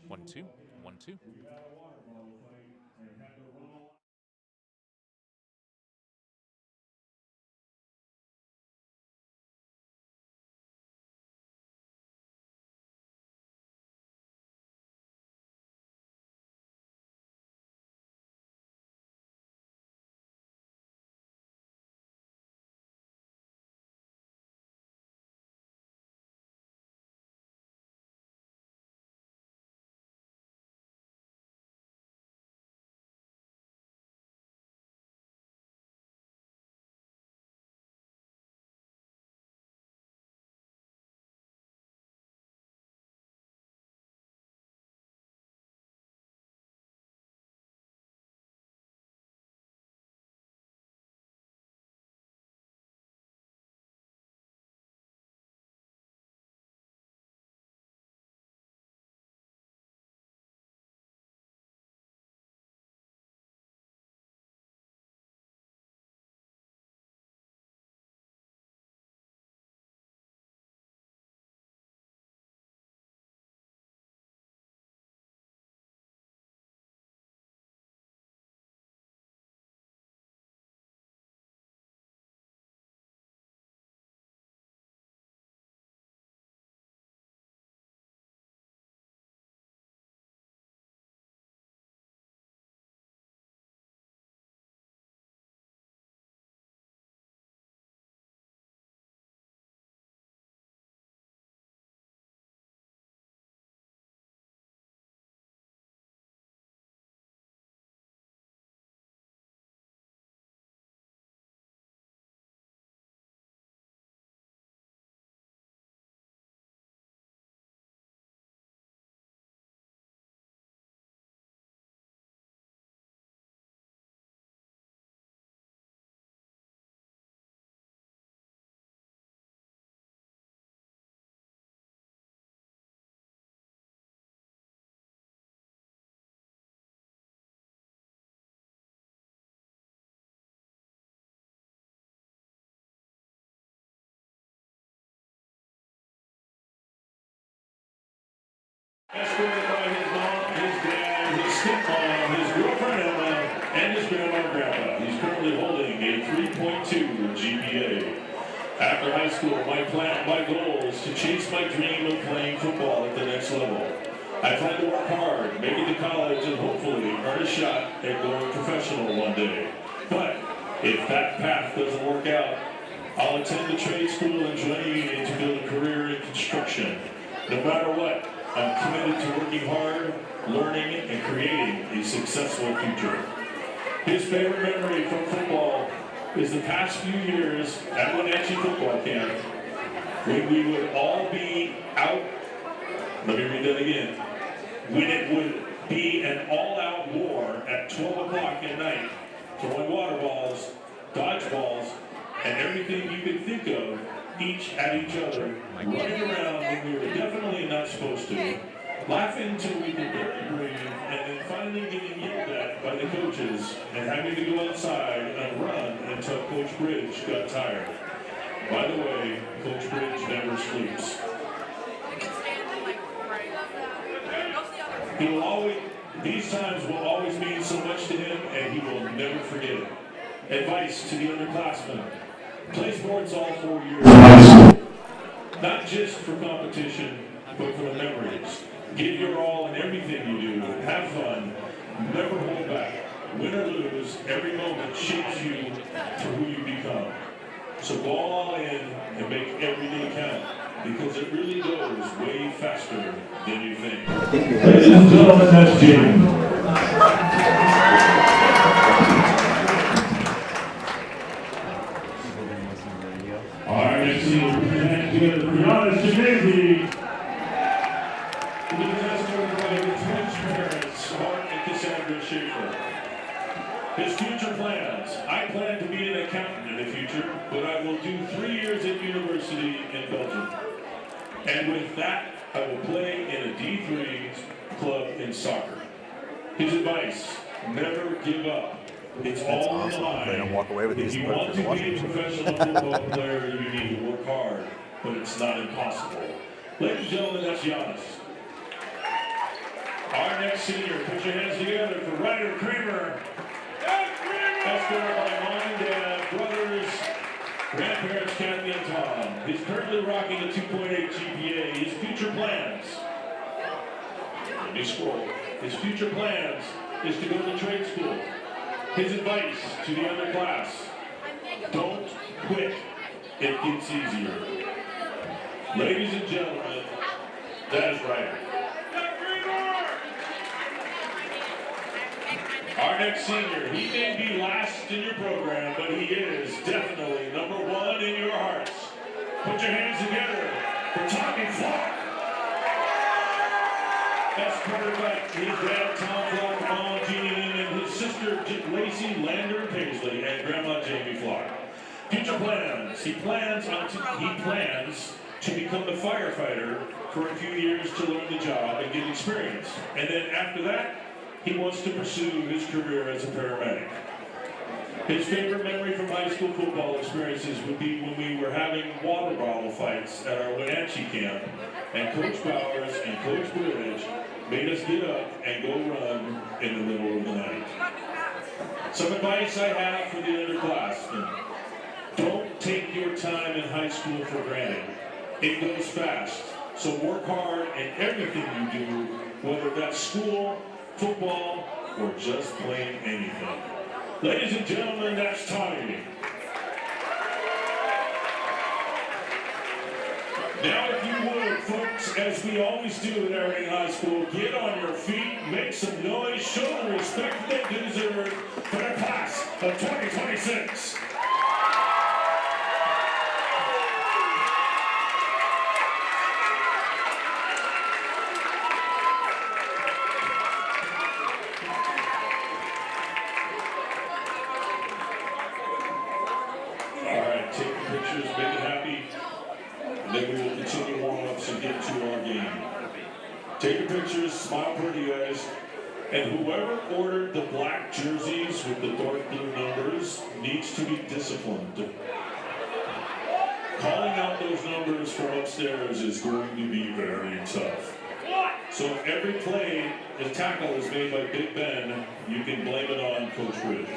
1-2, 1-2. Escorted by his mom, his dad, his stepmom, his girlfriend Emma, and his grandma and grandpa. He's currently holding a 3.2 GPA. After high school, my goal is to chase my dream of playing football at the next level. I plan to work hard, make it to college, and hopefully earn a shot at going professional one day. But if that path doesn't work out, I'll attend the trade school and join a union to build a career in construction. No matter what, I'm committed to working hard, learning, and creating a successful future. His favorite memory from football is the past few years at Wenatchee football camp when we would all be out. Let me read that again. When it would be an all-out war at 12 o'clock at night, throwing water balls, dodgeballs, and everything you could think of, each at each other, running around when we were definitely not supposed to, laughing until we could barely breathe, and then finally getting yelled at by the coaches and having to go outside and run until Coach Bridge got tired. By the way, Coach Bridge never sleeps. He will always, these times will always mean so much to him, and he will never forget it. Advice to the underclassmen. Play sports all 4 years of high school. Not just for competition, but for the memories. Give your all in everything you do. Have fun. Never hold back. Win or lose, every moment shapes you to who you become. So go all in and make every day count, because it really goes way faster than you think. Ladies and gentlemen, that's James. All right, next team will present together for Giannis Shinezi. He is escorted by his twin parents, Mark and Cassandra Schaefer. His future plans. I plan to be an accountant in the future, but I will do 3 years at university in Belgium. And with that, I will play in a D3 club in soccer. His advice, never give up. It's all on the line. They don't walk away with these. If you want to be a professional football player, you need to work hard, but it's not impossible. Ladies and gentlemen, that's Giannis. Our next senior, put your hands together for Ryder Kramer. Escorted by mom and dad, brothers, grandparents, Kathy and Tom. He's currently rocking a 2.8 GPA. His future plans, let me scroll. His future plans is to go to trade school. His advice to the underclass, don't quit. It gets easier. Ladies and gentlemen, that is Ryder. Our next senior, he may be last in your program, but he is definitely #1 in your hearts. Put your hands together for Tommy Flock. Escorted by his dad, Tom Flock, mom, Jeannie Lynn, and his sister, Lacey Lander Paisley, and grandma, Jamie Flock. Future plans. He plans to become a firefighter for a few years to learn the job and get experience. And then after that, he wants to pursue his career as a paramedic. His favorite memory from high school football experiences would be when we were having water bottle fights at our Wenatchee camp, and Coach Bowers and Coach Bridge made us get up and go run in the middle of the night. Some advice I have for the underclassmen: don't take your time in high school for granted. It goes fast, so work hard in everything you do, whether that's school, football, or just plain anything. Ladies and gentlemen, that's Tommy. Now, if you would, folks, as we always do at Aberdeen High School, get on your feet, make some noise, show the respect they deserve for the class of 2026. Take your pictures, smile pretty guys, and whoever ordered the black jerseys with the dark blue numbers needs to be disciplined. Calling out those numbers from upstairs is going to be very tough. So if every play, the tackle is made by Big Ben, you can blame it on Coach Ridge.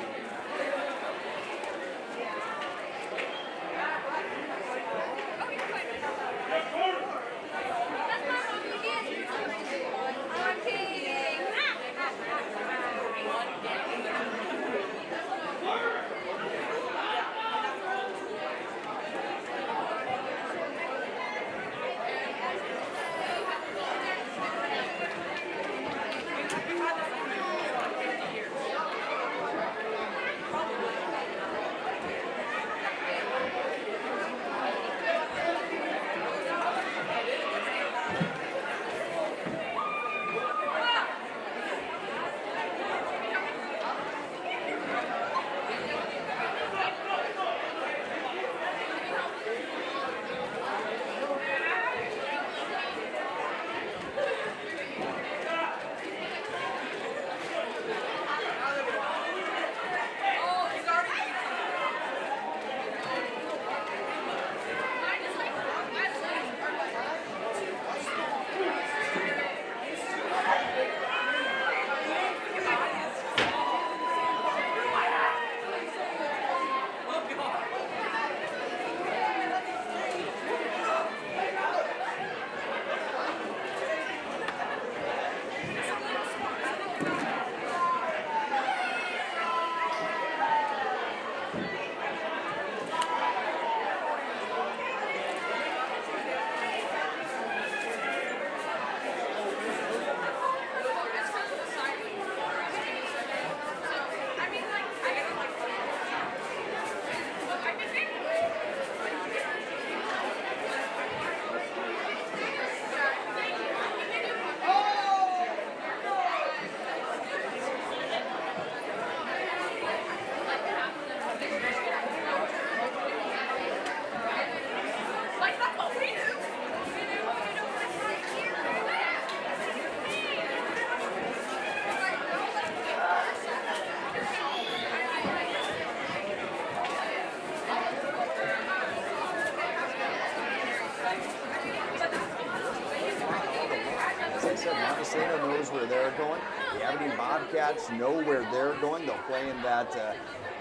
knows where they're going. The Aberdeen Bobcats know where they're going. They'll play in that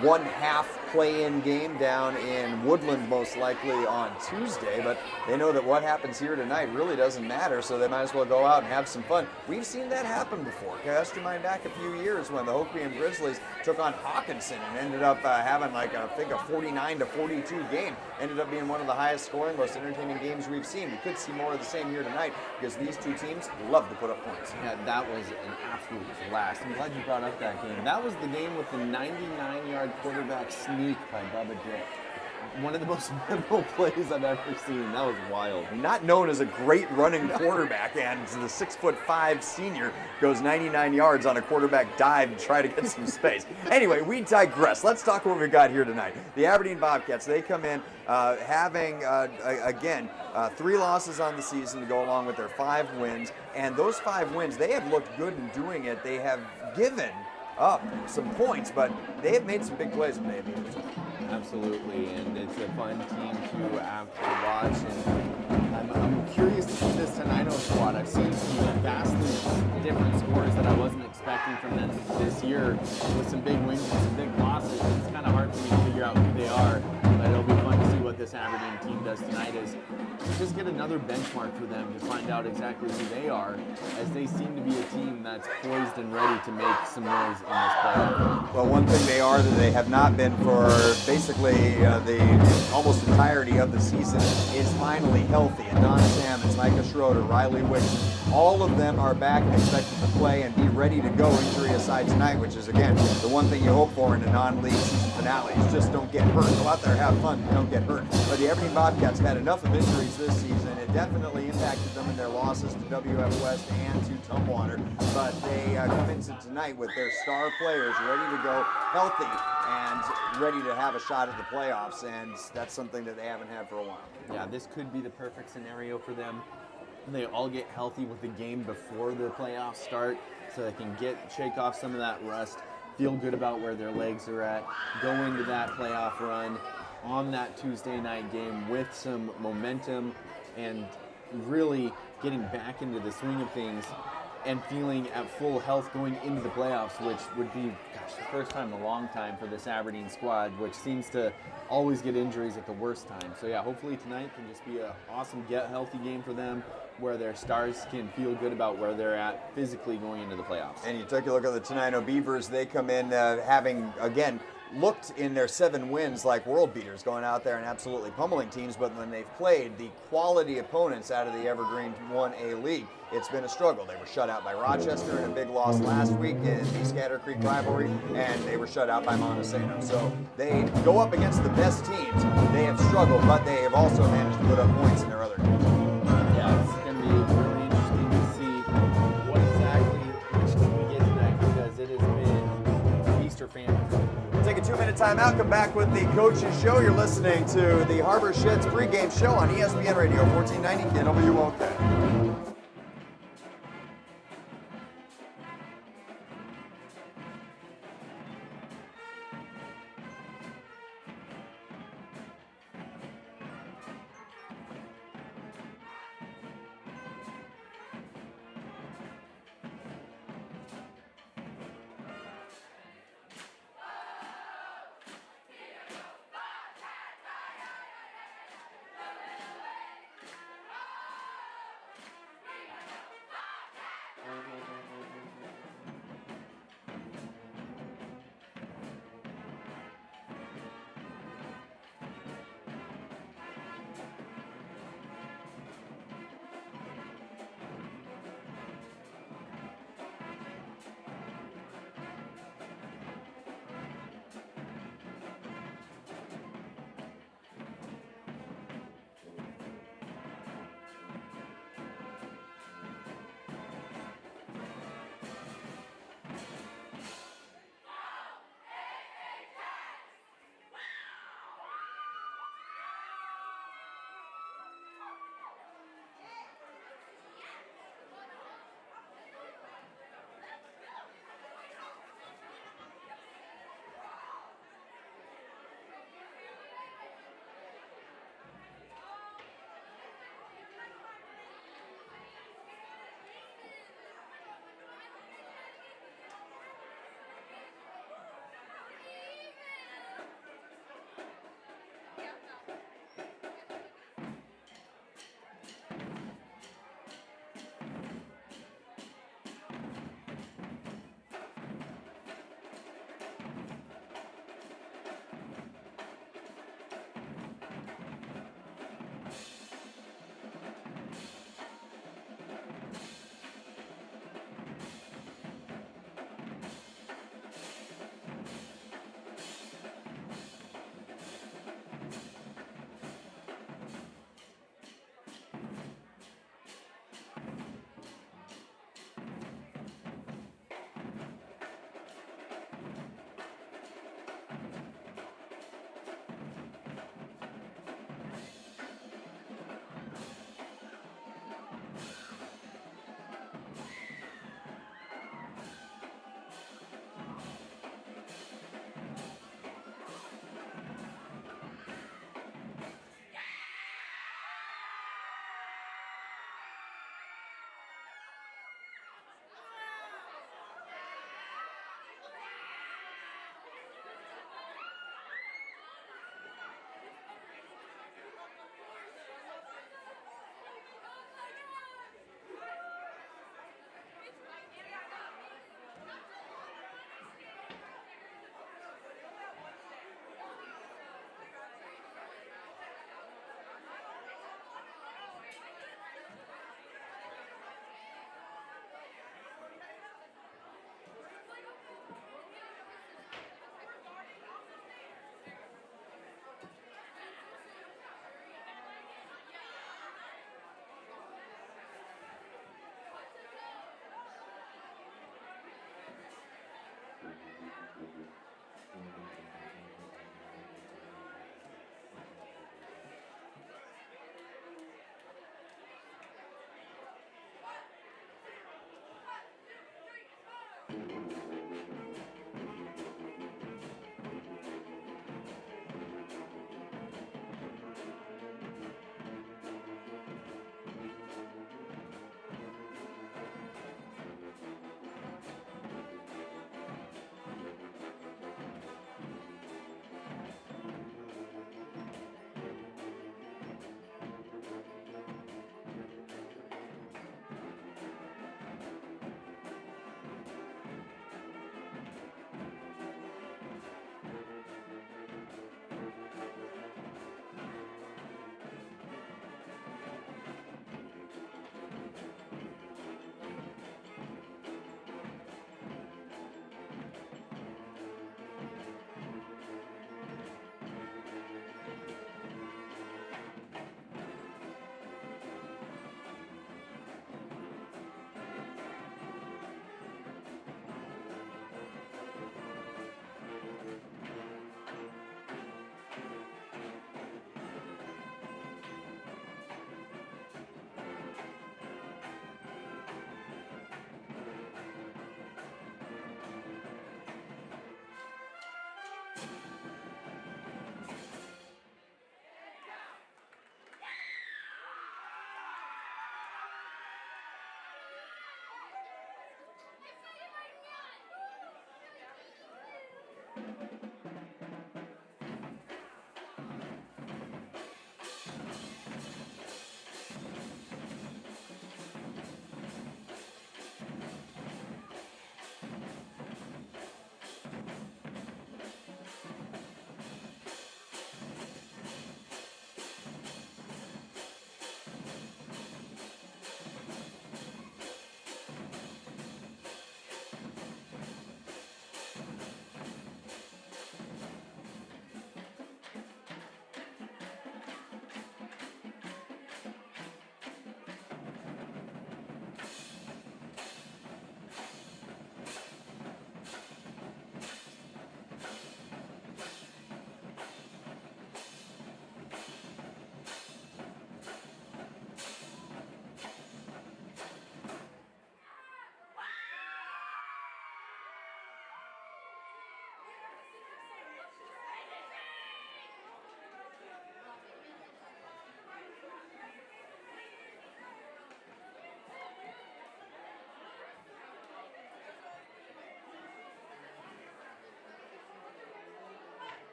one-half play-in game down in Woodland most likely on Tuesday, but they know that what happens here tonight really doesn't matter, so they might as well go out and have some fun. We've seen that happen before. Cast your mind back a few years when the Hoquiam Grizzlies took on Hawkinson and ended up having like I think a 49-42 game. Ended up being one of the highest scoring, most entertaining games we've seen. We could see more of the same here tonight because these two teams love to put up points. Yeah, that was an absolute blast. I'm glad you brought up that game. That was the game with the 99-yard quarterback sneak by Bubba Dick. One of the most memorable plays I've ever seen. That was wild. Not known as a great running quarterback, and the 6'5" senior goes 99 yards on a quarterback dive to try to get some space. Anyway, we digress. Let's talk what we got here tonight. The Aberdeen Bobcats, they come in having, again, 3 losses on the season to go along with their 5 wins, and those 5 wins, they have looked good in doing it. They have given up some points, but they have made some big plays when they have needed to. Absolutely, and it's a fun team to watch. And I'm curious to see this Tenino squad. I've seen some vastly different scores that I wasn't expecting from them this year, with some big wins and some big losses. It's kind of hard for me to figure out who they are, but it'll be fun to see what this Aberdeen team does tonight. Is just get another benchmark for them to find out exactly who they are, as they seem to be a team that's poised and ready to make some noise in this playoff. Well, one thing they are that they have not been for basically the almost entirety of the season is finally healthy. And Don Salmons, Micah Schroeder, Riley Wixon, all of them are back and expected to play and be ready to go injury aside tonight, which is, again, the one thing you hope for in a non-league season finale is just don't get hurt. Go out there, have fun, don't get hurt. But the Aberdeen Bobcats had enough of injuries this season. It definitely impacted them in their losses to WF West and to Tumwater. But they come into tonight with their star players ready to go, healthy, and ready to have a shot at the playoffs, and that's something that they haven't had for a while. Yeah, this could be the perfect scenario for them. They all get healthy with the game before the playoffs start, so they can shake off some of that rust, feel good about where their legs are at, go into that playoff run on that Tuesday night game with some momentum and really getting back into the swing of things and feeling at full health going into the playoffs, which would be, the first time in a long time for this Aberdeen squad, which seems to always get injuries at the worst time. So yeah, hopefully tonight can just be an awesome get healthy game for them, where their stars can feel good about where they're at physically going into the playoffs. And you take a look at the Tenino Beavers, they come in having, again, looked in their 7 wins like world beaters, going out there and absolutely pummeling teams, but when they've played the quality opponents out of the Evergreen 1A League, it's been a struggle. They were shut out by Rochester in a big loss last week in the Scatter Creek rivalry, and they were shut out by Montesano. So they go up against the best teams. They have struggled, but they have also managed to put up points in their other games. Yeah, it's going to be really interesting to see what exactly which team we get tonight, because it has been feast or famine. We'll take a 2-minute timeout, come back with the Coaches Show. You're listening to the Harbor Sheds pregame show on ESPN Radio 1490 KWOK.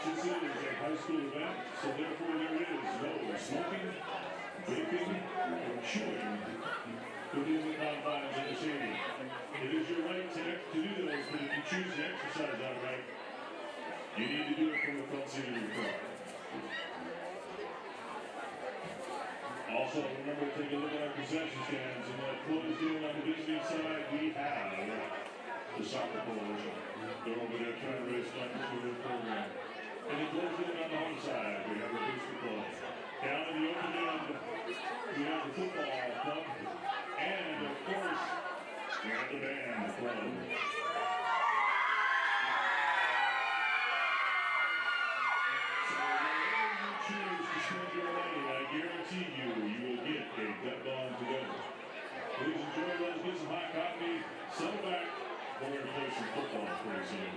This is a high school event, so therefore there is no smoking, vaping, or chewing within the confines of the stadium. It is your right to do those, but if you choose to exercise that right, you need to do it from the front seat of your car. Also, remember to take a look at our concession stands. And that closed in on the visiting side, we have the soccer coalition. They're over there trying to raise funds for their program. And it closed in on the home side. We have the booster club. Down in the open end, we have the football club. And, of course, we have the band club. I guarantee you will get a dead bond to go. Please enjoy those, get some hot coffee, settle back, we're going to play some football pretty soon.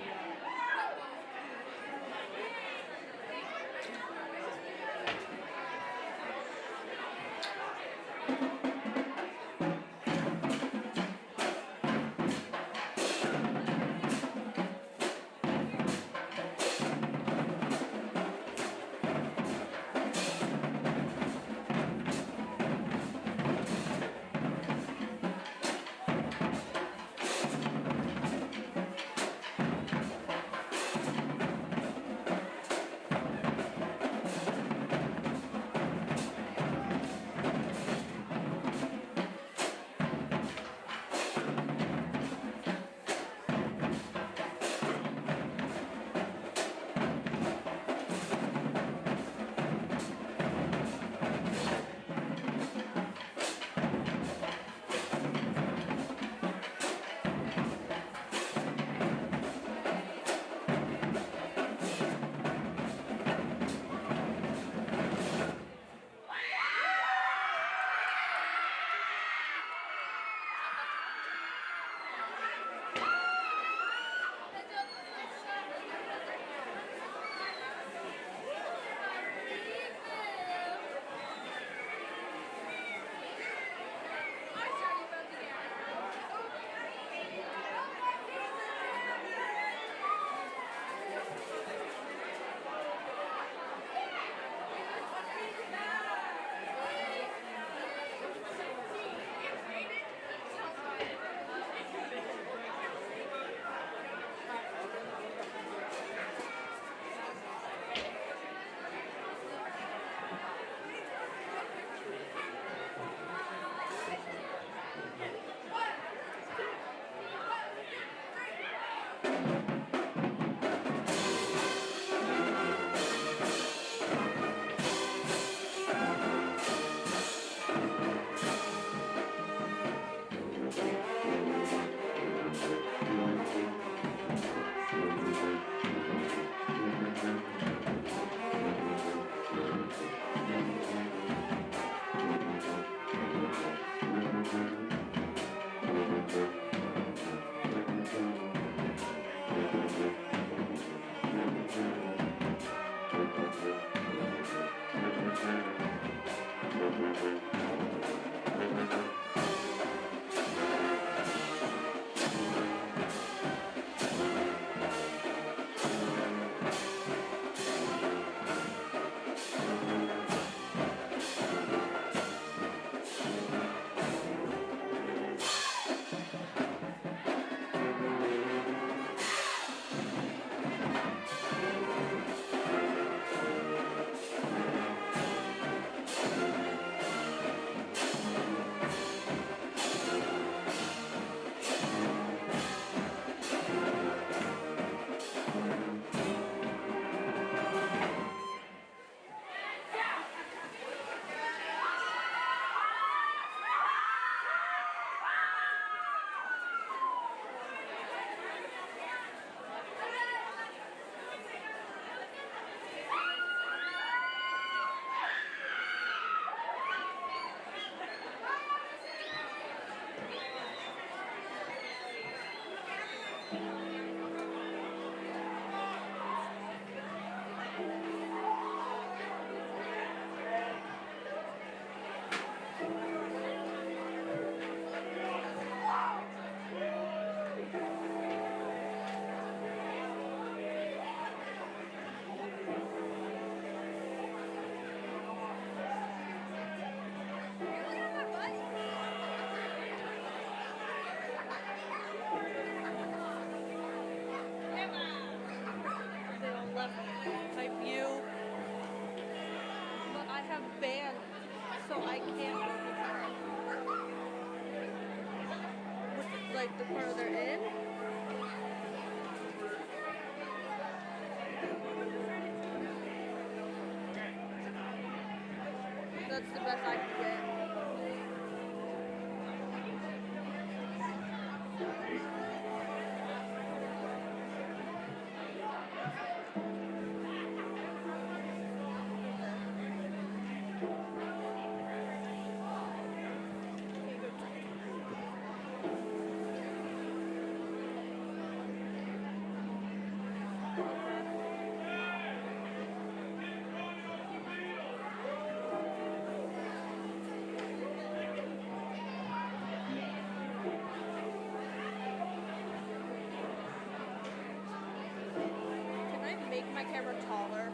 They all left my view. But I have band, so I can't like the further in. That's the best I can get. Can I make my camera taller?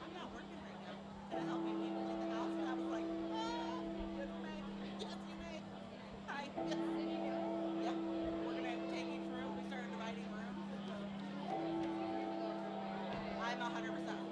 I'm not working right now. Can I help you people in the house? And I was like, yes, you may. Yes, you may. Hi. Yes. Yeah. We're going to take each room. We started dividing rooms. I'm 100%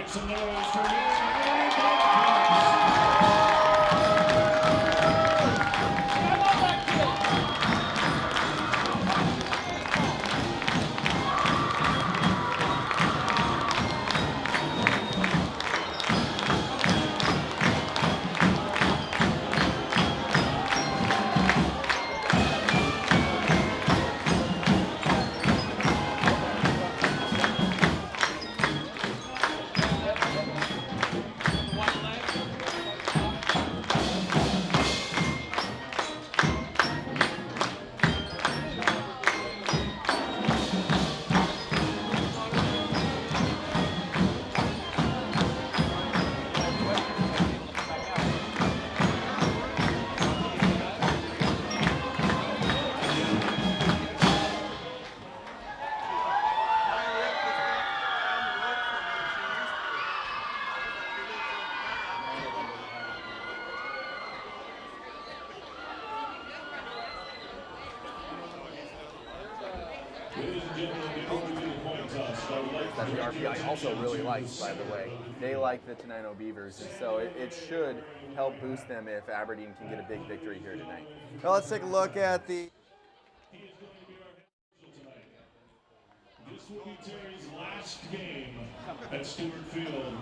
make some noise for you. That the RPI also really likes, by the way. They like the Tenino Beavers, and so it should help boost them if Aberdeen can get a big victory here tonight. Well, let's take a look at the This will be Terry's last game at Stewart Field.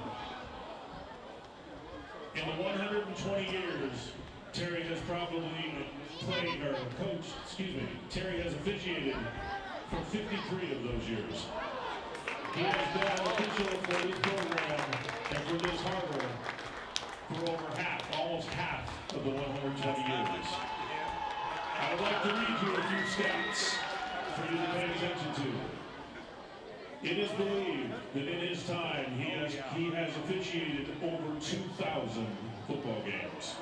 In the 120 years, Terry has probably played, or coached, Terry has officiated for 53 of those years. He has been an official for this program and for this harbor for over almost half of the 120 years. I would like to read you a few stats for you to pay attention to. It is believed that in his time he has officiated over 2,000 football games.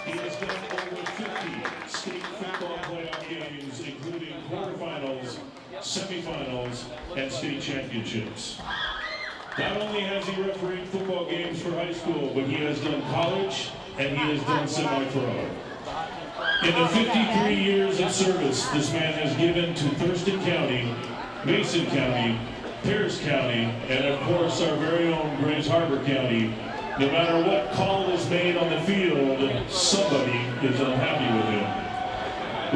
He has done over 50 state football playoff games, including quarterfinals, semifinals, and state championships. Not only has he refereed football games for high school, but he has done college and he has done semi-pro. In the 53 years of service this man has given to Thurston County, Mason County, Pierce County, and of course our very own Grays Harbor County, no matter what call is made on the field, somebody is unhappy with him.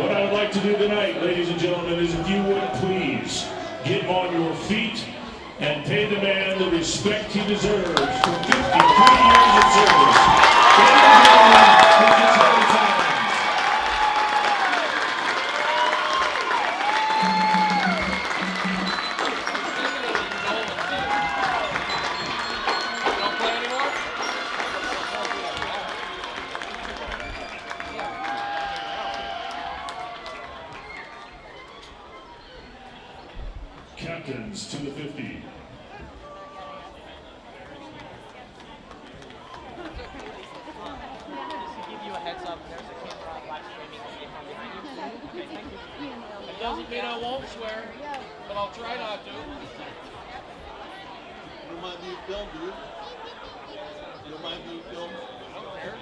What I would like to do tonight, ladies and gentlemen, is if you would please get on your feet and pay the man the respect he deserves for 53 years of service. Ladies and gentlemen, this is Terry Tyler. Captains to the 50. It doesn't mean I won't swear, but I'll try not to. You don't mind being filmed, do you? You don't mind being filmed? I don't care.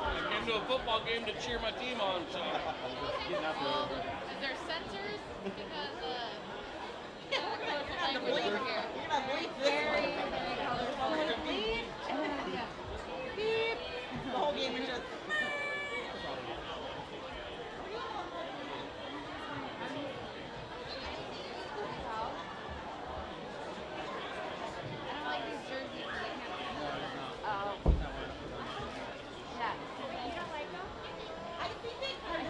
I came to a football game to cheer my team on, so. Well, is there sensors? Because language over here. Very colorful. Bleed? Yeah. Beep. The whole game is just. I don't like these jerseys. Oh. Yeah. You don't like them? I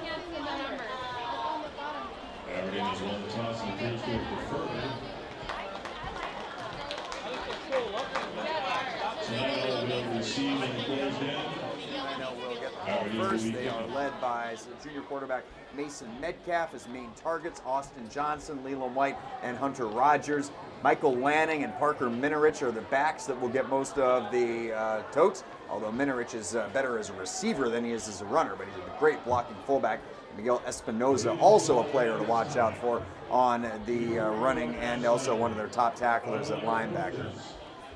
can't see the numbers. It's on the bottom. Aberdeen has won the toss and appears to have preferred. Tenino will receive and close down. Tenino will get the ball first. They are led by junior quarterback Mason Metcalf as main targets, Austin Johnson, Leland White, and Hunter Rogers. Michael Lanning and Parker Minerich are the backs that will get most of the totes, although Minerich is better as a receiver than he is as a runner, but he's a great blocking fullback. Miguel Espinoza, also a player to watch out for on the running, and also one of their top tacklers at linebacker.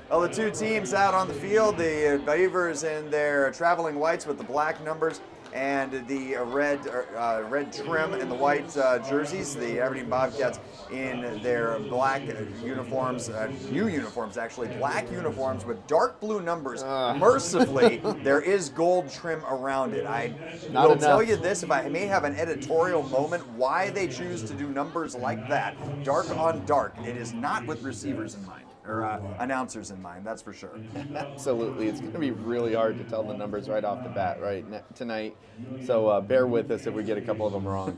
Well, the two teams out on the field, the Beavers in their traveling whites with the black numbers, and the red trim and the white jerseys. The Aberdeen Bobcats in their black uniforms, new uniforms actually, black uniforms with dark blue numbers. Mercifully, there is gold trim around it. I Not will tell enough. you this, if I may have an editorial moment, why they choose to do numbers like that, dark on dark, it is not with receivers in mind, or announcers in mind, that's for sure. Absolutely. It's going to be really hard to tell the numbers right off the bat tonight. So bear with us if we get a couple of them wrong.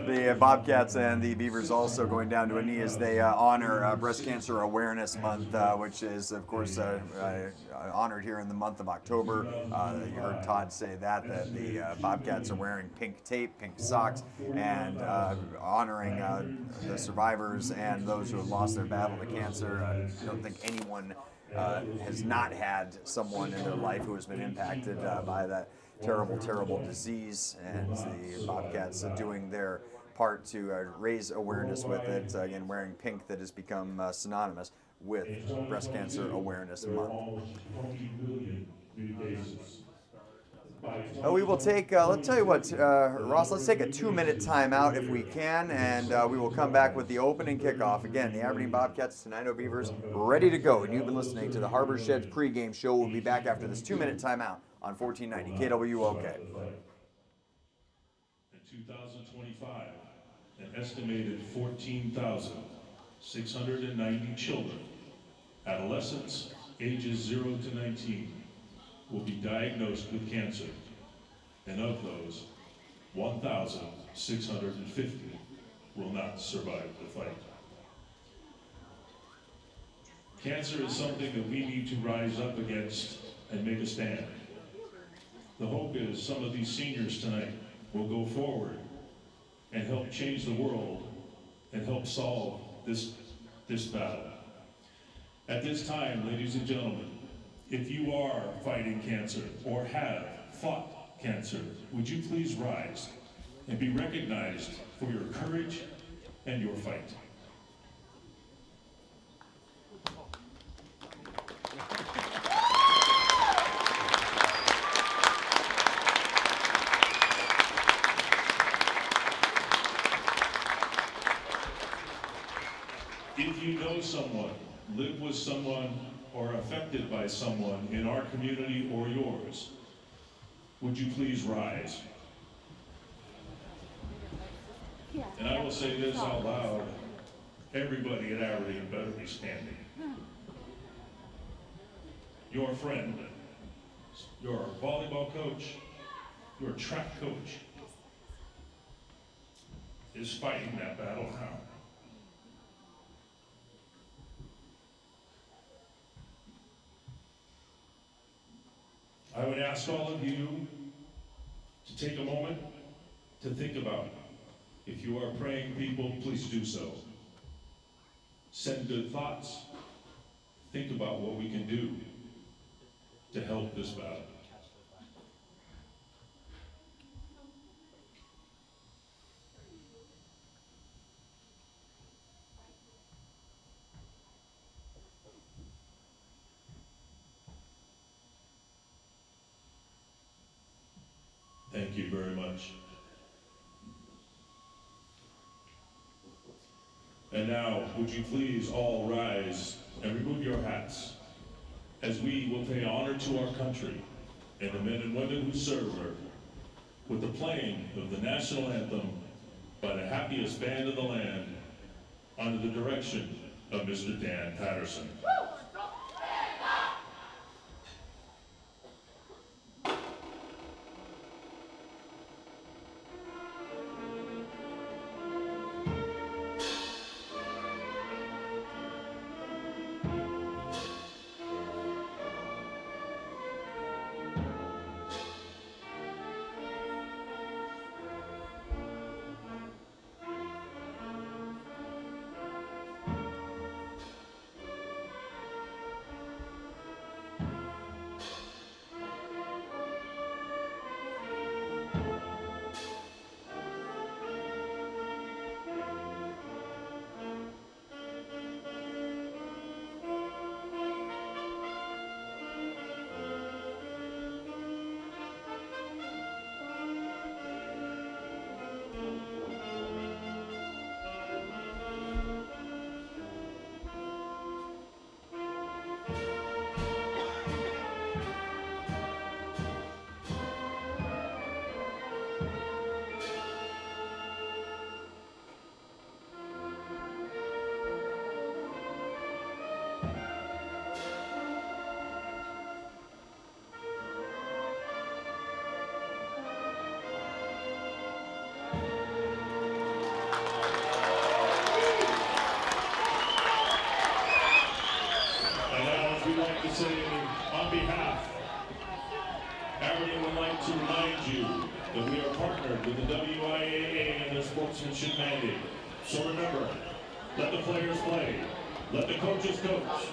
The Bobcats and the Beavers also going down to a knee as they honor Breast Cancer Awareness Month, which is, of course, honored here in the month of October. You heard Todd say that the Bobcats are wearing pink tape, pink socks, and honoring the survivors and those who have lost their battle to cancer. I don't think anyone has not had someone in their life who has been impacted by that terrible, terrible disease, and the Bobcats doing their part to raise awareness with it. Again, wearing pink that has become synonymous with Breast Cancer Awareness Month. We will take, let's tell you what, Ross, let's take a 2-minute timeout if we can, and we will come back with the opening kickoff. Again, the Aberdeen Bobcats, Tenino Beavers, ready to go. And you've been listening to the Harbor Sheds pregame show. We'll be back after this 2-minute timeout on 1490 KWOK. In 2025, an estimated 14,690 children, adolescents ages 0 to 19, will be diagnosed with cancer, and of those, 1,650 will not survive the fight. Cancer is something that we need to rise up against and make a stand. The hope is some of these seniors tonight will go forward and help change the world and help solve this battle. At this time, ladies and gentlemen, if you are fighting cancer or have fought cancer, would you please rise and be recognized for your courage and your fight. If you know someone, live with someone, or affected by someone in our community or yours, would you please rise? And I will say this out loud, everybody at Aberdeen better be standing. Your friend, your volleyball coach, your track coach is fighting that battle now. I would ask all of you to take a moment to think about it. If you are praying people, please do so. Send good thoughts. Think about what we can do to help this battle. Thank you very much. And now, would you please all rise and remove your hats as we will pay honor to our country and the men and women who serve her with the playing of the national anthem by the happiest band in the land under the direction of Mr. Dan Patterson. the WIAA and the sportsmanship mandate. So remember, let the players play, let the coaches coach,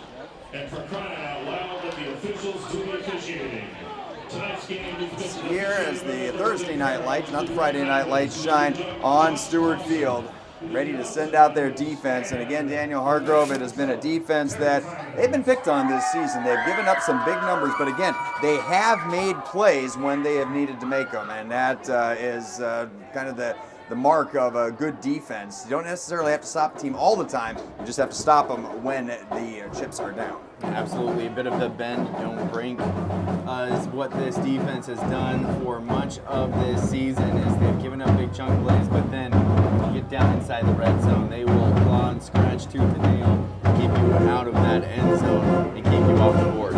and for crying out loud, let the officials do the officiating. Tonight's game is Here as the Thursday night lights, not the Friday night lights, shine on Stewart Field, ready to send out their defense. And again, Daniel Hargrove, it has been a defense that they've been picked on this season. They've given up some big numbers, but again, they have made plays when they have needed to make them, and that is kind of the mark of a good defense. You don't necessarily have to stop the team all the time. You just have to stop them when the chips are down. Absolutely, a bit of the bend, don't break is what this defense has done for much of this season. Is they've given up big chunk plays, but then you get down inside the red zone, they will claw and scratch tooth and nail, keep you out of that end zone, and keep you off the board.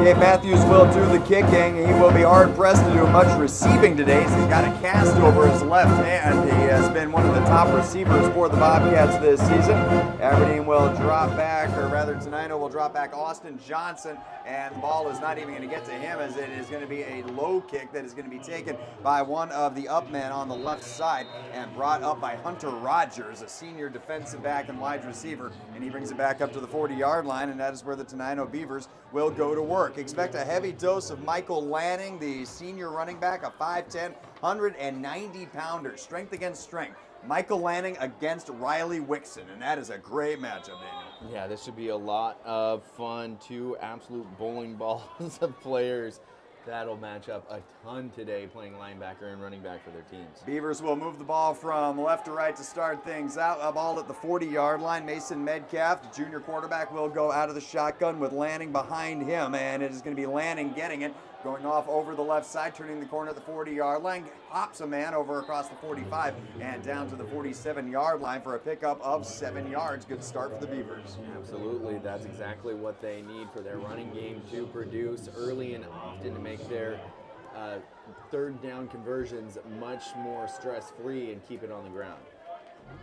Okay, Matthews will do the kicking. He will be hard-pressed to do much receiving today. He's got a cast over his left hand. He has been one of the top receivers for the Bobcats this season. Aberdeen will drop back, or rather Tenino will drop back Austin Johnson, and the ball is not even going to get to him, as it is going to be a low kick that is going to be taken by one of the up men on the left side and brought up by Hunter Rogers, a senior defensive back and wide receiver, and he brings it back up to the 40-yard line, and that is where the Tenino Beavers will go to work. Expect a heavy dose of Michael Lanning, the senior running back, a 5'10", 190-pounder, strength against strength. Michael Lanning against Riley Wixon, and that is a great matchup, Daniel. Yeah, this should be a lot of fun. Two absolute bowling balls of players. That'll match up a ton today playing linebacker and running back for their teams. Beavers will move the ball from left to right to start things out. A ball at the 40-yard line. Mason Metcalf, the junior quarterback, will go out of the shotgun with Lanning behind him, and it is going to be Lanning getting it. Going off over the left side, turning the corner at the 40-yard line, hops a man over across the 45 and down to the 47-yard line for a pickup of 7 yards. Good start for the Beavers. Absolutely, that's exactly what they need for their running game to produce early and often to make their third down conversions much more stress-free and keep it on the ground.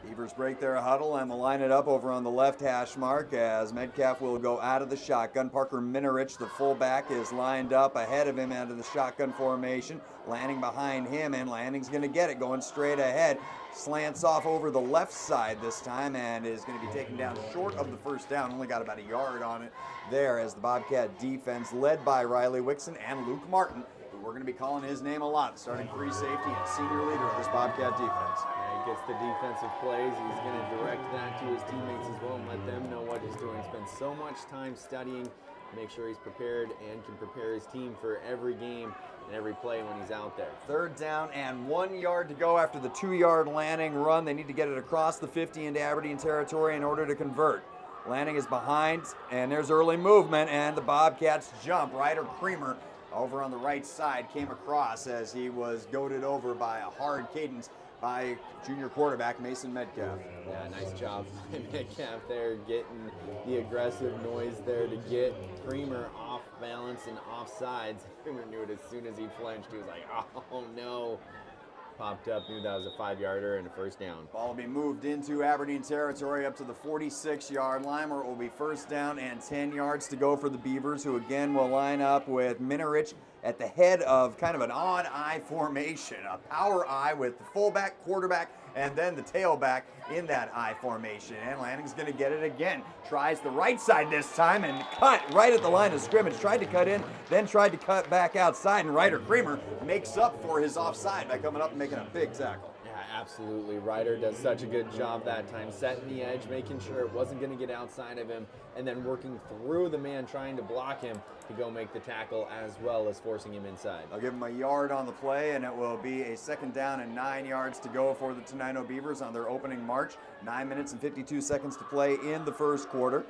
Beavers break their huddle and will line it up over on the left hash mark as Metcalf will go out of the shotgun. Parker Minerich, the fullback, is lined up ahead of him out of the shotgun formation. Lanning behind him, and Lanning's going to get it going straight ahead. Slants off over the left side this time and is going to be taken down short of the first down. Only got about a yard on it there as the Bobcat defense, led by Riley Wixon and Luke Martin, who we're going to be calling his name a lot, starting free safety and senior leader of this Bobcat defense. Gets the defensive plays. He's going to direct that to his teammates as well and let them know what he's doing. Spends so much time studying, make sure he's prepared and can prepare his team for every game and every play when he's out there. Third down and 1 yard to go after the 2-yard Lanning run. They need to get it across the 50 into Aberdeen territory in order to convert. Lanning is behind, and there's early movement, and the Bobcats jump. Ryder Creamer over on the right side came across as he was goaded over by a hard cadence by junior quarterback Mason Metcalf. Yeah, nice job by Metcalf there, getting the aggressive noise there to get Creamer off balance and off sides. Creamer knew it as soon as he flinched. He was like, oh no. Popped up, knew that was a 5-yarder and a first down. Ball will be moved into Aberdeen territory up to the 46-yard line, where it will be first down and 10 yards to go for the Beavers, who again will line up with Minerich at the head of kind of an odd eye formation, a power eye with the fullback, quarterback, and then the tailback in that eye formation. And Lanning's going to get it again. Tries the right side this time and cut right at the line of scrimmage. Tried to cut in, then tried to cut back outside, and Ryder Creamer makes up for his offside by coming up and making a big tackle. Yeah, absolutely. Ryder does such a good job that time, setting the edge, making sure it wasn't going to get outside of him, and then working through the man trying to block him to go make the tackle as well as forcing him inside. I'll give him a yard on the play, and it will be a second down and 9 yards to go for the Tenino Beavers on their opening march. 9 minutes and 52 seconds to play in the first quarter.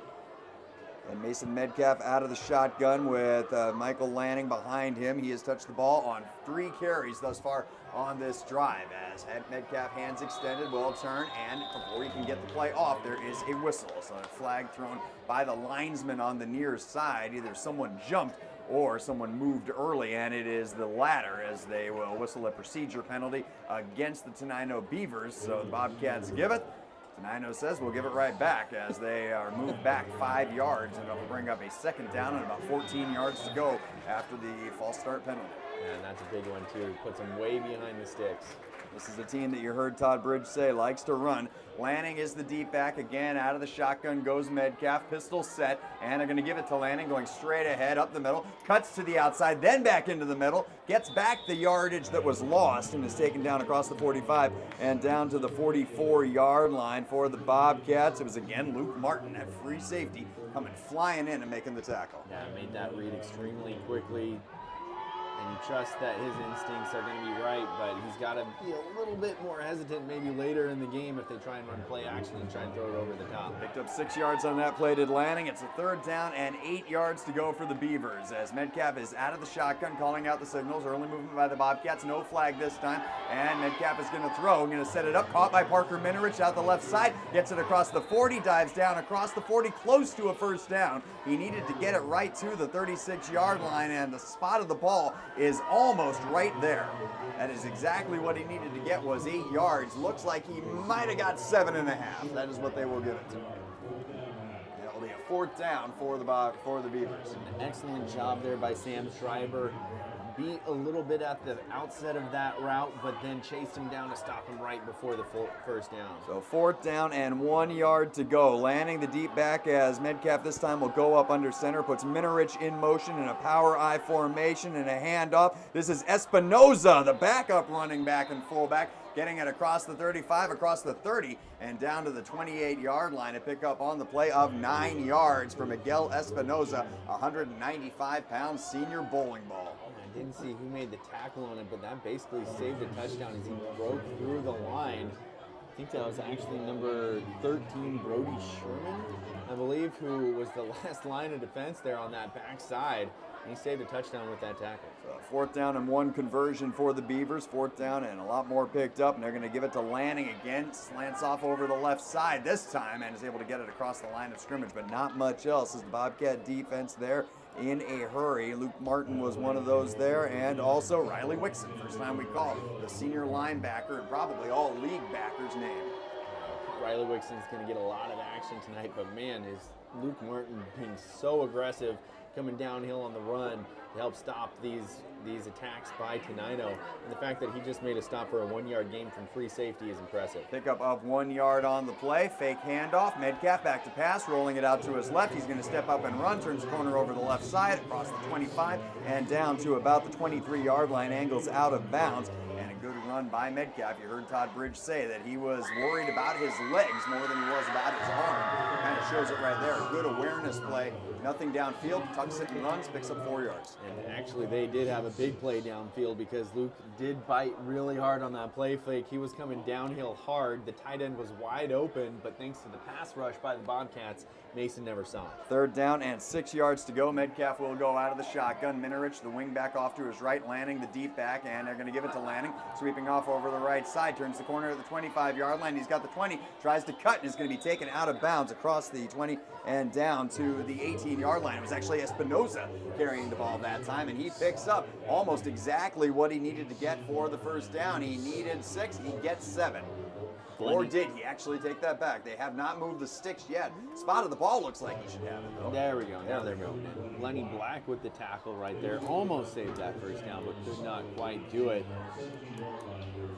And Mason Metcalf out of the shotgun with Michael Lanning behind him. He has touched the ball on 3 carries thus far on this drive. As Metcalf, hands extended, will turn, and before he can get the play off, there is a whistle. So a flag thrown by the linesman on the near side. Either someone jumped or someone moved early, and it is the latter, as they will whistle a procedure penalty against the Tenino Beavers. So the Bobcats give it. Tenino says we'll give it right back as they are moved back 5 yards, and it'll bring up a second down and about 14 yards to go after the false start penalty. And that's a big one too. Puts them way behind the sticks. This is the team that you heard Todd Bridge say likes to run. Lanning is the deep back again. Out of the shotgun goes Metcalf. Pistol set, and they're going to give it to Lanning, going straight ahead up the middle. Cuts to the outside, then back into the middle. Gets back the yardage that was lost and is taken down across the 45 and down to the 44-yard line for the Bobcats. It was again Luke Martin at free safety coming flying in and making the tackle. Yeah, made that read extremely quickly. And you trust that his instincts are going to be right, but he's got to be a little bit more hesitant maybe later in the game if they try and run play action and try and throw it over the top. Picked up 6 yards on that play, did Lanning. It's a 3rd down and 8 yards to go for the Beavers as Metcalf is out of the shotgun, calling out the signals. Early movement by the Bobcats, no flag this time. And Metcalf is going to throw, going to set it up. Caught by Parker Minerich out the left side. Gets it across the 40, dives down across the 40, close to a 1st down. He needed to get it right to the 36-yard line, and the spot of the ball is almost right there. That is exactly what he needed to get, was 8 yards. Looks like he might have got 7.5. That is what they will give it to him. It'll be a 4th down for the Beavers. An excellent job there by Sam Schreiber. Beat a little bit at the outset of that route, but then chased him down to stop him right before the 1st down. So 4th down and 1 yard to go. Lanning the deep back as Metcalf this time will go up under center, puts Minerich in motion in a power I formation and a handoff. This is Espinoza, the backup running back and fullback, getting it across the 35, across the 30, and down to the 28-yard line. A pickup on the play of 9 yards for Miguel Espinoza, 195-pound senior bowling ball. I didn't see who made the tackle on it, but that basically saved a touchdown as he broke through the line. I think that was actually number 13, Brody Sherman, I believe, who was the last line of defense there on that backside. And he saved a touchdown with that tackle. So 4th down and 1 conversion for the Beavers. 4th down and a lot more picked up, and they're going to give it to Lanning again. Slants off over the left side this time and is able to get it across the line of scrimmage, but not much else as the Bobcat defense there in a hurry. Luke Martin was one of those there, and also Riley Wixon. First time we call the senior linebacker and probably all league backers name. Riley Wixon's going to get a lot of action tonight, but man, is Luke Martin being so aggressive coming downhill on the run to help stop these attacks by Tenino. And the fact that he just made a stop for a 1-yard gain from free safety is impressive. Pickup of 1 yard on the play. Fake handoff. Metcalf back to pass, rolling it out to his left. He's going to step up and run, turns the corner over the left side, across the 25, and down to about the 23-yard line, angles out of bounds. And a good run by Metcalf. You heard Todd Bridge say that he was worried about his legs more than he was about his arm. Kind of shows it right there. A good awareness play. Nothing downfield. Tucks it and runs. Picks up 4 yards. And actually, they did have a big play downfield because Luke did bite really hard on that play fake. He was coming downhill hard. The tight end was wide open, but thanks to the pass rush by the Bobcats, Mason never saw it. 3rd down and 6 yards to go. Metcalf will go out of the shotgun. Minerich, the wing back, off to his right. Lanning, the deep back, and they're going to give it to Lanning. Sweeping off over the right side. Turns the corner at the 25-yard line. He's got the 20. Tries to cut and is going to be taken out of bounds across the 20 and down to the 18-yard line. It was actually Espinoza carrying the ball that time, and he picks up almost exactly what he needed to get for the 1st down. He needed 6. He gets 7. Or did he actually take that back? They have not moved the sticks yet. Spot of the ball looks like he should have it, though. There we go. Now there we go. Lenny Black with the tackle right there. Almost saved that 1st down, but could not quite do it.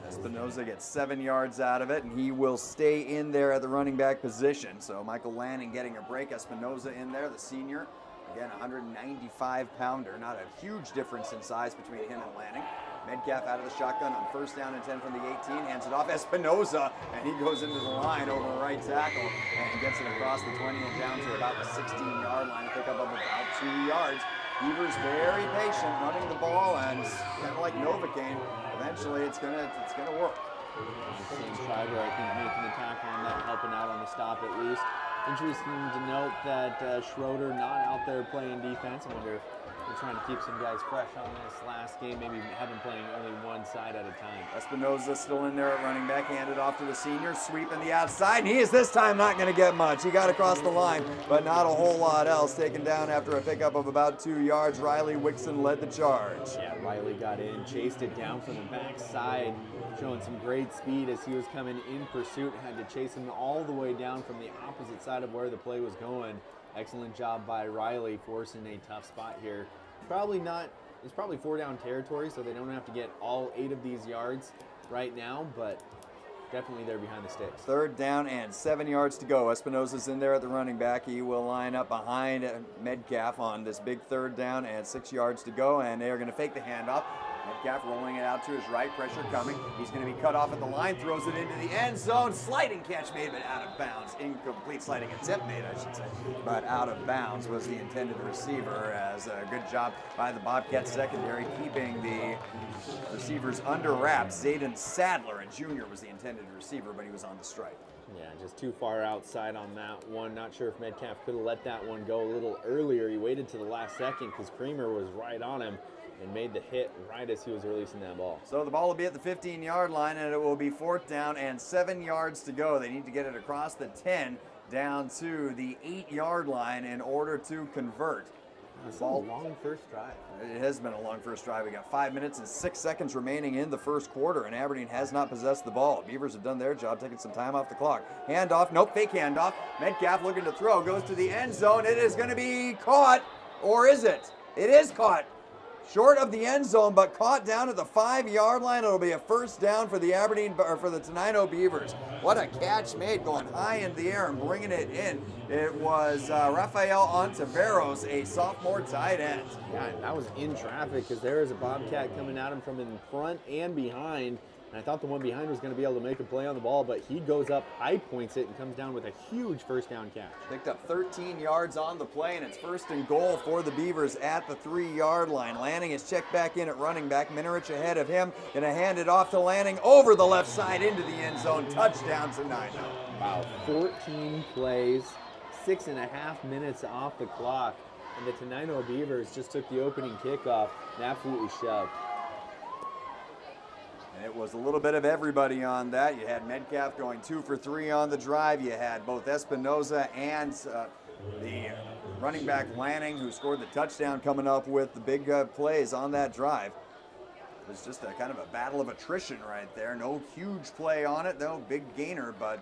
Espinoza gets 7 yards out of it, and he will stay in there at the running back position. So Michael Lanning getting a break. Espinoza in there, the senior. Again, 195-pounder. Not a huge difference in size between him and Lanning. Metcalf out of the shotgun on 1st down and 10 from the 18. Hands it off Espinoza, and he goes into the line over right tackle and gets it across the 20 and down to about the 16-yard line. A pickup of about 2 yards. Beavers very patient, running the ball, and kind of like Novocaine. Eventually, it's gonna work. Sam Schreiber, I think, making the tackle on that, helping out on the stop at least. Interesting to note that Schroeder not out there playing defense. I wonder if they're trying to keep some guys fresh on this last game, maybe have them playing only one side at a time. Espinoza still in there at running back, handed off to the senior, sweeping the outside, and he is this time not going to get much. He got across the line, but not a whole lot else. Taken down after a pickup of about 2 yards. Riley Wixon led the charge. Yeah, Riley got in, chased it down from the backside, showing some great speed as he was coming in pursuit. Had to chase him all the way down from the opposite side of where the play was going. Excellent job by Riley, forcing a tough spot here. Probably not It's probably 4-down territory, so they don't have to get all 8 of these yards right now, but definitely they're behind the sticks. 3rd down and 7 yards to go. Espinosa's in there at the running back. He will line up behind Metcalf on this big 3rd down and 6 yards to go, and they are going to fake the handoff. Metcalf rolling it out to his right, pressure coming. He's going to be cut off at the line, throws it into the end zone. Sliding catch made, but out of bounds. Incomplete sliding attempt made, I should say. But out of bounds was the intended receiver, as a good job by the Bobcats secondary, keeping the receivers under wraps. Zayden Sadler, a junior, was the intended receiver, but he was on the strike. Yeah, just too far outside on that one. Not sure if Metcalf could have let that one go a little earlier. He waited to the last second because Creamer was right on him and made the hit right as he was releasing that ball. So the ball will be at the 15-yard line, and it will be 4th down and 7 yards to go. They need to get it across the 10 down to the 8-yard line in order to convert. It's a long first drive. It has been a long first drive. We got 5 minutes and 6 seconds remaining in the first quarter, and Aberdeen has not possessed the ball. Beavers have done their job, taking some time off the clock. Handoff, nope, fake handoff. Metcalf looking to throw, goes to the end zone. It is going to be caught, or is it? It is caught. Short of the end zone, but caught down at the 5-yard line. It'll be a first down for the for the Tenino Beavers. What a catch made, going high in the air and bringing it in. It was Rafael Ontiveros, a sophomore tight end. Yeah, and that was in traffic because there is a Bobcat coming at him from in front and behind. And I thought the one behind was going to be able to make a play on the ball, but he goes up, high points it, and comes down with a huge first down catch. Picked up 13 yards on the play, and it's 1st and goal for the Beavers at the 3-yard line. Lanning is checked back in at running back. Minarich ahead of him. Going to hand it off to Lanning over the left side into the end zone. Touchdown to Tenino. Wow, 14 plays, 6.5 minutes off the clock, and the Tenino Beavers just took the opening kickoff and absolutely shoved. And it was a little bit of everybody on that. You had Metcalf going 2 for 3 on the drive. You had both Espinosa and the running back Lanning, who scored the touchdown, coming up with the big plays on that drive. It was just a kind of a battle of attrition right there. No huge play on it, no big gainer, but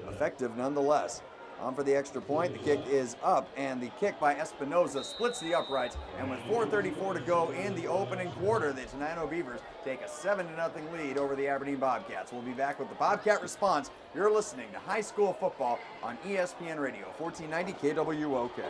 effective nonetheless. On for the extra point, the kick is up, and the kick by Espinosa splits the uprights, and with 4:34 to go in the opening quarter, the Tenino Beavers take a 7-0 lead over the Aberdeen Bobcats. We'll be back with the Bobcat Response. You're listening to High School Football on ESPN Radio, 1490 KWOK.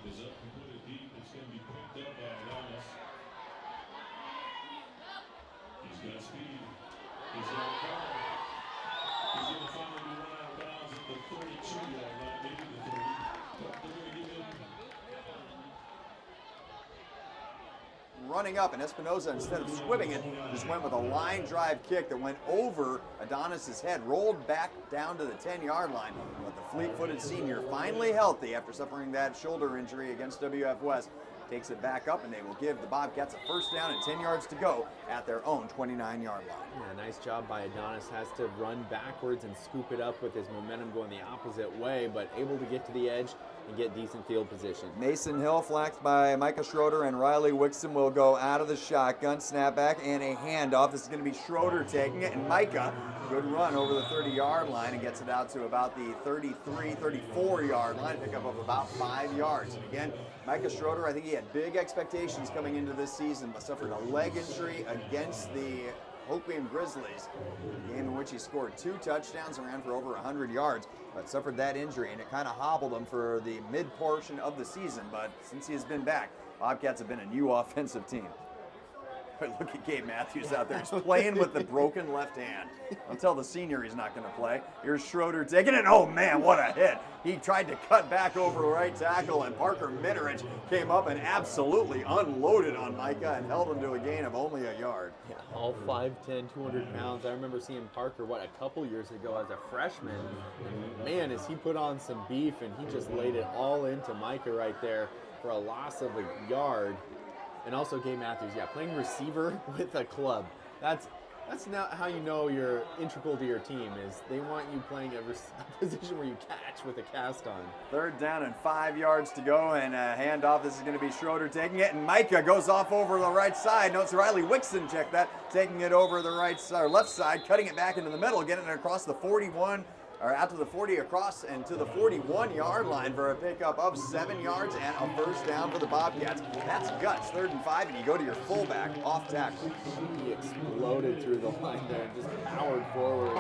Is up and put it deep. It's going to be picked up by Adonis. He's got speed. He's got power. He's going to finally be run out of bounds at the 32-yard line, maybe the 30. But they're going to give him. Running up, and Espinosa, instead of swimming it, just went with a line drive kick that went over Adonis's head, rolled back down to the 10-yard line. But the fleet-footed senior, finally healthy after suffering that shoulder injury against WF West, takes it back up, and they will give the Bobcats a first down and 10 yards to go at their own 29-yard line. Yeah, nice job by Adonis. Has to run backwards and scoop it up with his momentum going the opposite way, but able to get to the edge and get decent field position. Mason Hill, flanked by Micah Schroeder and Riley Wixom, will go out of the shotgun, snapback, and a handoff. This is going to be Schroeder taking it, and Micah, good run over the 30-yard line and gets it out to about the 33, 34-yard line, pick up of about 5 yards. And again, Micah Schroeder, I think he had big expectations coming into this season, but suffered a leg injury against the Hoquiam Grizzlies, a game in which he scored 2 touchdowns and ran for over 100 yards, but suffered that injury, and it kind of hobbled him for the mid-portion of the season. But since he has been back, Bobcats have been a new offensive team. Look at Gabe Matthews out there. He's playing with the broken left hand. I'll tell the senior he's not going to play. Here's Schroeder taking it. Oh, man, what a hit. He tried to cut back over right tackle, and Parker Mitterich came up and absolutely unloaded on Micah and held him to a gain of only a yard. Yeah, all 5'10", 200 pounds. I remember seeing Parker, a couple years ago as a freshman. And man, as he put on some beef, and he just laid it all into Micah right there for a loss of a yard. And also Gabe Matthews, playing receiver with a club. That's not how you know you're integral to your team, is they want you playing a position where you catch with a cast on. 3rd down and 5 yards to go, and a handoff. This is going to be Schroeder taking it, and Micah goes off over the right side. No, it's Riley Wixon, check that, taking it over the right side, or left side, cutting it back into the middle, getting it across the 41, or out to the 40, across and to the 41-yard line for a pickup of 7 yards and a 1st down for the Bobcats. That's guts, 3rd and 5, and you go to your fullback off tackle. He exploded through the line there and just powered forward.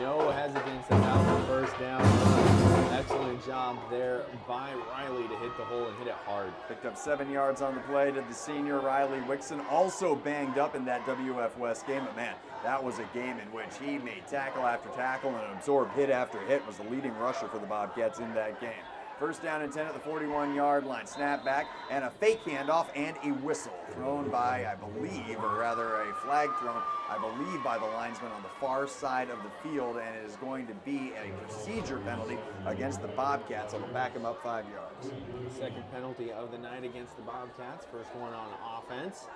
No hesitance about the 1st down. Excellent job there by Riley to hit the hole and hit it hard. Picked up 7 yards on the play to the senior Riley Wixon, also banged up in that WF West game, but man, that was a game in which he made tackle after tackle and absorbed hit after hit, was the leading rusher for the Bobcats in that game. 1st down and 10 at the 41-yard line. Snap back and a fake handoff and a whistle thrown by, I believe, or rather a flag thrown, I believe, by the linesman on the far side of the field, and it is going to be a procedure penalty against the Bobcats. It'll back him up 5 yards. Second penalty of the night against the Bobcats. First one on offense.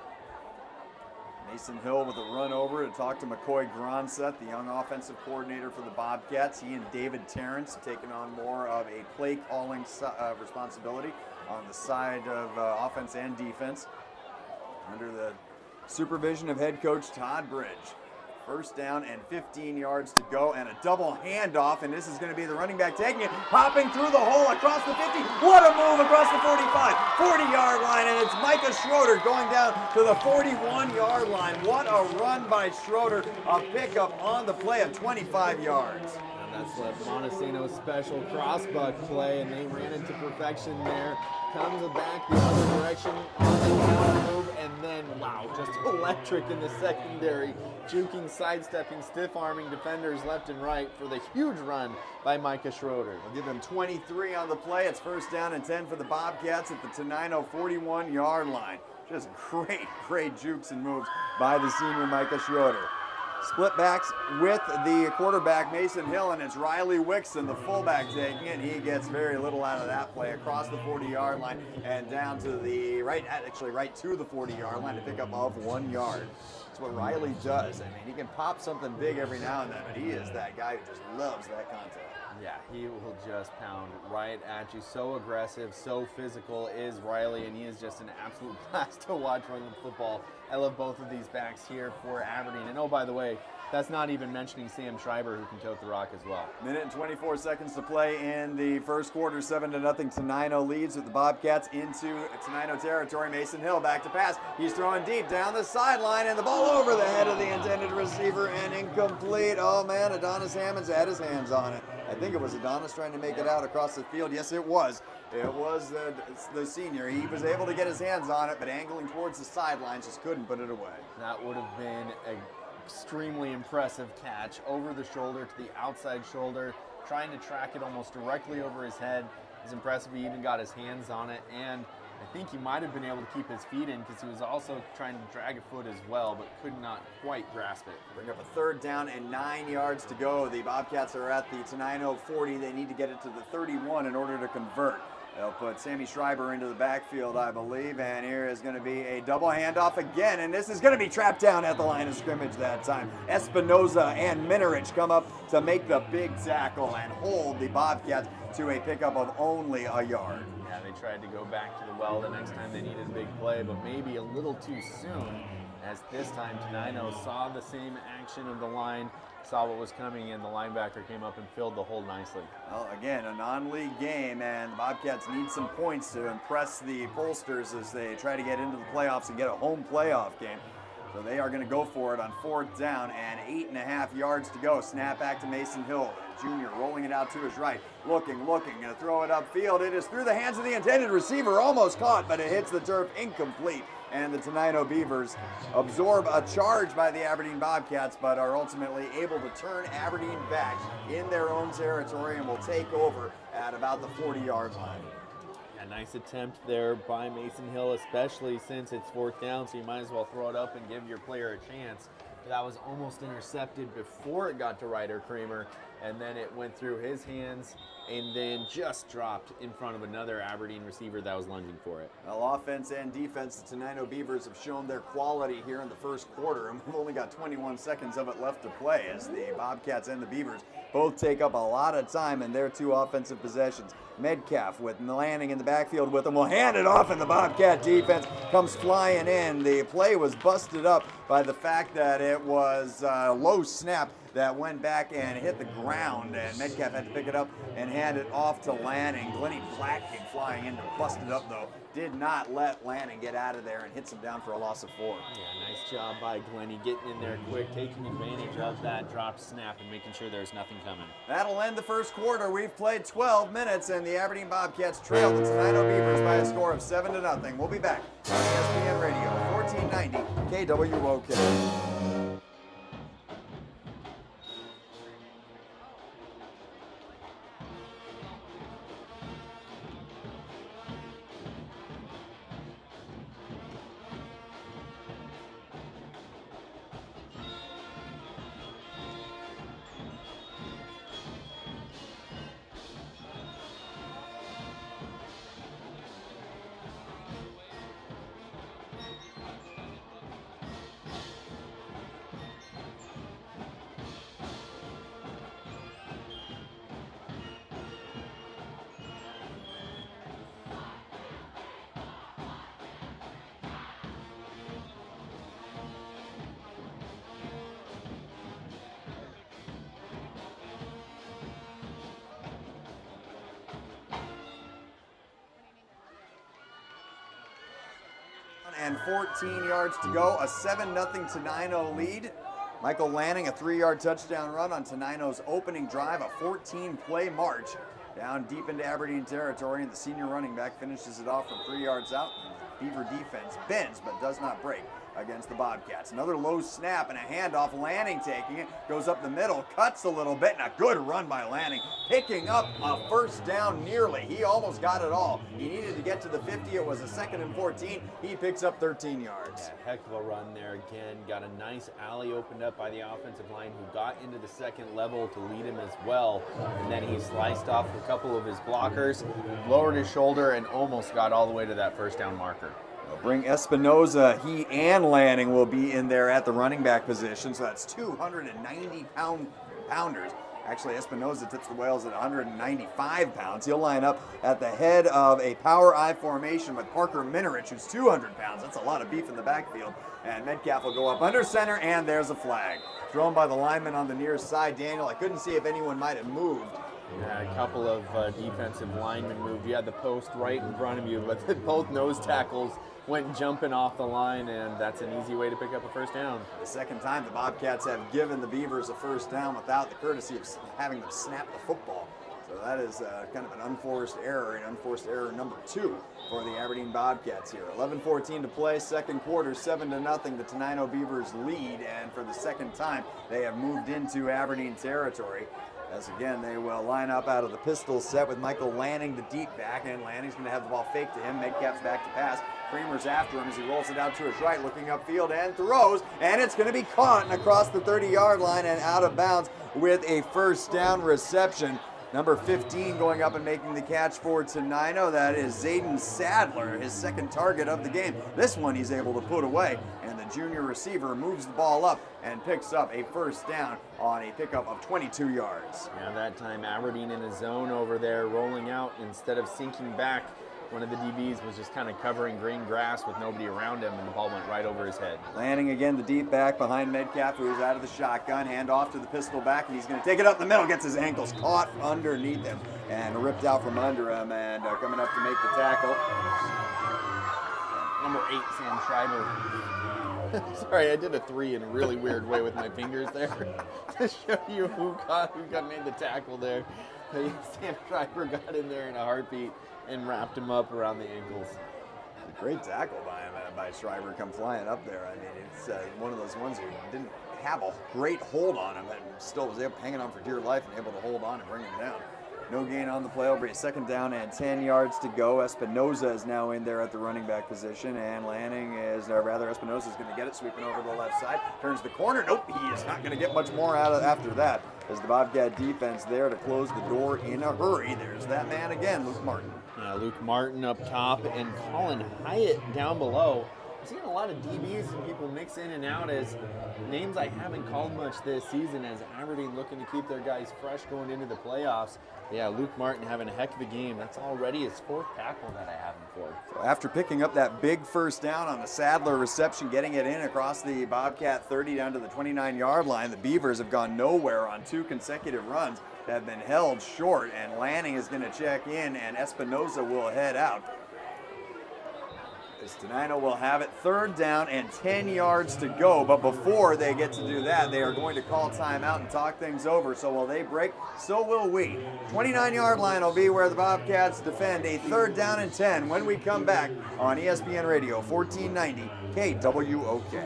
Mason Hill with a run over to talk to McCoy Gronseth, the young offensive coordinator for the Bobcats. He and David Terrence have taken on more of a play calling responsibility on the side of offense and defense under the supervision of head coach Todd Bridge. 1st down and 15 yards to go, and a double handoff, and this is going to be the running back taking it, hopping through the hole across the 50. What a move across the 45, 40-yard line, and it's Micah Schroeder going down to the 41-yard line. What a run by Schroeder, a pickup on the play of 25 yards. And that's the Montesano's special crossbuck play, and they ran into perfection there. Comes back the other direction on the counter move, and then, wow, just electric in the secondary. Juking, sidestepping, stiff-arming defenders left and right for the huge run by Micah Schroeder. We'll give him 23 on the play. It's 1st down and 10 for the Bobcats at the Tenino 41-yard line. Just great jukes and moves by the senior Micah Schroeder. Split backs with the quarterback, Mason Hill, and it's Riley Wixon, the fullback, taking it. He gets very little out of that play across the 40-yard line and down to the right to the 40-yard line to pick up of 1 yard. That's what Riley does. I mean, he can pop something big every now and then, but he is that guy who just loves that contact. Yeah, he will just pound right at you. So aggressive, so physical is Riley, and he is just an absolute blast to watch run the football. I love both of these backs here for Aberdeen. And oh, by the way, that's not even mentioning Sam Schreiber, who can tote the rock as well. Minute and 24 seconds to play in the first quarter. 7-0. Tenino leads with the Bobcats into Tenino territory. Mason Hill back to pass. He's throwing deep down the sideline, and the ball over the head of the intended receiver and incomplete. Oh man, Adonis Hammonds had his hands on it. I think it was Adonis trying to make it out across the field. Yes, it was. It was the senior. He was able to get his hands on it, but angling towards the sidelines, just couldn't put it away. That would have been an extremely impressive catch over the shoulder to the outside shoulder, trying to track it almost directly over his head. It's impressive. He even got his hands on it, and I think he might have been able to keep his feet in because he was also trying to drag a foot as well, but could not quite grasp it. Bring up a 3rd down and 9 yards to go. The Bobcats are at the Tenino 40. They need to get it to the 31 in order to convert. They'll put Sammy Schreiber into the backfield, I believe, and here is going to be a double handoff again, and this is going to be trapped down at the line of scrimmage that time. Espinoza and Minarich come up to make the big tackle and hold the Bobcats to a pickup of only a yard. Yeah, they tried to go back to the well the next time they needed a big play, but maybe a little too soon, as this time Tenino saw the same action of the line, saw what was coming, and the linebacker came up and filled the hole nicely. Well, again, a non-league game, and the Bobcats need some points to impress the pollsters as they try to get into the playoffs and get a home playoff game. So they are going to go for it on 4th down and 8.5 yards to go. Snap back to Mason Hill, Jr. rolling it out to his right. Looking, going to throw it upfield. It is through the hands of the intended receiver, almost caught, but it hits the turf, incomplete. And the Tenino Beavers absorb a charge by the Aberdeen Bobcats, but are ultimately able to turn Aberdeen back in their own territory and will take over at about the 40-yard line. A nice attempt there by Mason Hill, especially since it's 4th down, so you might as well throw it up and give your player a chance. That was almost intercepted before it got to Ryder Kramer, and then it went through his hands and then just dropped in front of another Aberdeen receiver that was lunging for it. Well, offense and defense, the Tenino Beavers have shown their quality here in the first quarter, and we've only got 21 seconds of it left to play as the Bobcats and the Beavers both take up a lot of time in their 2 offensive possessions. Metcalf with Lanning in the backfield with him will hand it off, and the Bobcat defense comes flying in. The play was busted up by the fact that it was a low snap that went back and hit the ground, and Metcalf had to pick it up and hand it off to Lanning. Glennie Black came flying in to bust it up, though. Did not let Lanning get out of there and hits him down for a loss of 4. Yeah, nice job by Glennie getting in there quick, taking advantage of that dropped snap and making sure there's nothing coming. That'll end the first quarter. We've played 12 minutes, and the Aberdeen Bobcats trailed the Tenino Beavers by a score of 7-0. We'll be back on ESPN Radio, 1490 KWOK. And 14 yards to go, a 7-0 Tenino lead. Michael Lanning, a 3-yard touchdown run on Tenino's opening drive, a 14-play march down deep into Aberdeen territory, and the senior running back finishes it off from 3 yards out. Beaver defense bends but does not break against the Bobcats. Another low snap and a handoff. Lanning taking it, goes up the middle, cuts a little bit, and a good run by Lanning, picking up a first down nearly. He almost got it all. He needed to get to the 50. It was a 2nd and 14. He picks up 13 yards. Yeah, heck of a run there again. Got a nice alley opened up by the offensive line, who got into the second level to lead him as well. And then he sliced off a couple of his blockers, lowered his shoulder, and almost got all the way to that first down marker. Bring Espinoza. He and Lanning will be in there at the running back position, so that's 290-pounders. Actually, Espinoza tips the Whales at 195 pounds. He'll line up at the head of a power I formation with Parker Minerich, who's 200 pounds. That's a lot of beef in the backfield. And Metcalf will go up under center, and there's a flag. Thrown by the lineman on the near side, Daniel. I couldn't see if anyone might have moved. Yeah, a couple of defensive linemen moved. You had the post right in front of you, but both nose tackles went jumping off the line, and that's an easy way to pick up a first down. The second time the Bobcats have given the Beavers a first down without the courtesy of having them snap the football. So that is kind of an unforced error, and unforced error number 2 for the Aberdeen Bobcats here. 11:14 to play, second quarter, 7-0. The Tenino Beavers lead, and for the second time, they have moved into Aberdeen territory. As again, they will line up out of the pistol set with Michael Lanning, the deep back, and Lanning's going to have the ball faked to him. Metcalf's back to pass. Kramer's after him as he rolls it out to his right, looking upfield and throws, and it's going to be caught and across the 30-yard line and out of bounds with a first down reception. Number 15 going up and making the catch for Tenino. That is Zayden Sadler, his second target of the game. This one he's able to put away, and the junior receiver moves the ball up and picks up a first down on a pickup of 22 yards. Yeah, that time Aberdeen in a zone over there, rolling out instead of sinking back. One of the DBs was just kind of covering green grass with nobody around him, and the ball went right over his head. Lanning again, the deep back behind Metcalf, who is out of the shotgun. Hand off to the pistol back, and he's going to take it up the middle. Gets his ankles caught underneath him and ripped out from under him, and coming up to make the tackle. Number 8, Sam Schreiber. Sorry, I did a 3 in a really weird way with my fingers there to show you who made the tackle there. Sam Schreiber got in there in a heartbeat and wrapped him up around the ankles. A great tackle by him, by Schreiber, come flying up there. I mean, it's one of those ones who didn't have a great hold on him and still was hanging on for dear life and able to hold on and bring him down. No gain on the play. Over a 2nd down and 10 yards to go. Espinoza is now in there at the running back position, and Lanning is, or rather, Espinoza is going to get it, sweeping over the left side. Turns the corner. Nope, he is not going to get much more out of after that. As the Bobcat defense there to close the door in a hurry. There's that man again, Luke Martin. Yeah, Luke Martin up top and Colin Hyatt down below. I'm seeing a lot of DBs and people mix in and out as names I haven't called much this season as Aberdeen looking to keep their guys fresh going into the playoffs. Yeah, Luke Martin having a heck of a game. That's already his 4th tackle that I have him for. So after picking up that big first down on the Sadler reception, getting it in across the Bobcat 30 down to the 29-yard line, the Beavers have gone nowhere on 2 consecutive runs that have been held short, and Lanning is going to check in, and Espinoza will head out. As Tenino will have it 3rd down and 10 yards to go, but before they get to do that, they are going to call timeout and talk things over. So while they break, so will we. 29-yard line will be where the Bobcats defend a 3rd down and 10 when we come back on ESPN Radio 1490 KWOK. Get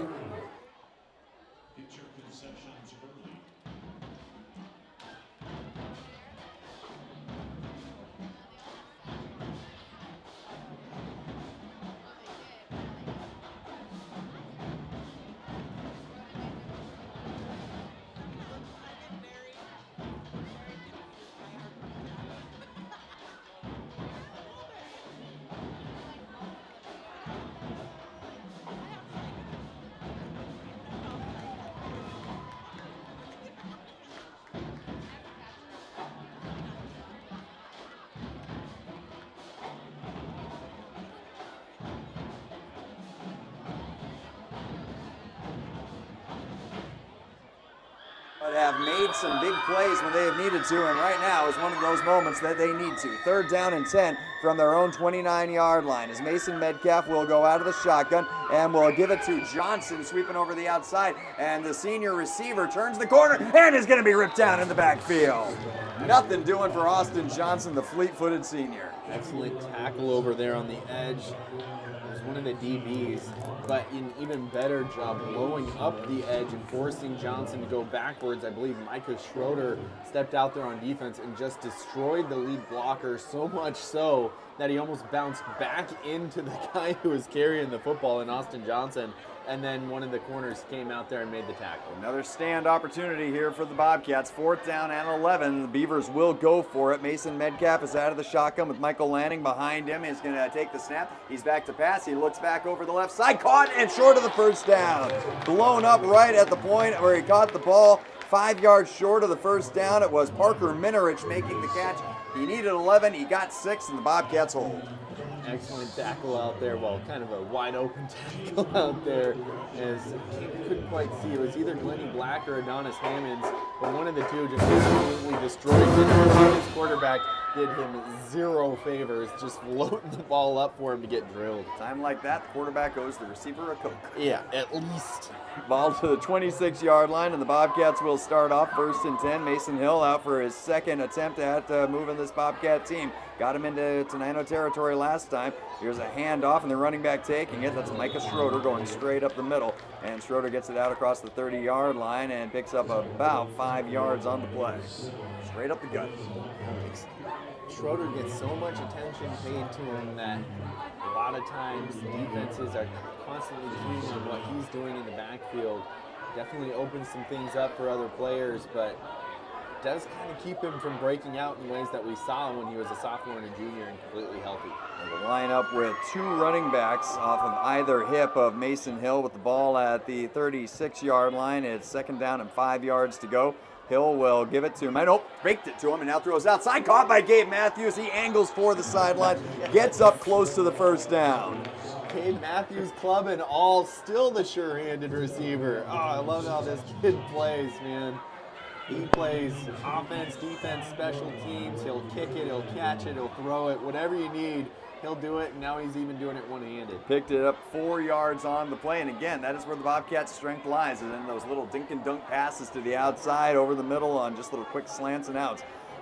your concessions early. But have made some big plays when they have needed to, and right now is one of those moments that they need to. 3rd down and 10 from their own 29-yard line as Mason Metcalf will go out of the shotgun and will give it to Johnson, sweeping over the outside, and the senior receiver turns the corner and is going to be ripped down in the backfield. Nothing doing for Austin Johnson, the fleet-footed senior. Excellent tackle over there on the edge. It was one of the DBs, but an even better job blowing up the edge and forcing Johnson to go backwards. I believe Micah Schroeder stepped out there on defense and just destroyed the lead blocker, so much so that he almost bounced back into the guy who was carrying the football in Austin Johnson. And then one of the corners came out there and made the tackle. Another stand opportunity here for the Bobcats. 4th down and 11. The Beavers will go for it. Mason Metcalf is out of the shotgun with Michael Lanning behind him. He's going to take the snap. He's back to pass. He looks back over the left side. Caught and short of the 1st down. Blown up right at the point where he caught the ball. 5 yards short of the 1st down. It was Parker Minerich making the catch. He needed 11. He got 6, and the Bobcats hold. Excellent tackle out there. Well, kind of a wide open tackle out there as you couldn't quite see. It was either Glennie Black or Adonis Hammonds, but one of the two just absolutely destroyed him. His quarterback did him 0 favors, just loading the ball up for him to get drilled. Time like that, the quarterback owes the receiver a Coke. Yeah, at least. Ball to the 26-yard line, and the Bobcats will start off 1st and 10. Mason Hill out for his 2nd attempt at moving this Bobcat team. Got him into Tenino territory last time. Here's a handoff, and the running back taking it. That's Micah Schroeder going straight up the middle, and Schroeder gets it out across the 30-yard line and picks up about 5 yards on the play. Straight up the gut. Schroeder gets so much attention paid to him that a lot of times defenses are constantly keying on what he's doing in the backfield. Definitely opens some things up for other players, but does kind of keep him from breaking out in ways that we saw when he was a sophomore and a junior and completely healthy. And we'll line up with 2 running backs off of either hip of Mason Hill with the ball at the 36-yard line. It's 2nd down and 5 yards to go. Hill will give it to him. Nope, faked it to him and now throws outside. Caught by Gabe Matthews. He angles for the sideline, gets up close to the 1st down. Gabe Matthews, club and all, still the sure-handed receiver. Oh, I love how this kid plays, man. He plays offense, defense, special teams. He'll kick it, he'll catch it, he'll throw it, whatever you need. he'll do it, and now he's even doing it one-handed. Picked it up 4 yards on the play, and again, that is where the Bobcats' strength lies, is in those little dink and dunk passes to the outside, over the middle on just little quick slants and outs.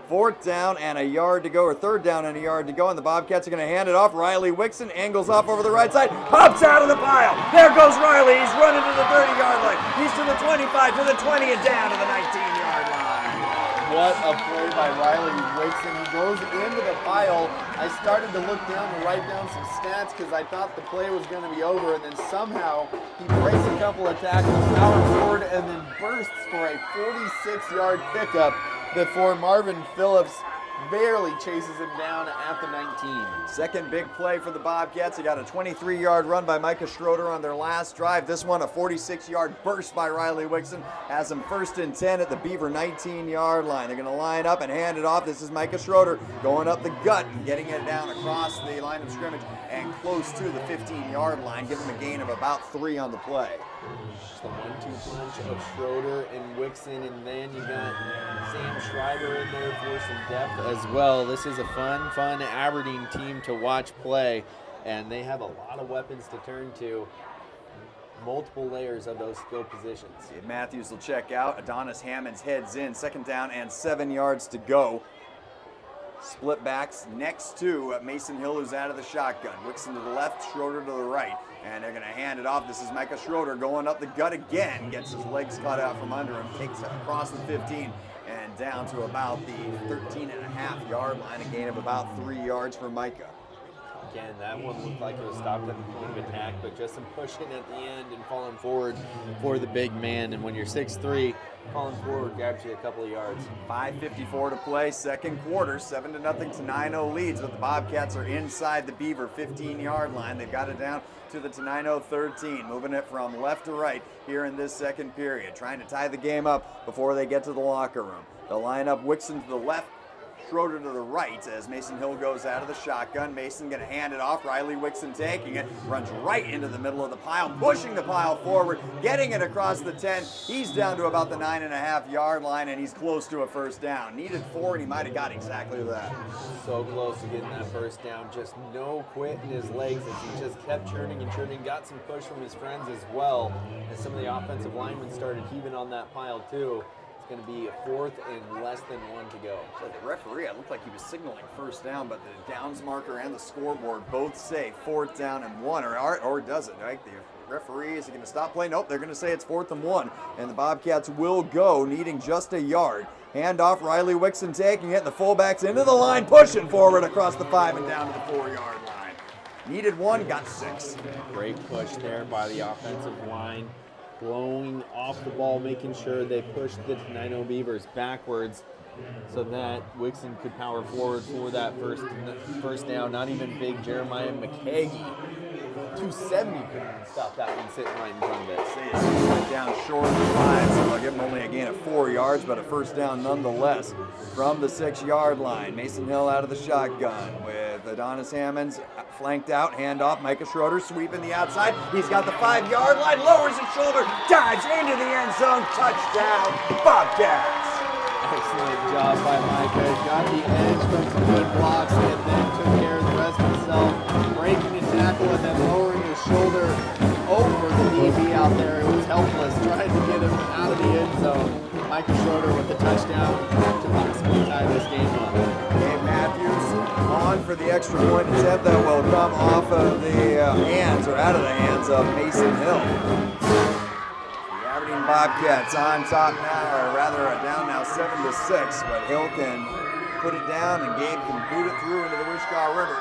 4th down and a yard to go, or 3rd down and a yard to go, and the Bobcats are going to hand it off. Riley Wixon angles off over the right side, pops out of the pile. There goes Riley. He's running to the 30-yard line. He's to the 25, to the 20, and down to the 19-yard line. What a play by Riley Wixon. He goes into the pile. I started to look down to write down some stats because I thought the play was going to be over, and then somehow he breaks a couple of tackles, power forward, and then bursts for a 46-yard pickup before Marvin Phillips barely chases him down at the 19. Second big play for the Bobcats. They got a 23-yard run by Micah Schroeder on their last drive. This one, a 46-yard burst by Riley Wixon, has them 1st and 10 at the Beaver 19-yard line. They're going to line up and hand it off. This is Micah Schroeder going up the gut and getting it down across the line of scrimmage and close to the 15-yard line, giving them a gain of about 3 on the play. Just the 1-2 punch of Schroeder and Wixon, and then you got Sam Schreiber in there for some depth as well. This is a fun Aberdeen team to watch play, and they have a lot of weapons to turn to. Multiple layers of those skill positions. Dave Matthews will check out. Adonis Hammonds heads in. 2nd down and 7 yards to go. Split backs next to Mason Hill, who's out of the shotgun. Wixon to the left, Schroeder to the right. And they're going to hand it off. This is Micah Schroeder going up the gut again. Gets his legs cut out from under him. Takes it across the 15 and down to about the 13.5-yard line. A gain of about 3 yards for Micah. Again, that one looked like it was stopped at the point of attack, but just some pushing at the end and falling forward for the big man. And when you're 6'3", falling forward grabs you a couple of yards. 5:54 to play, second quarter, 7-0 Tenino leads, but the Bobcats are inside the Beaver 15-yard line. They've got it down to the Tenino 13, moving it from left to right here in this second period, trying to tie the game up before they get to the locker room. They'll line up Wixon to the left, Schroeder to the right as Mason Hill goes out of the shotgun. Mason going to hand it off. Riley Wixon taking it. Runs right into the middle of the pile, pushing the pile forward, getting it across the 10. He's down to about the 9.5-yard line, and he's close to a 1st down. Needed 4, and he might have got exactly that. So close to getting that 1st down. Just no quit in his legs as he just kept churning and churning. Got some push from his friends as well as some of the offensive linemen started heaving on that pile too. It's going to be a 4th and less than 1 to go. So the referee, it looked like he was signaling 1st down, but the downs marker and the scoreboard both say 4th down and 1, or does it, right? The referee, is he going to stop play? Nope, they're going to say it's 4th and 1, and the Bobcats will go, needing just a yard. Hand off, Riley Wixon taking it, and the fullbacks into the line, pushing forward across the 5 and down to the 4-yard line. Needed 1, got 6. Great push there by the offensive line. Blowing off the ball, making sure they pushed the Tenino Beavers backwards so that Wixon could power forward for that first down. Not even big Jeremiah McKaggy. 270 couldn't even stop that one sitting right in front of it. It's went down short of the 5, so they'll give him only a gain of 4 yards, but a 1st down nonetheless from the 6-yard line. Mason Hill out of the shotgun with Adonis Hammonds flanked out, handoff. Micah Schroeder sweeping the outside. He's got the 5-yard line, lowers his shoulder, dives into the end zone. Touchdown, Bobcats. Excellent job by Micah. Got the edge from some good blocks and then took care of the rest himself. Breaking the tackle and then lowering his shoulder over the DB out there. It was helpless trying to get him out of the end zone. Micah Schroeder with the touchdown to possibly tie this game up. Dave Matthews on for the extra point attempt that will come off of the hands, or out of the hands of Mason Hill. The Aberdeen Bobcats on top now, or rather down now 7-6, but Hill can put it down and Gabe can boot it through into the Wishkah River.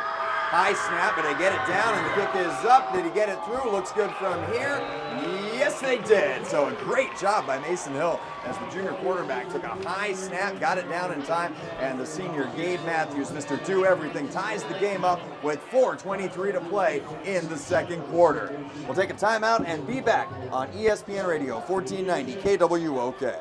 High snap, but they get it down and the kick is up. Did he get it through? Looks good from here. Yes, they did. So a great job by Mason Hill as the junior quarterback took a high snap, got it down in time, and the senior Gabe Matthews, Mr. Do Everything, ties the game up with 4:23 to play in the second quarter. We'll take a timeout and be back on ESPN Radio 1490 KWOK.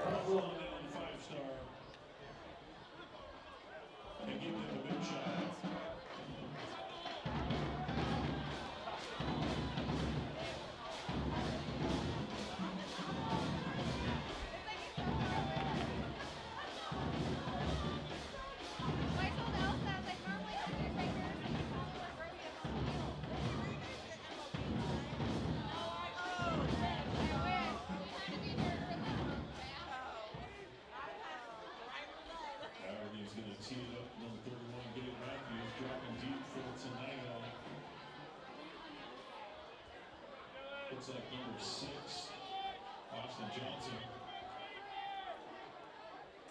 looks like number 6, Austin Johnson.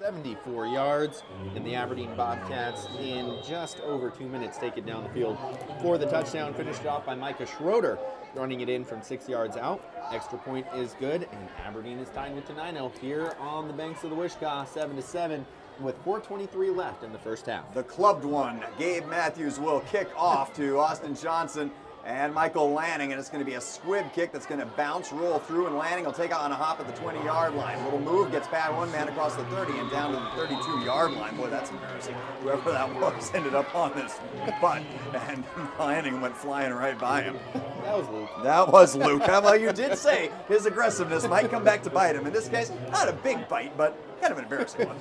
74 yards, and the Aberdeen Bobcats in just over 2 minutes take it down the field for the touchdown, finished off by Micah Schroeder, running it in from 6 yards out. Extra point is good, and Aberdeen is tied with Tenino here on the banks of the Wishkah, 7-7, with 4:23 left in the first half. The clubbed one, Gabe Matthews, will kick off to Austin Johnson and Michael Lanning, and it's going to be a squib kick that's going to bounce, roll through, and Lanning will take it on a hop at the 20-yard line. Little move, gets past one man across the 30 and down to the 32-yard line. Boy, that's embarrassing. Whoever that was ended up on this butt, and Lanning went flying right by him. That was Luke. That was Luke. Well, you did say his aggressiveness might come back to bite him. In this case, not a big bite, but kind of an embarrassing one.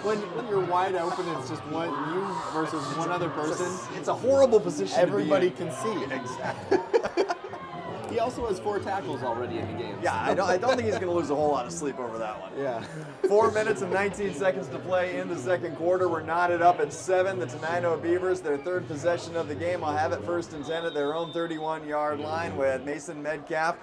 When you're wide open, it's just you versus one other person. It's a horrible position. Everybody to be in. can see. Exactly. He also has 4 tackles already in the game. Yeah, I don't think he's going to lose a whole lot of sleep over that one. Yeah. 4 minutes and 19 seconds to play in the second quarter. We're knotted up at 7. The Tenino Beavers, their third possession of the game, will have it first and 10 at their own 31-yard line with Mason Metcalf,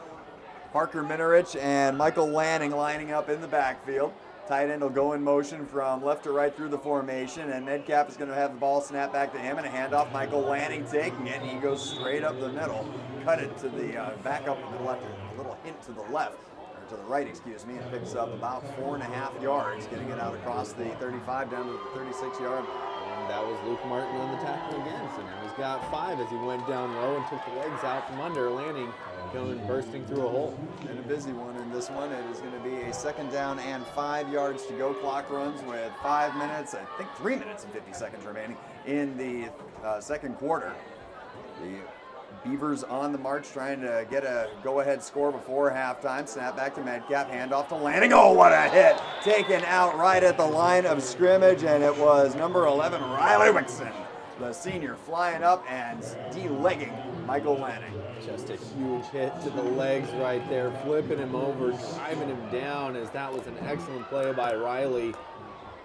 Parker Minerich, and Michael Lanning lining up in the backfield. Tight end will go in motion from left to right through the formation, and Metcalf is going to have the ball snapped back to him, and a handoff. Michael Lanning taking it, and he goes straight up the middle, cut it to the back up the left, a little hint to the left, or to the right, excuse me, and picks up about 4.5 yards, getting it out across the 35 down to the 36-yard line. And that was Luke Martin on the tackle again, so now he's got 5 as he went down low and took the legs out from under. Lanning going bursting through a hole. And a busy one in this one. It is going to be a second down and 5 yards to go. Clock runs with 5 minutes, I think 3 minutes and 50 seconds remaining in the second quarter. The Beavers on the march trying to get a go-ahead score before halftime. Snap back to Metcalf, handoff to Lanning. Oh, what a hit! Taken out right at the line of scrimmage, and it was number 11, Riley Wixon, the senior, flying up and de-legging Michael Lanning. Just a huge hit to the legs right there, flipping him over, driving him down, as that was an excellent play by Riley.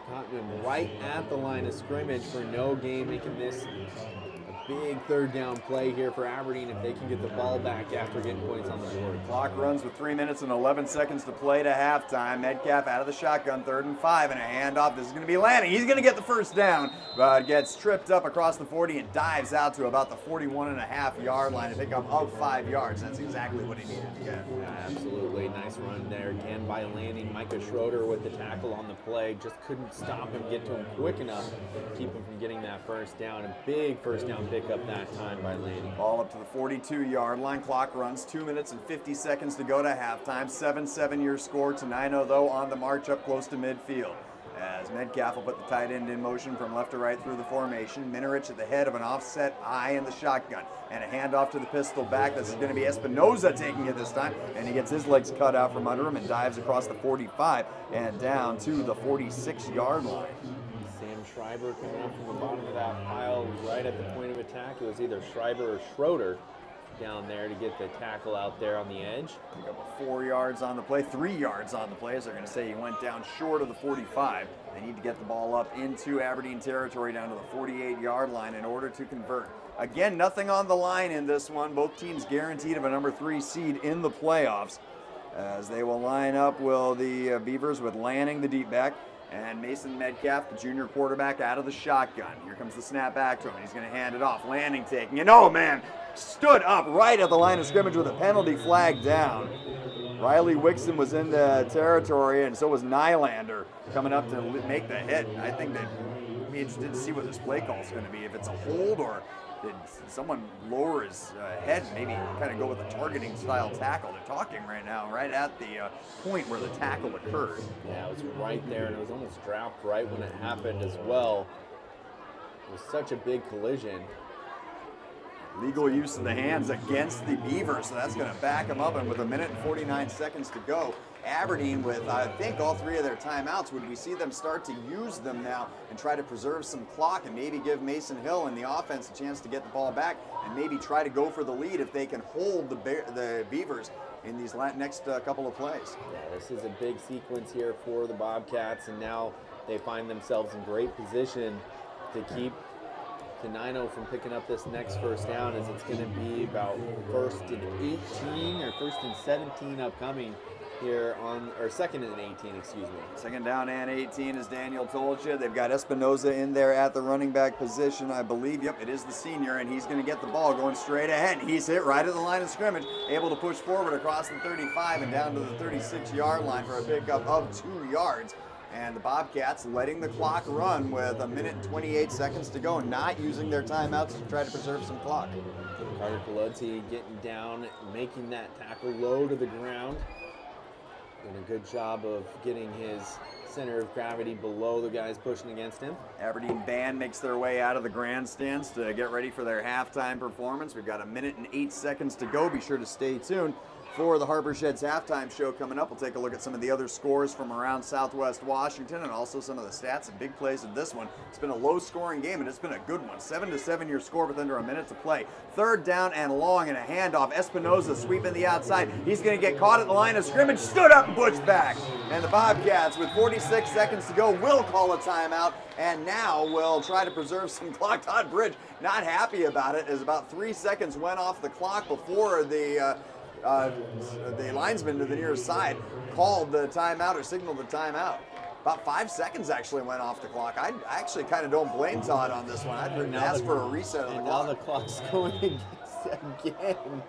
Got him right at the line of scrimmage for no gain, making this a big third down play here for Aberdeen if they can get the ball back after getting points on the board. Clock runs with 3 minutes and 11 seconds to play to halftime. Metcalf out of the shotgun, 3rd and 5, and a handoff. This is going to be Lanning. He's going to get the first down, but gets tripped up across the 40 and dives out to about the 41.5-yard line to pick up 5 yards. That's exactly what he needed to get. Yeah, absolutely. Nice run there again by Lanning. Micah Schroeder with the tackle on the play. Just couldn't stop him, get to him quick enough to keep him from getting that first down. A big first down pickup that time by Lanning. Ball up to the 42-yard line. Clock runs 2 minutes and 50 seconds to go to halftime. 7-7 your score. Tenino, though, on the march up close to midfield. As Metcalf will put the tight end in motion from left to right through the formation. Minerich at the head of an offset eye in the shotgun. And a handoff to the pistol back. This is going to be Espinoza taking it this time. And he gets his legs cut out from under him and dives across the 45 and down to the 46-yard line. Sam Schreiber coming up from the bottom of that pile right at the point of attack. It was either Schreiber or Schroeder down there to get the tackle out there on the edge. Pick up 4 yards on the play, 3 yards on the play, as they're going to say he went down short of the 45. They need to get the ball up into Aberdeen territory down to the 48-yard line in order to convert. Again, nothing on the line in this one. Both teams guaranteed of a number 3 seed in the playoffs. As they will line up, will the Beavers with Lanning, the deep back, and Mason Metcalf, the junior quarterback, out of the shotgun. Here comes the snap back to him. He's going to hand it off. Lanning taking it. Oh, man. Stood up right at the line of scrimmage with a penalty flag down. Riley Wixon was in the territory, and so was Nylander coming up to make the hit. I think they'd be interested to see what this play call is going to be. If it's a hold or did someone lower his head, maybe kind of go with a targeting style tackle. They're talking right now, right at the point where the tackle occurred. Yeah, it was right there, and it was almost dropped right when it happened as well. It was such a big collision. Legal use of the hands against the Beavers, so that's going to back them up. And with 1 minute and 49 seconds to go, Aberdeen with, I think, all 3 of their timeouts, would we see them start to use them now and try to preserve some clock and maybe give Mason Hill and the offense a chance to get the ball back and maybe try to go for the lead if they can hold the Beavers in these next couple of plays. Yeah, this is a big sequence here for the Bobcats, and now they find themselves in great position to keep Tenino from picking up this next first down, as it's going to be about 1st and 18 or 1st and 17 upcoming here on, or 2nd and 18, excuse me. Second down and 18, as Daniel told you. They've got Espinoza in there at the running back position, I believe. Yep, it is the senior, and he's going to get the ball going straight ahead. He's hit right at the line of scrimmage, able to push forward across the 35 and down to the 36-yard line for a pickup of 2 yards. And the Bobcats letting the clock run with 1 minute and 28 seconds to go, not using their timeouts to try to preserve some clock. Carter Paluzzi getting down, making that tackle low to the ground. Doing a good job of getting his center of gravity below the guys pushing against him. Aberdeen band makes their way out of the grandstands to get ready for their halftime performance. We've got 1 minute and 8 seconds to go. Be sure to stay tuned for the Harbor Sheds halftime show coming up. We'll take a look at some of the other scores from around Southwest Washington and also some of the stats and big plays of this one. It's been a low-scoring game, and it's been a good one. 7-7 your score with under 1 minute to play. 3rd down and long, and a handoff. Espinoza sweeping the outside. He's going to get caught at the line of scrimmage, stood up and pushed back. And the Bobcats, with 46 seconds to go, will call a timeout, and now will try to preserve some clock. Todd Bridge not happy about it, as about 3 seconds went off the clock before the linesman to the near side called the timeout or signaled the timeout. About 5 seconds actually went off the clock. I actually kind of don't blame Todd on this one. I'd ask for a reset of the clock. Now the clock's going again.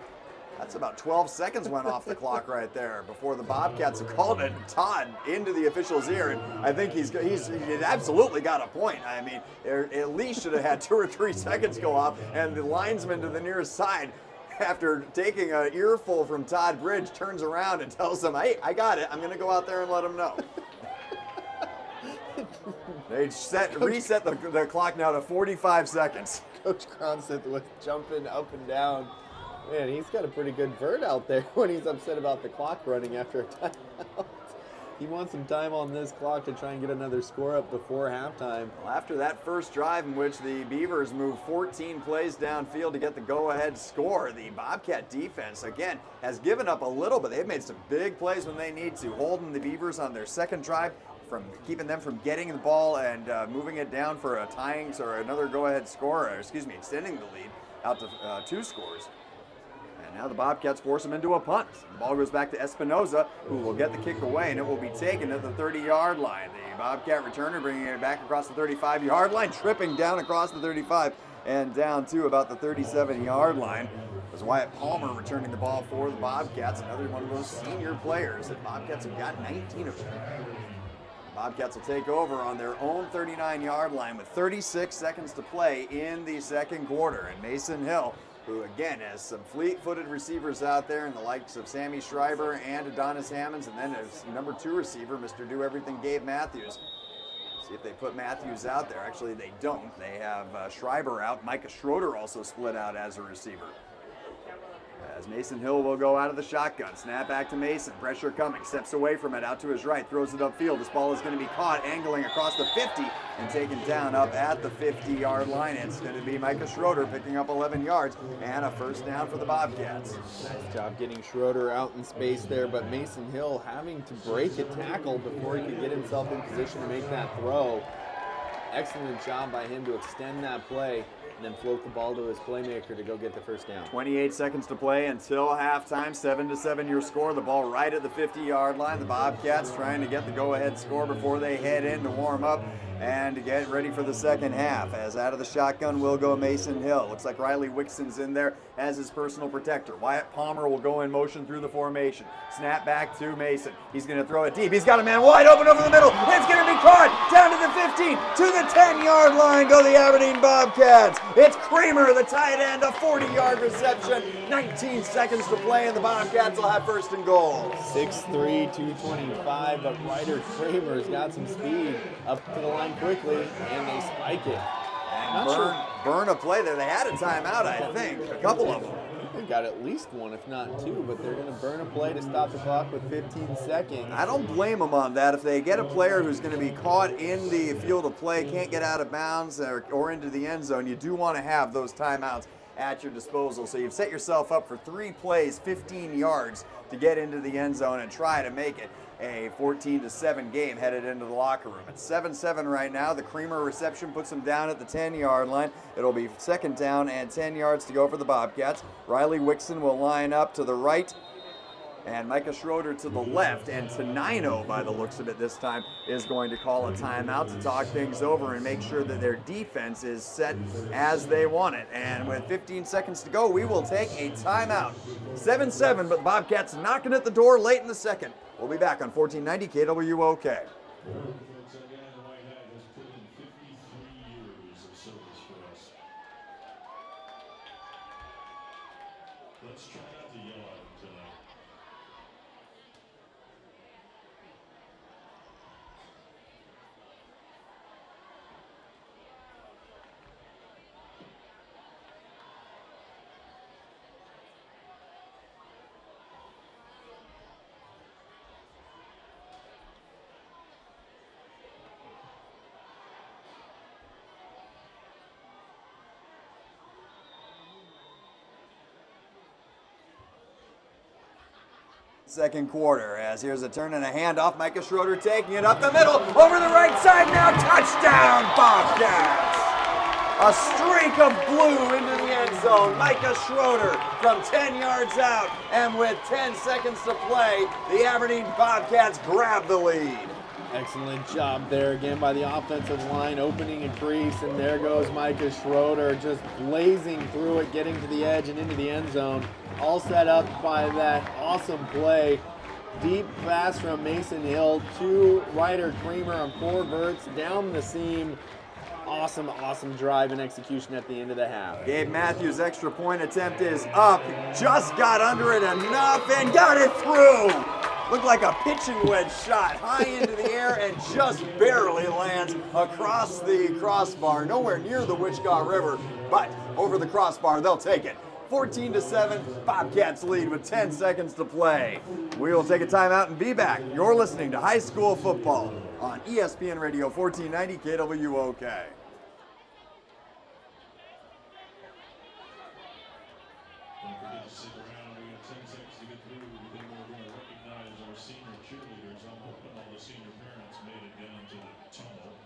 That's about 12 seconds went off the clock right there before the Bobcats have called it. Todd into the official's ear, and I think he's absolutely got a point. I mean, at least should have had 2 or 3 seconds go off, and the linesman to the nearest side, after taking an earful from Todd Bridge, turns around and tells him, "Hey, I got it. I'm going to go out there and let him know." They reset the clock now to 45 seconds. Coach Cronseth was jumping up and down. Man, he's got a pretty good vert out there when he's upset about the clock running after a timeout. He wants some time on this clock to try and get another score up before halftime. Well, after that first drive in which the Beavers moved 14 plays downfield to get the go-ahead score, the Bobcat defense, again, has given up a little, but they've made some big plays when they need to, holding the Beavers on their second drive, from keeping them from getting the ball and moving it down for a tying or another go-ahead score, or extending the lead out to 2 scores. And now the Bobcats force them into a punt. The ball goes back to Espinoza, who will get the kick away, and it will be taken at the 30-yard line. The Bobcat returner bringing it back across the 35-yard line, tripping down across the 35 and down to about the 37-yard line. It was Wyatt Palmer returning the ball for the Bobcats, another one of those senior players that Bobcats have got 19 of them. Bobcats will take over on their own 39-yard line with 36 seconds to play in the second quarter. And Mason Hill, who again has some fleet-footed receivers out there in the likes of Sammy Schreiber and Adonis Hammonds, and then as number 2 receiver, Mr. Do-Everything Gabe Matthews. See if they put Matthews out there. Actually, they don't. They have Schreiber out. Micah Schroeder also split out as a receiver. As Mason Hill will go out of the shotgun. Snap back to Mason. Pressure coming. Steps away from it. Out to his right. Throws it upfield. This ball is going to be caught angling across the 50 and taken down up at the 50-yard line. It's going to be Micah Schroeder picking up 11 yards and a first down for the Bobcats. Nice job getting Schroeder out in space there, but Mason Hill having to break a tackle before he could get himself in position to make that throw. Excellent job by him to extend that play and then float the ball to his playmaker to go get the first down. 28 seconds to play until halftime. 7-7 your score. The ball right at the 50-yard line. The Bobcats trying to get the go-ahead score before they head in to warm up and to get ready for the second half. As out of the shotgun will go Mason Hill. Looks like Riley Wixon's in there as his personal protector. Wyatt Palmer will go in motion through the formation. Snap back to Mason. He's going to throw it deep. He's got a man wide open over the middle. It's going to be caught down to the 15, to the 10-yard line go the Aberdeen Bobcats. It's Kramer, the tight end, a 40-yard reception. 19 seconds to play, and the Bobcats will have first and goal. 6'3", 225, but Ryder Kramer's got some speed up to the line quickly, and they spike it. And burn a play there. They had a timeout, I think, a couple of them. They got at least one, if not 2, but they're going to burn a play to stop the clock with 15 seconds. I don't blame them on that. If they get a player who's going to be caught in the field of play, can't get out of bounds or into the end zone, you do want to have those timeouts at your disposal. So you've set yourself up for 3 plays, 15 yards to get into the end zone and try to make it a 14-7 game headed into the locker room. It's 7-7 right now. The Creamer reception puts them down at the 10-yard line. It'll be 2nd down and 10 yards to go for the Bobcats. Riley Wixon will line up to the right, and Micah Schroeder to the left, and Tenino, by the looks of it this time, is going to call a timeout to talk things over and make sure that their defense is set as they want it. And with 15 seconds to go, we will take a timeout. 7-7, but the Bobcats knocking at the door late in the second. We'll be back on 1490 KWOK. Folks, that guy in the white hat has put in 53 years of service for us. Let's try not to yell at him tonight. Second quarter, as here's a turn and a handoff. Micah Schroeder taking it up the middle, over the right side now, touchdown Bobcats! A streak of blue into the end zone. Micah Schroeder from 10 yards out, and with 10 seconds to play, the Aberdeen Bobcats grab the lead. Excellent job there again by the offensive line, opening a crease, and there goes Micah Schroeder just blazing through it, getting to the edge and into the end zone. All set up by that awesome play. Deep pass from Mason Hill to Ryder Creamer on 4 verts down the seam. Awesome, awesome drive and execution at the end of the half. Gabe Matthews' extra point attempt is up. Just got under it enough and got it through. Looked like a pitching wedge shot high into the air and just barely lands across the crossbar. Nowhere near the Wichita River, but over the crossbar, they'll take it. 14-7, Bobcats lead with 10 seconds to play. We will take a timeout and be back. You're listening to High School Football on ESPN Radio 1490 KWOK. Don't forget to stick around. We have 10 seconds to get through. Then we're going to recognize our senior cheerleaders. I'm hoping all the senior parents made it down to the tunnel.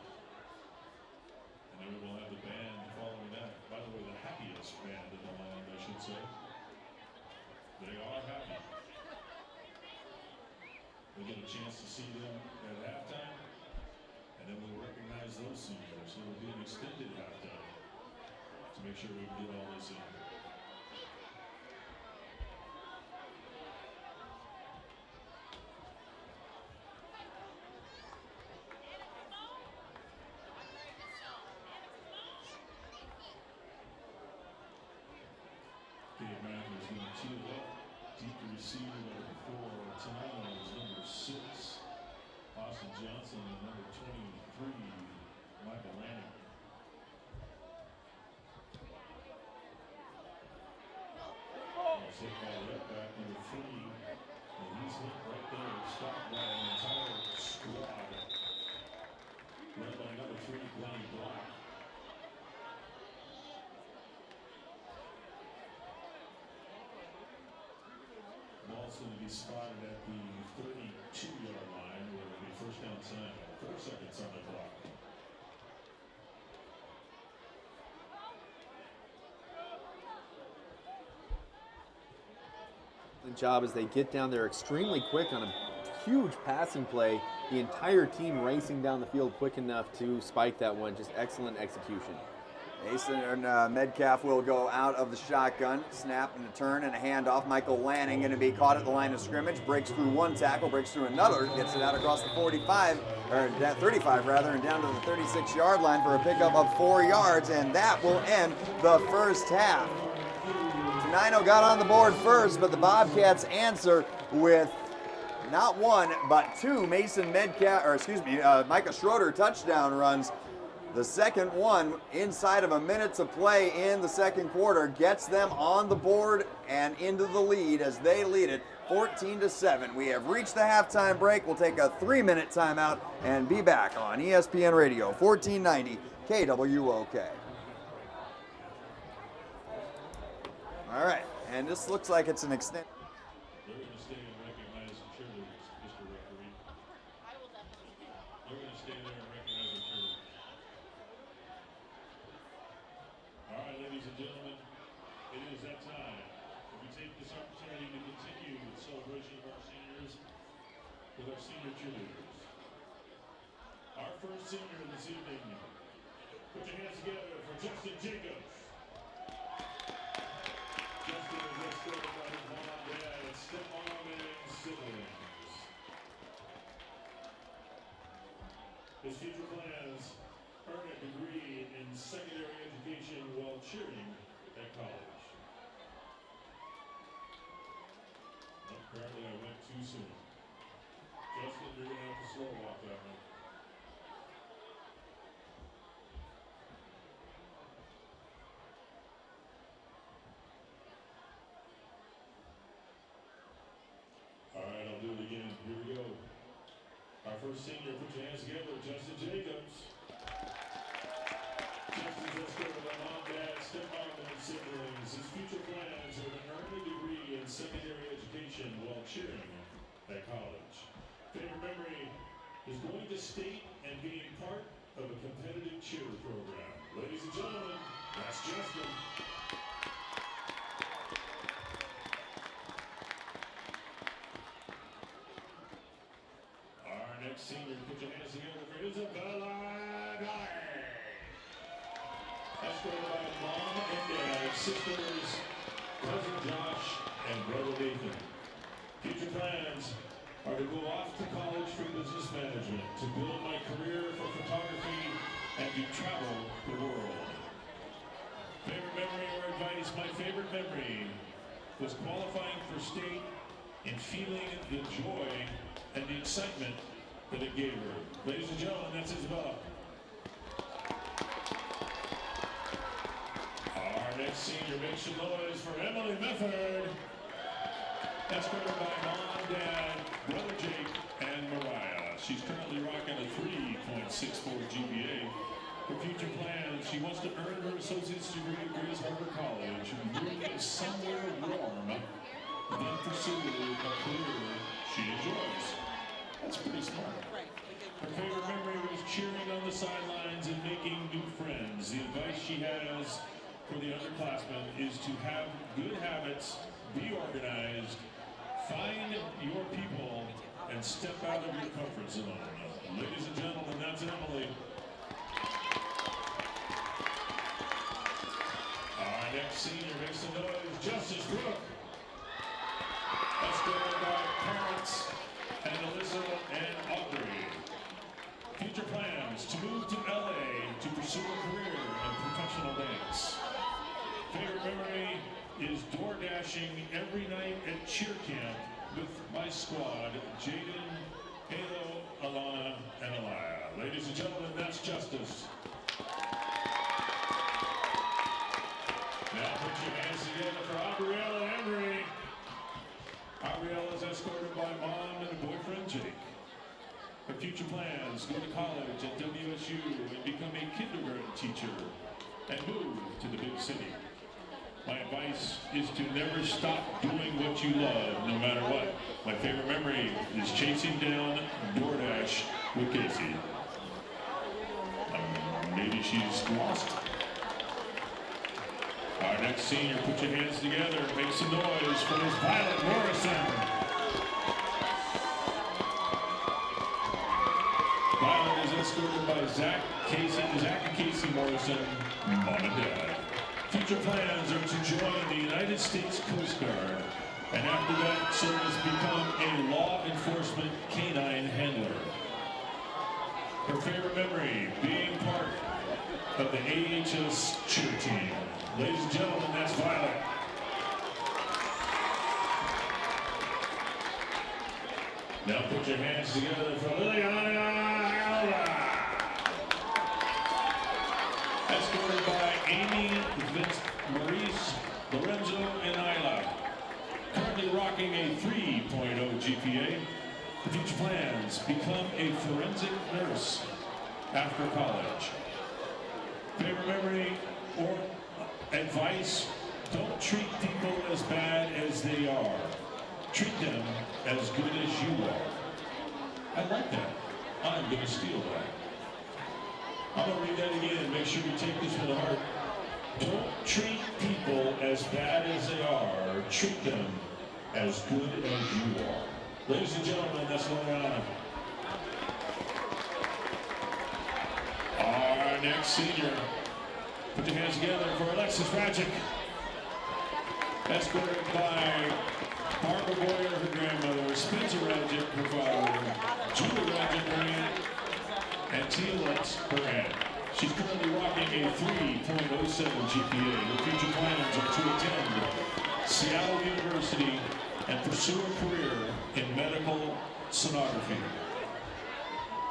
And then we will have the band following that. By the way, the happiest band in the land, I should say. They are happy. We get a chance to see them at halftime. And then we'll recognize those seniors. It'll be an extended halftime to make sure we can get all this in. Gabe Matthews number 2 up. Deep receiver number 4. Tenino is number 6. Austin Johnson is number 23. Michael Lanning. Hit by right back number 3. And he's hit right there. Stopped by an entire squad. Led by number 3, Glenn Black. Ball's going to be spotted at the 32-yard line, where it'll be first down time. 4 seconds on the clock. The job is they get down there extremely quick on a huge passing play. The entire team racing down the field quick enough to spike that one. Just excellent execution. Mason Metcalf will go out of the shotgun. Snap and a turn and a handoff. Michael Lanning going to be caught at the line of scrimmage. Breaks through one tackle, breaks through another. Gets it out across the 45, or 35 rather, and down to the 36-yard line for a pickup of 4 yards. And that will end the first half. Tenino got on the board first, but the Bobcats answer with not one, but 2 Micah Schroeder touchdown runs. The second one, inside of a minute to play in the second quarter, gets them on the board and into the lead as they lead it 14-7. We have reached the halftime break. We'll take a 3-minute timeout and be back on ESPN Radio 1490 KWOK. All right, and this looks like it's an extent. They're going to stay and recognize the cheerleaders, Mr. Referee. They're going to stay there and recognize the cheerleaders. All right, ladies and gentlemen, it is that time. We take this opportunity to continue the celebration of our seniors with our senior cheerleaders. Our first senior this evening, put your hands together for Justin Jacobs. Justin is escorted by his mom and dad, stepmom and siblings. His future plans: earn a degree in secondary education while cheering at college. Apparently I went too soon. Justin, you're going to have to slow walk that one. All right, I'll do it again. Here we go. Our first senior, put your hands together, Justin Jacobs. Justin's escorted by mom, dad, stepmom, and siblings. His future plans are to earn a degree in secondary education while cheering at college. Favorite memory is going to state and being part of a competitive cheer program. Ladies and gentlemen, that's Justin. Our next senior, put your hands together for Isabella Dyer. Escorted by mom and dad, sisters, cousin Josh, and brother Nathan. Future plans are to go off to college for business management, to build my career for photography, and to travel the world. Favorite memory or advice? My favorite memory was qualifying for state and feeling the joy and the excitement that it gave her. Ladies and gentlemen, that's Isabella. Our next senior, make some noise for Emily Mefford. Escorted by mom, dad, brother Jake, and Mariah. She's currently rocking a 3.64 GPA. Her future plans: she wants to earn her associate's degree at Grace Harbor College, move somewhere warm, then pursue a career she enjoys. That's pretty smart. Her favorite memory was cheering on the sidelines and making new friends. The advice she has for the underclassmen is to have good habits, be organized, find your people, and step out of your comfort zone. Ladies and gentlemen, that's Emily. Our next senior, make some noise, Justice Brooke. Escorted by parents and Alyssa and Aubrey. Future plans: to move to LA to pursue a career in professional dance. Favorite memory is door dashing every night at cheer camp with my squad, Jaden, Halo, Alana, and Alaya. Ladies and gentlemen, that's Justice. Now put your hands together for Aubriella Emery. Aubriella is escorted by mom and boyfriend Jake. Her future plans: go to college at WSU and become a kindergarten teacher and move to the big city. My advice is to never stop doing what you love, no matter what. My favorite memory is chasing down DoorDash with Casey. Maybe she's lost. Our next senior, put your hands together, make some noise for Miss Violet Morrison. Violet is escorted by Zach and Casey Morrison, mom and dad. Future plans are to join the United States Coast Guard, and after that service become a law enforcement canine handler. Her favorite memory: being part of the AHS cheer team. Ladies and gentlemen, that's Violet. Now put your hands together for Liliana Alva. Escorted by Amy, Vince, Maurice, Lorenzo, and Isla. Currently rocking a 3.0 GPA. The future plans: become a forensic nurse after college. Favorite memory or advice: Don't treat people as bad as they are. Treat them as good as you are. I like that. I'm going to steal that. I'm going to read that again. Make sure you take this with a heart. Don't treat people as bad as they are. Treat them as good as you are. Ladies and gentlemen, that's Loriana. Our next senior. Put your hands together for Alexis Rajic. Escorted by Barbara Boyer, her grandmother, Spencer Rajic, her father, Julie Rajic, her aunt, and Tia Lutz, her aunt. She's currently rocking a 3.07 GPA. Her future plans are to attend Seattle University and pursue a career in medical sonography.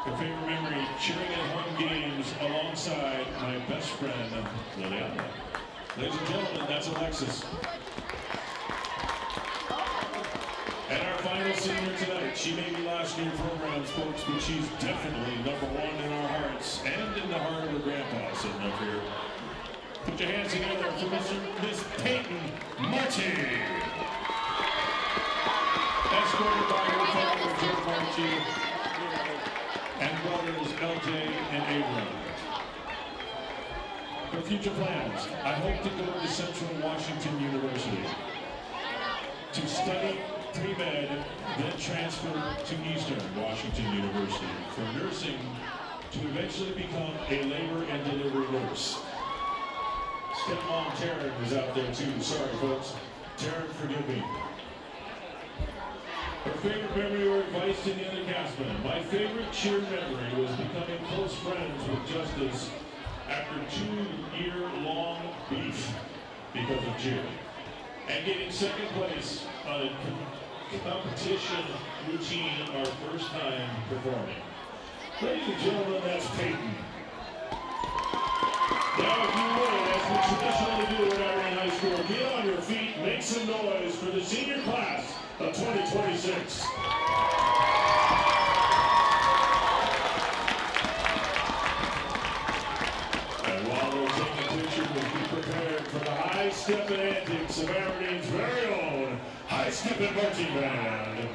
Her favorite memory, cheering at home games alongside my best friend, Liliana. Ladies and gentlemen, that's Alexis. And our final senior tonight, she may be last year programs, folks, but she's definitely #1 in our hearts and in the heart of her grandpa sitting up here. Put your hands together for Miss Peyton Marchi. Escorted by her father, Joe Marchi, and brothers LJ and Abram. For future plans, I hope to go to Central Washington University to study pre-med, then transfer to Eastern Washington University for nursing to eventually become a labor and delivery nurse. Stepmom Taryn is out there too. Sorry, folks. Taryn, forgive me. Her favorite memory or advice to the other castmen. My favorite cheer memory was becoming close friends with Justice after 2-year-long beef because of cheer, and getting second place on a competition routine our first time performing. Ladies and gentlemen, that's Peyton. Now, if you would, as we traditionally do at Aberdeen High School, get on your feet, make some noise for the senior class of 2026. And while they're taking pictures, be prepared for the high-stepping antics of Aberdeen's very own high-stepping marching band.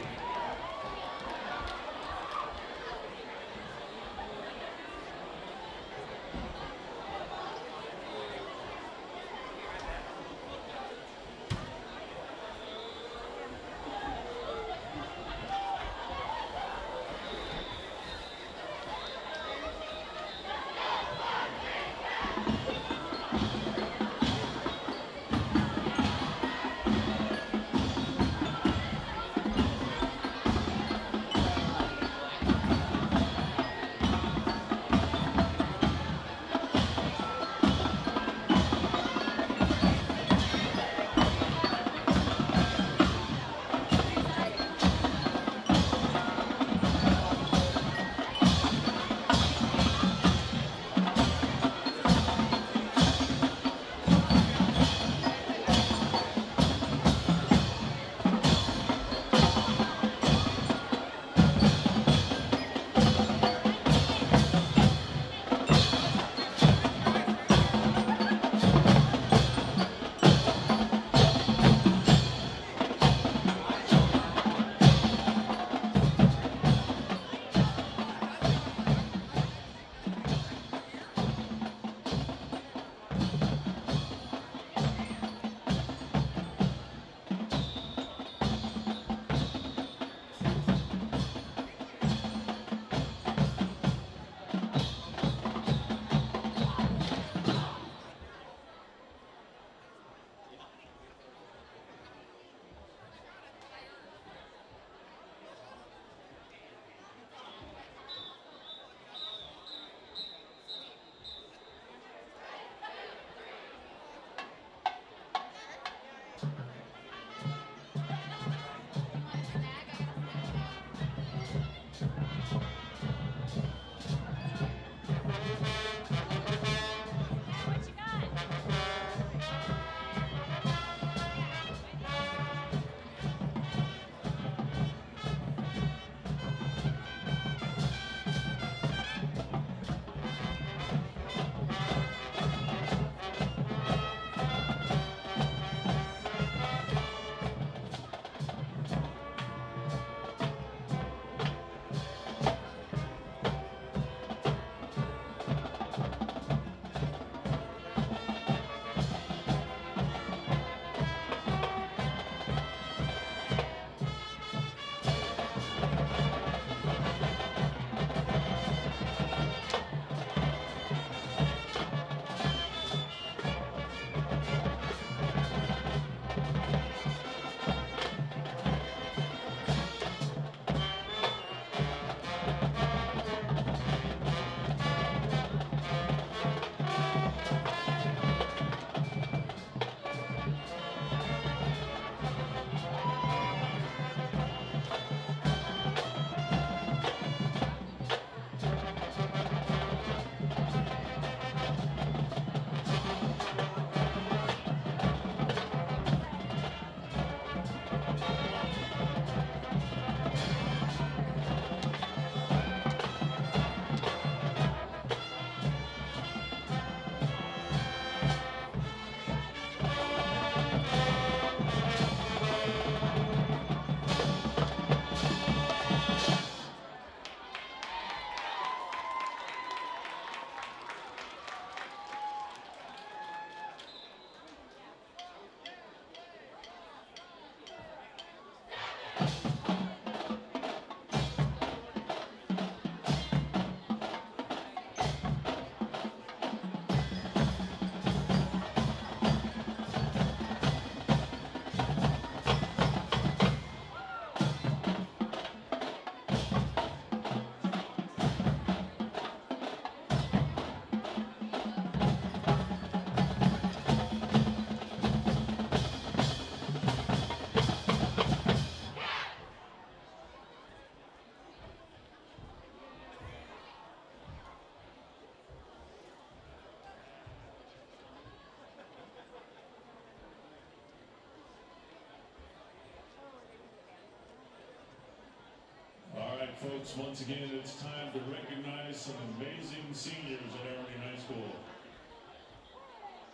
Folks, once again, it's time to recognize some amazing seniors at Aberdeen High School.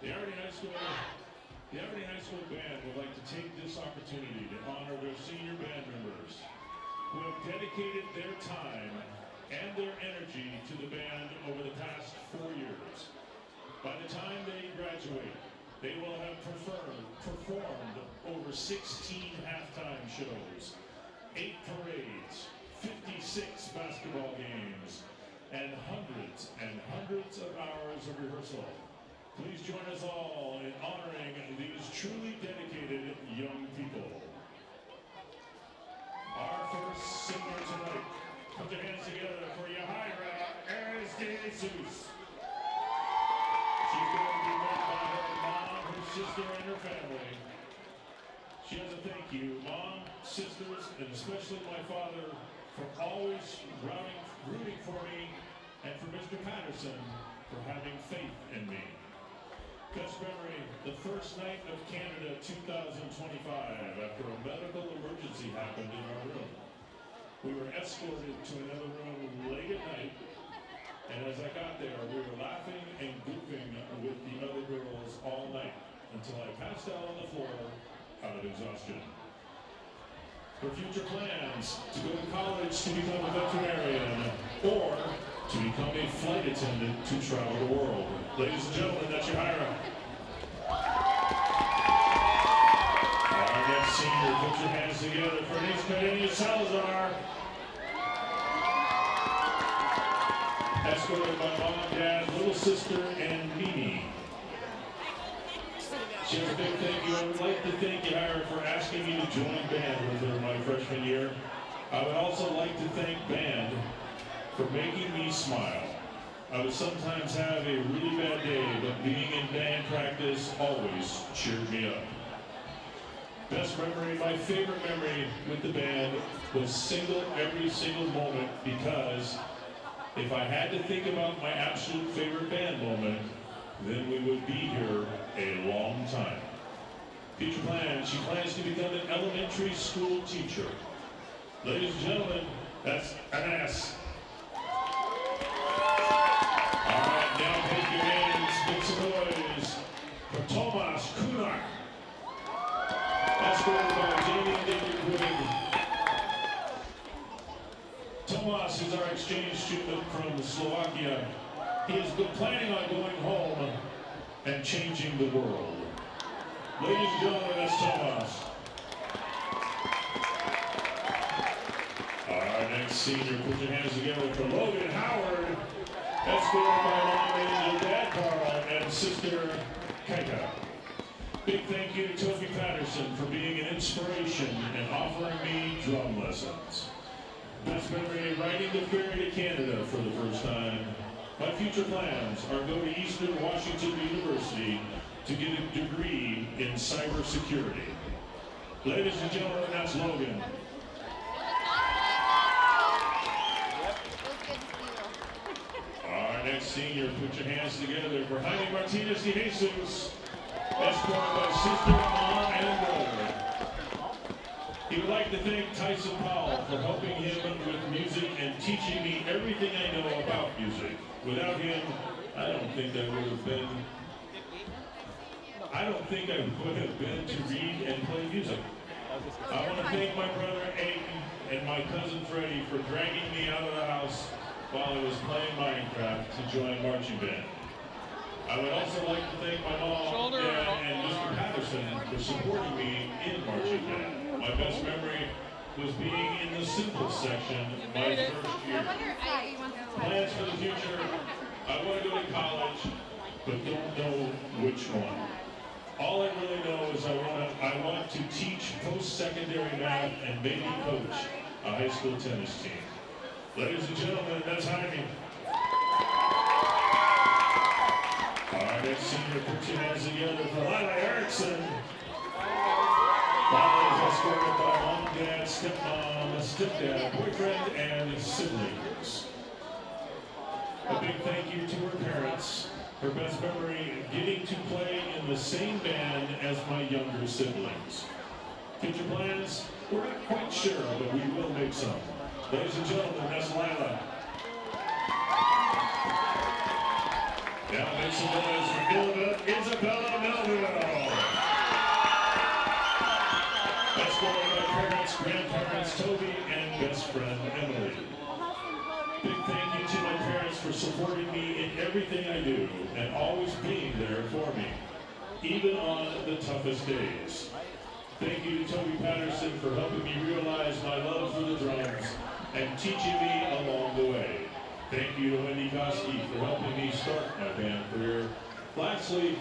The Aberdeen High School Band would like to take this opportunity to honor their senior band members who have dedicated their time and their energy to the band over the past 4 years. By the time they graduate, they will have performed over 16 halftime shows, 8 parades, 56 basketball games, and hundreds of hours of rehearsal. Please join us all in honoring these truly dedicated young people. Our first singer tonight, put your hands together for Yahaira Jesus. She's going to be met by her mom, her sister, and her family. She has a thank you, Mom, sisters, and especially my father, for always rooting for me, and for Mr. Patterson for having faith in me. Best memory, the first night of Canada 2025, after a medical emergency happened in our room. We were escorted to another room late at night, and as I got there, we were laughing and goofing with the other girls all night, until I passed out on the floor out of exhaustion. For future plans, to go to college to become a veterinarian, or to become a flight attendant to travel the world. Ladies and gentlemen, that's Yahaira. Our next senior, put your hands together for Tenino Salazar. Escorted by mom, dad, little sister, and Mimi. She has a big thank you. I would like to thank Yahaira for asking me to join band with her my freshman year. I would also like to thank band for making me smile. I would sometimes have a really bad day, but being in band practice always cheered me up. Best memory, my favorite memory with the band was every single moment, because if I had to think about my absolute favorite band moment, then we would be here a long time. Future plans, she plans to become an elementary school teacher. Ladies and gentlemen, that's Anas. All right, now take your hands, make some noise for Tomas Kunak. Escorted by Jamie and David Quinn. Tomas is our exchange student from Slovakia. He has been planning on going home and changing the world. Ladies and gentlemen, that's Tomas. Our next senior, put your hands together for Logan Howard. Escorted by mom, Angel, dad Carl, and sister Kaita. Big thank you to Toby Patterson for being an inspiration and offering me drum lessons. Best memory, riding the ferry to Canada for the first time. My future plans are go to Eastern Washington University to get a degree in cybersecurity. Ladies and gentlemen, that's Logan. Our next senior, put your hands together for Jaime Martinez de Jesus, escorted by sister, mom, and brother. He would like to thank Tyson Powell for helping him with music and teaching me everything I know about music. Without him, I don't think I would have been to read and play music. I want to thank my brother Aiden and my cousin Freddie for dragging me out of the house while I was playing Minecraft to join marching band. I would also like to thank my mom, dad, and Mr. Patterson for supporting me in marching band. My best memory, was being in the simple section my first year. Plans for the future, I want to go to college, but don't know which one. All I really know is I want to teach post-secondary math and maybe coach a high school tennis team. Ladies and gentlemen, that's Jaime. All right, next senior, put your hands together for Lila Erickson. Lila is escorted by mom, dad, stepmom, stepdad, boyfriend, and siblings. A big thank you to her parents. Her best memory, getting to play in the same band as my younger siblings. Future plans? We're not quite sure, but we will make some. Ladies and gentlemen, that's Lila. Now make some noise for Isabella Melville. Escorted by parents, grandparents, Toby, and best friend, Emily. Big thank you to my parents for supporting me in everything I do and always being there for me, even on the toughest days. Thank you to Toby Patterson for helping me realize my love for the drums and teaching me along the way. Thank you to Wendy Koski for helping me start my band career. Lastly,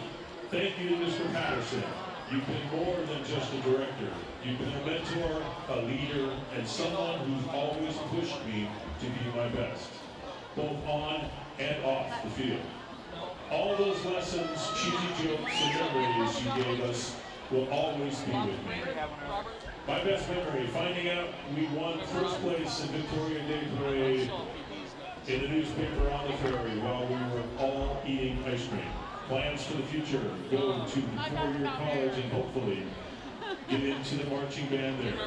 thank you to Mr. Patterson. You've been more than just a director. You've been a mentor, a leader, and someone who's always pushed me to be my best, both on and off the field. All those lessons, cheesy jokes, and memories you gave us will always be with me. My best memory, finding out we won first place in Victoria Day Parade in the newspaper on the ferry while we were all eating ice cream. Plans for the future, go to four-year college and hopefully get into the marching band there.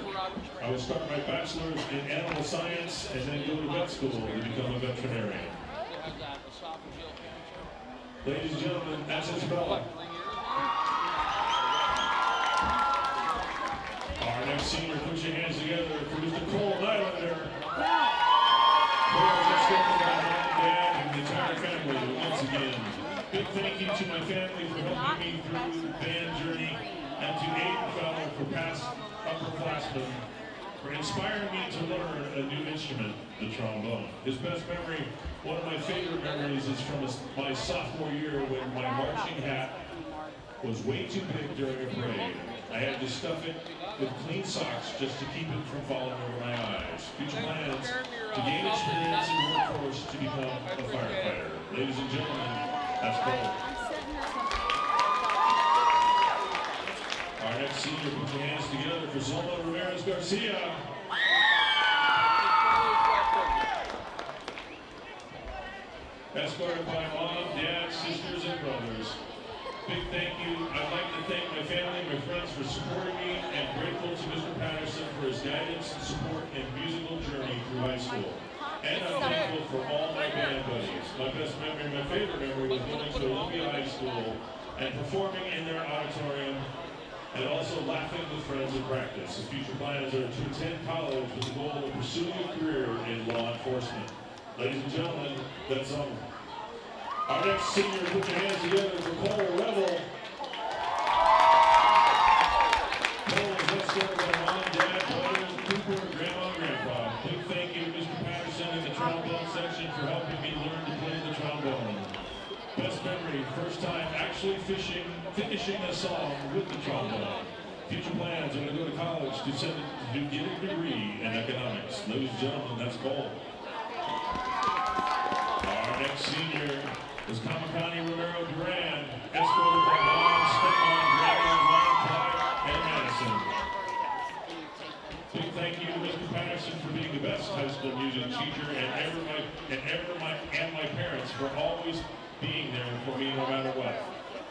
I will start my bachelor's in animal science and then go to vet school to become a veterinarian. Ladies and gentlemen, that's Isabella. Our next senior, put your hands together for Mr. Cole Nylander. Cole is escorted by mom, dad, and the entire family once again. Big thank you to my family for helping me through the band journey, and to Aiden Fowler for past upperclassmen for inspiring me to learn a new instrument, the trombone. His best memory, one of my favorite memories, is from my sophomore year when my marching hat was way too big during a parade. I had to stuff it with clean socks just to keep it from falling over my eyes. Future plans, to gain experience in the workforce to become a firefighter. Ladies and gentlemen, that's Cole. Our next senior, put your hands together for Zoma Ramirez Garcia. Escorted by mom, dad, sisters, and brothers. Big thank you. I'd like to thank my family and my friends for supporting me, and grateful to Mr. Patterson for his guidance and support in musical journey through high school. And I'm thankful for all my band buddies. My best memory, my favorite memory, was going to Olympia High School and performing in their auditorium, and also laughing with friends in practice. His future plans are to attend college with the goal of pursuing a career in law enforcement. Ladies and gentlemen, that's all. Our next senior, put your hands together for Cole Revel. Cole is escorted by mom, dad, brothers, Cooper, grandma, and grandpa. Big thank you to Mr. Patterson in the trombone section for helping me learn to play the trombone. Best memory, first time actually finishing a song with the trombone. Future plans are to go to college to get a degree in economics. Ladies and gentlemen, that's Cole. Our next senior is Kamakani Romero Duran, escorted by mom, stepmom, grandma, mom, Clyde, and Madison. Big thank you to Mr. Patterson for being the best high school music teacher, and my parents for always being there for me no matter what.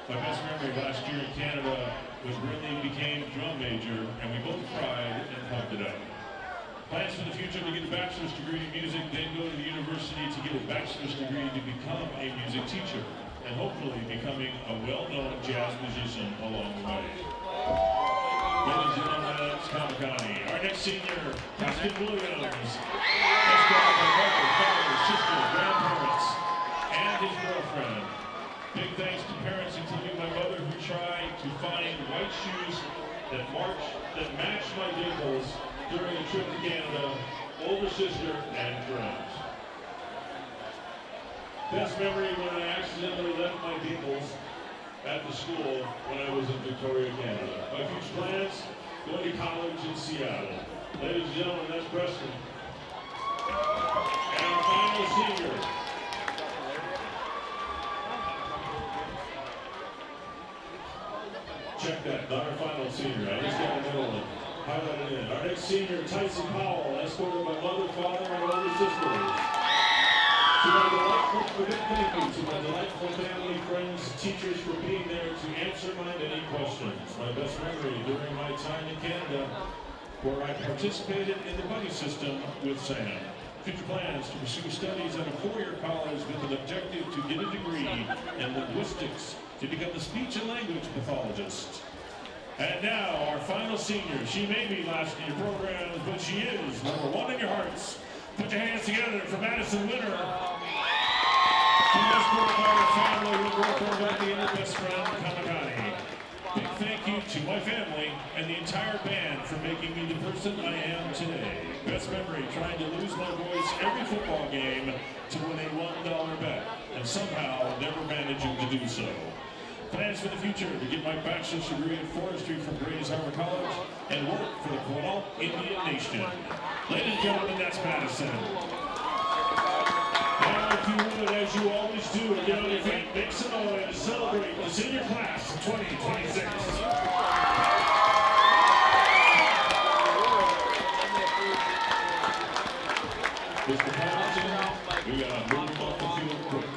My best memory last year in Canada was Brinley became drum major, and we both cried and hugged it out. Plans for the future to get a bachelor's degree in music, then go to the university to get a bachelor's degree to become a music teacher, and hopefully becoming a well-known jazz musician along the way. Ladies and gentlemen, that's Kamakani. Our next senior, Preston Williams, escorted by mother, father, sister, grandparents, and his girlfriend. Big thanks to parents, including my mother, who tried to find white shoes that match my dimples during a trip to Canada, older sister, and friends. Best memory when I accidentally left my peoples at the school when I was in Victoria, Canada. My future plans, going to college in Seattle. Ladies and gentlemen, that's Preston. And our final senior. Check that, not our final senior. I just got a middle one. Highlighted in. Our next senior, Tyson Powell, escorted by mother, father, and older sisters. To my delightful, thank you to my delightful family, friends, teachers for being there to answer my many questions. My best memory during my time in Canada, where I participated in the buddy system with Sam. Future plans to pursue studies at a four-year college with an objective to get a degree in linguistics to become a speech and language pathologist. And now, our final senior. She may be last in your programs, but she is number one in your hearts. Put your hands together for Madison Winter. She was brought by her family who brought her back and her best friend, Kamagani. Big thank you to my family and the entire band for making me the person I am today. Best memory, trying to lose my voice every football game to win a $1 bet, and somehow never managing to do so. Plans for the future to get my bachelor's degree in forestry from Grays Harbor College and work for the Quinault Indian Nation. Ladies and gentlemen, that's Madison. Now, if you would, as you always do, get on your feet, make some noise, celebrate the senior class of 2026. Mr. Hamilton, we got to move him off the field quick.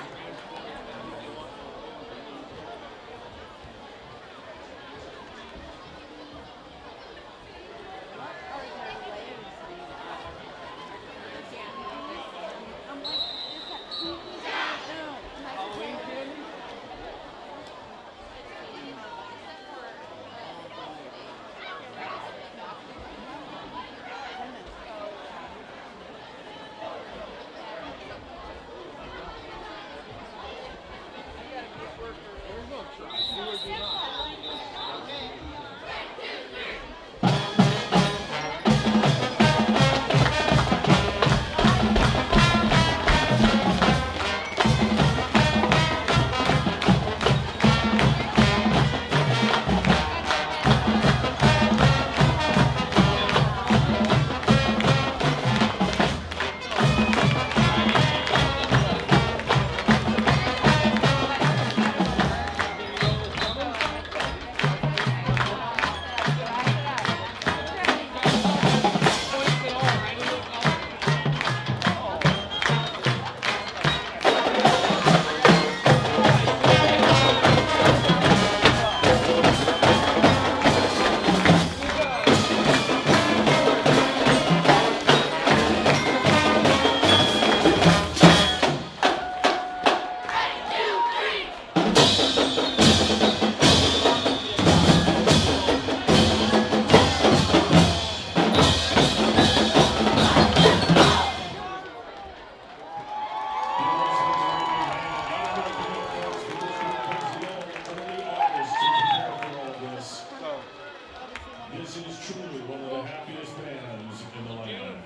This is truly one of the happiest bands in the land.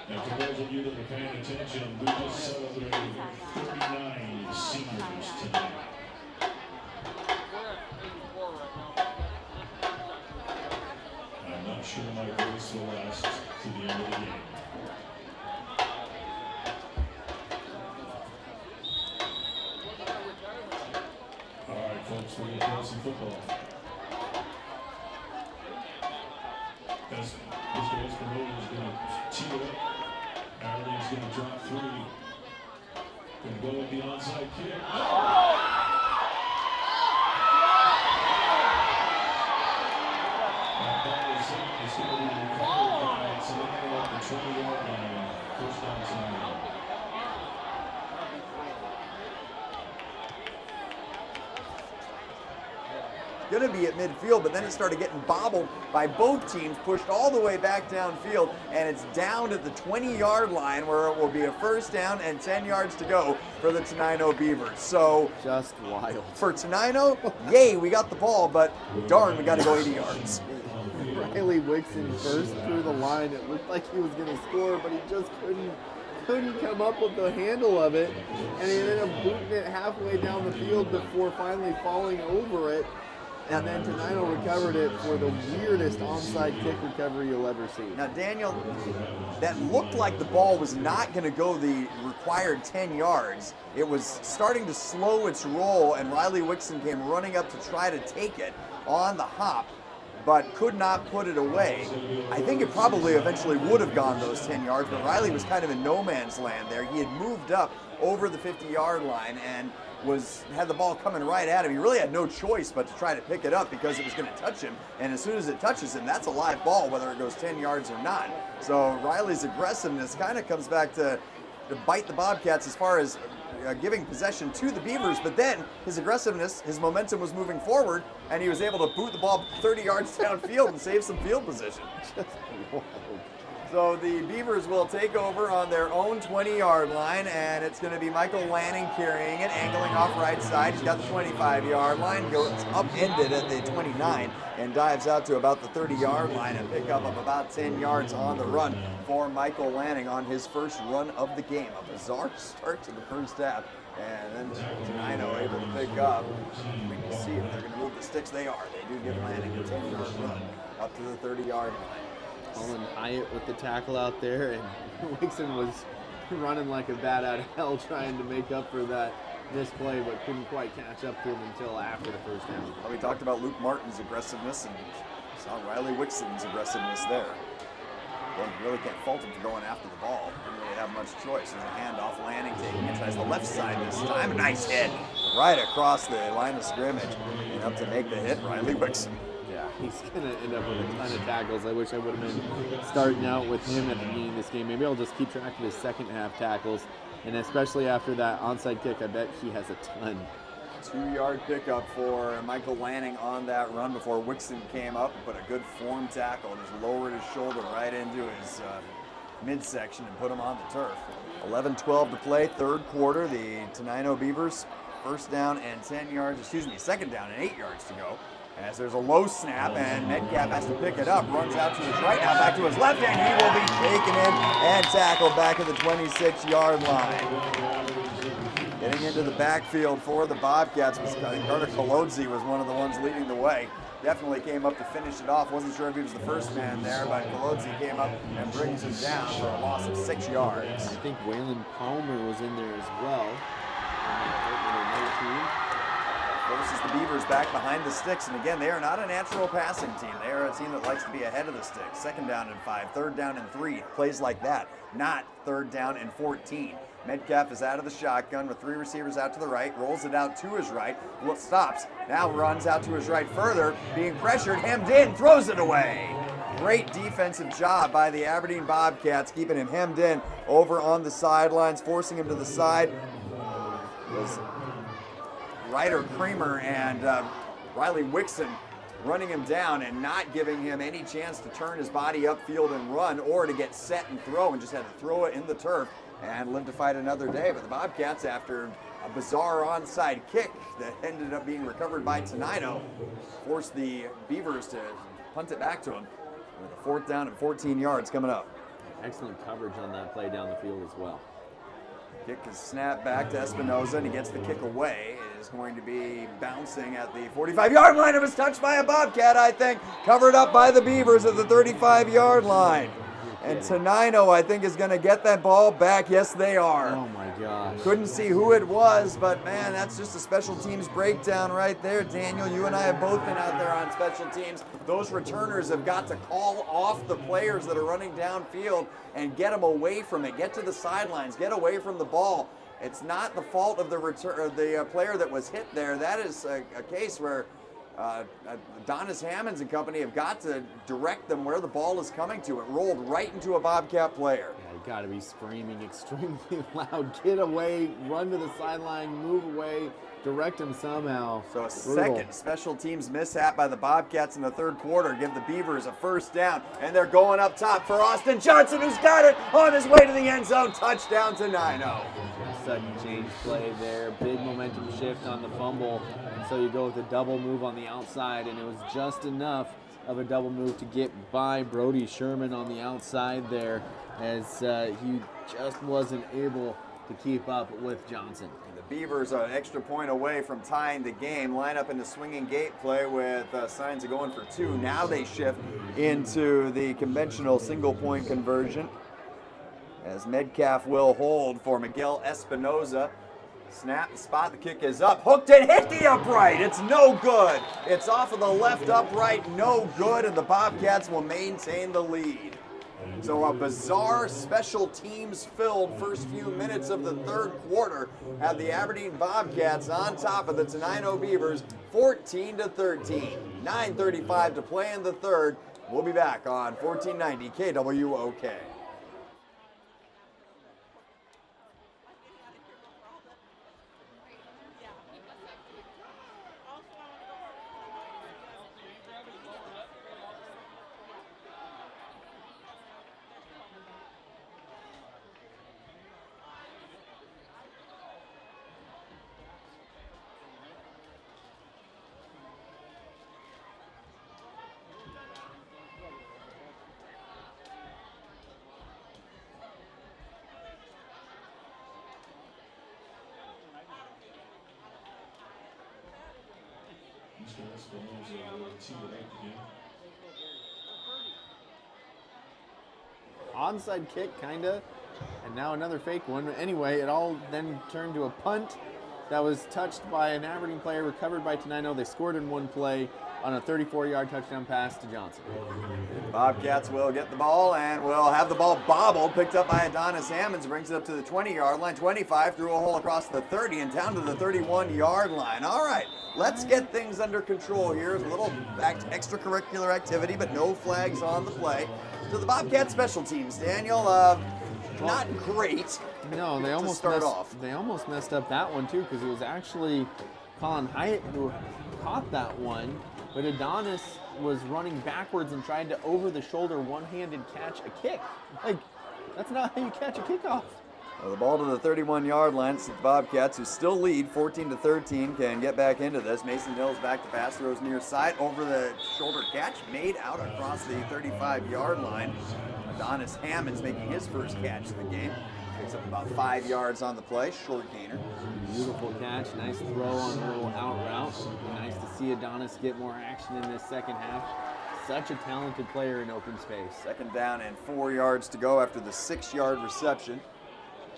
And for those of you that are paying attention, we just celebrated 39 seniors tonight. I'm not sure my voice will last to the end of the game. Folks, we're going to play some football. As Mr. Espinosa is going to tee it up. Aberdeen's going to drop three. Going to go with the onside kick. That ball is hit. It's going to be recovered by Tenino at the 20-yard line. First down Tenino. going to be at midfield, but then it started getting bobbled by both teams, pushed all the way back downfield, and it's down at the 20-yard line where it will be a first down and 10 yards to go for the Tenino Beavers. So Just wild. for Tenino, yay, we got the ball, but darn, we got to go 80 yards. Riley Wixon burst through the line. It looked like he was going to score, but he just couldn't come up with the handle of it, and he ended up booting it halfway down the field before finally falling over it. And then Tenino recovered it for the weirdest onside kick recovery you'll ever see. Now, Daniel, that looked like the ball was not going to go the required 10 yards. It was starting to slow its roll, and Riley Wixon came running up to try to take it on the hop, but could not put it away. I think it probably eventually would have gone those 10 yards, but Riley was kind of in no man's land there. He had moved up over the 50-yard line and had the ball coming right at him. He really had no choice but to try to pick it up because it was going to touch him, and as soon as it touches him, that's a live ball, whether it goes 10 yards or not. So Riley's aggressiveness kind of comes back to bite the Bobcats as far as giving possession to the Beavers, but then his aggressiveness, his momentum was moving forward, and he was able to boot the ball 30 yards downfield and save some field position. So the Beavers will take over on their own 20-yard line, and it's going to be Michael Lanning carrying it, angling off right side. He's got the 25-yard line, goes upended at the 29, and dives out to about the 30-yard line, and pick up of about 10 yards on the run for Michael Lanning on his first run of the game. A bizarre start to the first half, and then Tenino able to pick up. We can see if they're going to move the sticks. They are. They do give Lanning a 10-yard run up to the 30-yard line. Colin Hyatt with the tackle out there, and Wixon was running like a bat out of hell trying to make up for that misplay, but couldn't quite catch up to him until after the first down. Well, we talked about Luke Martin's aggressiveness, and saw Riley Wixon's aggressiveness there. Well, you really can't fault him for going after the ball. Didn't really have much choice. There's a handoff. Lanning taking it, tries the left side this time. Nice hit right across the line of scrimmage, and up to make the hit, Riley Wixon. Yeah, he's going to end up with a ton of tackles. I wish I would have been starting out with him at the beginning of this game. Maybe I'll just keep track of his second half tackles, and especially after that onside kick, I bet he has a ton. 2-yard pickup for Michael Lanning on that run before Wixon came up and put a good form tackle and just lowered his shoulder right into his midsection and put him on the turf. 11-12 to play, third quarter. The Tenino Beavers, second down and 8 yards to go. As there's a low snap, and Metcalf has to pick it up, runs out to his right, now back to his left, and he will be taken in and tackled back at the 26-yard line. Getting into the backfield for the Bobcats was Carter Kolodzi was one of the ones leading the way. Definitely came up to finish it off. Wasn't sure if he was the first man there, but Kolodzi came up and brings him down for a loss of 6 yards. I think Waylon Palmer was in there as well. Forces the Beavers back behind the sticks, and again, they are not a natural passing team. They are a team that likes to be ahead of the sticks. 2nd down and 5, 3rd down and 3, plays like that, not 3rd down and 14. Metcalf is out of the shotgun with 3 receivers out to the right, rolls it out to his right, stops, now runs out to his right further, being pressured, hemmed in, throws it away. Great defensive job by the Aberdeen Bobcats, keeping him hemmed in over on the sidelines, forcing him to the side. Ryder Kramer and Riley Wixon running him down and not giving him any chance to turn his body upfield and run or to get set and throw, and just had to throw it in the turf and live to fight another day. But the Bobcats, after a bizarre onside kick that ended up being recovered by Tenino, forced the Beavers to punt it back to him with a 4th down and 14 yards coming up. Excellent coverage on that play down the field as well. Kick is snapped back to Espinoza, and he gets the kick away. It is going to be bouncing at the 45-yard line. It was touched by a Bobcat, I think. Covered up by the Beavers at the 35-yard line. And Tenino, I think, is going to get that ball back. Yes, they are. Oh, my gosh. Couldn't see who it was, but, man, that's just a special teams breakdown right there. Daniel, you and I have both been out there on special teams. Those returners have got to call off the players that are running downfield and get them away from it. Get to the sidelines. Get away from the ball. It's not the fault of the player that was hit there. That is a case where Adonis Hammonds and company have got to direct them where the ball is coming to. It rolled right into a Bobcat player. You got to be screaming extremely loud. Get away, run to the sideline, move away, direct them somehow. So a Brutal. second special teams mishap by the Bobcats in the third quarter give the Beavers a first down, and they're going up top for Austin Johnson, who's got it on his way to the end zone. Touchdown to Tenino. Sudden change play there, big momentum shift on the fumble, and so you go with a double move on the outside, and it was just enough of a double move to get by Brody Sherman on the outside there, as he just wasn't able to keep up with Johnson. The Beavers are an extra point away from tying the game. Line up in the swinging gate play with signs of going for two. Now they shift into the conventional single point conversion, as Metcalf will hold for Miguel Espinoza. Snap, spot, the kick is up, hooked and hit the upright. It's no good. It's off of the left upright, no good, and the Bobcats will maintain the lead. So a bizarre special teams filled first few minutes of the third quarter have the Aberdeen Bobcats on top of the Tenino Beavers 14-13. 9:35 to play in the third. We'll be back on 1490 KWOK. Onside kick, kinda, and now another fake one. Anyway, it all then turned to a punt that was touched by an Aberdeen player, recovered by Tenino. They scored in one play on a 34-yard touchdown pass to Johnson. Bobcats will get the ball and will have the ball bobbled, picked up by Adonis Hammonds, brings it up to the 20-yard line, 25, through a hole across the 30 and down to the 31-yard line. All right, let's get things under control here. A little extracurricular activity, but no flags on the play. So the Bobcat special teams, Daniel, not great. No, they almost start off. They almost messed up that one too, because it was actually Colin Hyatt who caught that one, but Adonis was running backwards and tried to over-the-shoulder one-handed catch a kick. Like, that's not how you catch a kickoff. Well, the ball to the 31-yard line. So the Bobcats, who still lead 14-13, can get back into this. Mason Hill's back to pass, throws near side, over-the-shoulder catch made out across the 35-yard line. Adonis Hammonds making his first catch of the game. Picks up about 5 yards on the play, short gainer. Beautiful catch, nice throw on a little out route. Nice to see Adonis get more action in this second half. Such a talented player in open space. Second down and 4 yards to go after the 6-yard reception.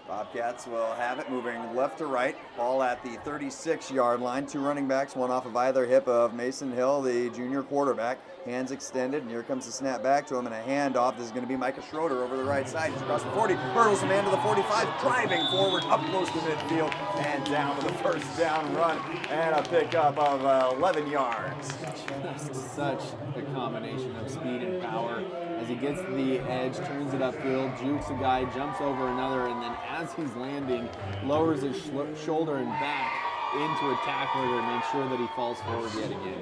Bobcats will have it moving left to right. Ball at the 36-yard line. Two running backs, one off of either hip of Mason Hill, the junior quarterback. Hands extended, and here comes the snap back to him, and a handoff. This is going to be Micah Schroeder over the right side. He's across the 40, hurdles the man to the 45, driving forward, up close to midfield, and down to the first down run, and a pickup of 11 yards. Just such a combination of speed and power. As he gets to the edge, turns it upfield, jukes a guy, jumps over another, and then as he's landing, lowers his shoulder and back into a tackler to make sure that he falls forward yet again.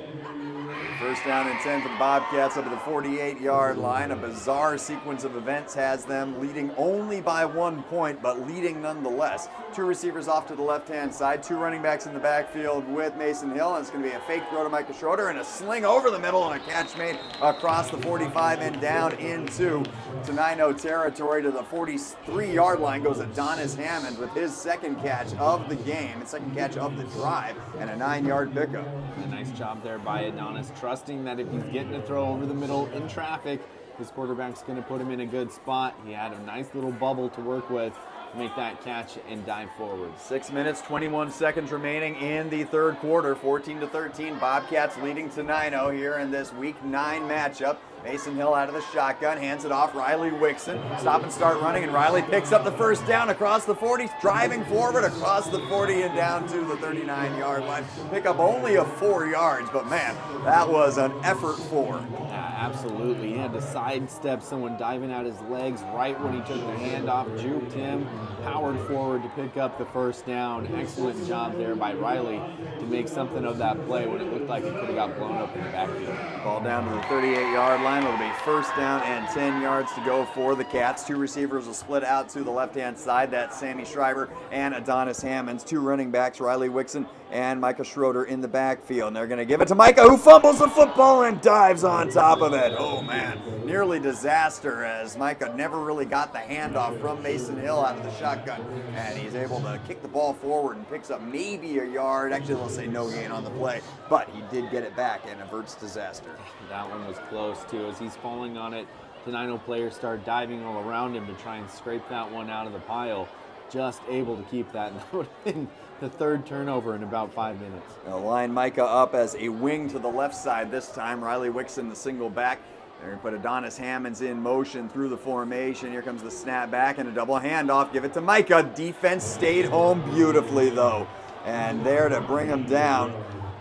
First down and 10 for the Bobcats up at the 48-yard line. A bizarre sequence of events has them leading only by 1 point, but leading nonetheless. Two receivers off to the left-hand side, two running backs in the backfield with Mason Hill, and it's going to be a fake throw to Micah Schroeder and a sling over the middle and a catch made across the 45 and down into Tenino territory. To the 43-yard line goes Adonis Hammond with his second catch of the game, and second catch of the drive, and a 9-yard pickup. A nice job there by Adonis, trusting that if he's getting a throw over the middle in traffic, his quarterback's going to put him in a good spot. He had a nice little bubble to work with to make that catch and dive forward. 6 minutes, 21 seconds remaining in the third quarter. 14-13, Bobcats leading Tenino here in this Week 9 matchup. Mason Hill out of the shotgun, hands it off. Riley Wixon, stop and start running, and Riley picks up the first down across the 40, driving forward across the 40 and down to the 39-yard line. Pick up only a 4 yards, but man, that was an effort for. Yeah, absolutely. He had to sidestep someone diving out his legs right when he took the handoff, juked him, powered forward to pick up the first down. Excellent job there by Riley to make something of that play when it looked like it could have got blown up in the backfield. Ball down to the 38-yard line. It'll be first down and 10 yards to go for the Cats. Two receivers will split out to the left-hand side. That's Sammy Schreiber and Adonis Hammonds. Two running backs, Riley Wixon and Micah Schroeder in the backfield. And they're going to give it to Micah, who fumbles the football and dives on top of it. Oh, man. Nearly disaster, as Micah never really got the handoff from Mason Hill out of the shotgun. And he's able to kick the ball forward and picks up maybe a yard. Actually, they'll say no gain on the play. But he did get it back and averts disaster. That one was close, too. As he's falling on it, Tenino players start diving all around him to try and scrape that one out of the pile. Just able to keep that. And that would have been the third turnover in about 5 minutes. They'll line Micah up as a wing to the left side this time. Riley Wixon, the single back. They're going to put Adonis Hammonds in motion through the formation. Here comes the snap back and a double handoff. Give it to Micah. Defense stayed home beautifully, though. And there to bring him down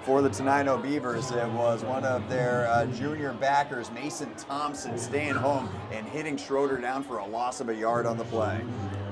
for the Tenino Beavers, it was one of their junior backers, Mason Thompson, staying home and hitting Schroeder down for a loss of a yard on the play.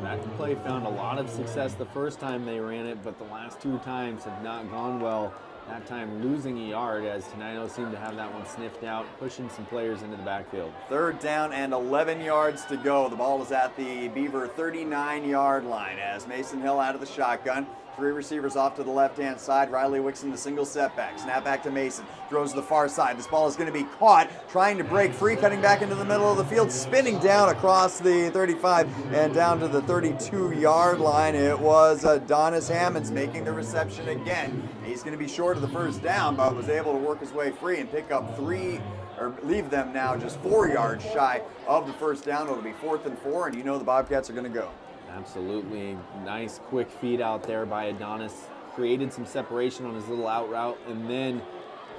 That play found a lot of success the first time they ran it, but the last two times have not gone well. That time losing a yard, as Tenino seemed to have that one sniffed out, pushing some players into the backfield. Third down and 11 yards to go. The ball is at the Beaver 39-yard line as Mason Hill out of the shotgun. Three receivers off to the left-hand side. Riley Wixon, the single setback. Snap back to Mason. Throws to the far side. This ball is going to be caught, trying to break free, cutting back into the middle of the field, spinning down across the 35 and down to the 32-yard line. It was Adonis Hammonds making the reception again. He's going to be short of the first down, but was able to work his way free and pick up leave them now just 4 yards shy of the first down. It'll be 4th and 4, and you know the Bobcats are going to go. Absolutely. Nice quick feed out there by Adonis. Created some separation on his little out route and then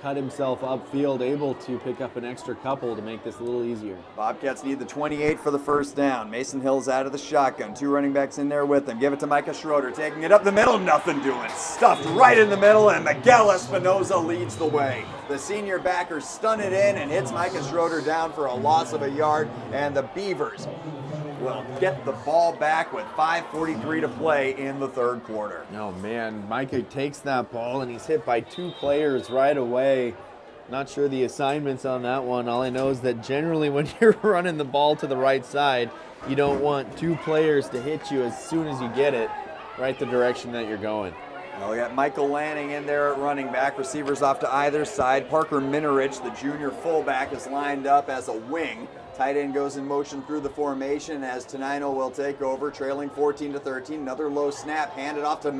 cut himself upfield, able to pick up an extra couple to make this a little easier. Bobcats need the 28 for the first down. Mason Hill's out of the shotgun. Two running backs in there with them. Give it to Micah Schroeder, taking it up the middle. Nothing doing. Stuffed right in the middle, and Miguel Espinoza leads the way. The senior backer stun it in and hits Micah Schroeder down for a loss of a yard, and the Beavers will get the ball back with 5:43 to play in the third quarter. Oh man, Micah takes that ball and he's hit by two players right away. Not sure the assignments on that one. All I know is that generally when you're running the ball to the right side, you don't want two players to hit you as soon as you get it right the direction that you're going. Well, we got Michael Lanning in there at running back. Receivers off to either side. Parker Minerich, the junior fullback, is lined up as a wing. Tight end goes in motion through the formation as Tenino will take over, trailing 14-13. Another low snap, handed off to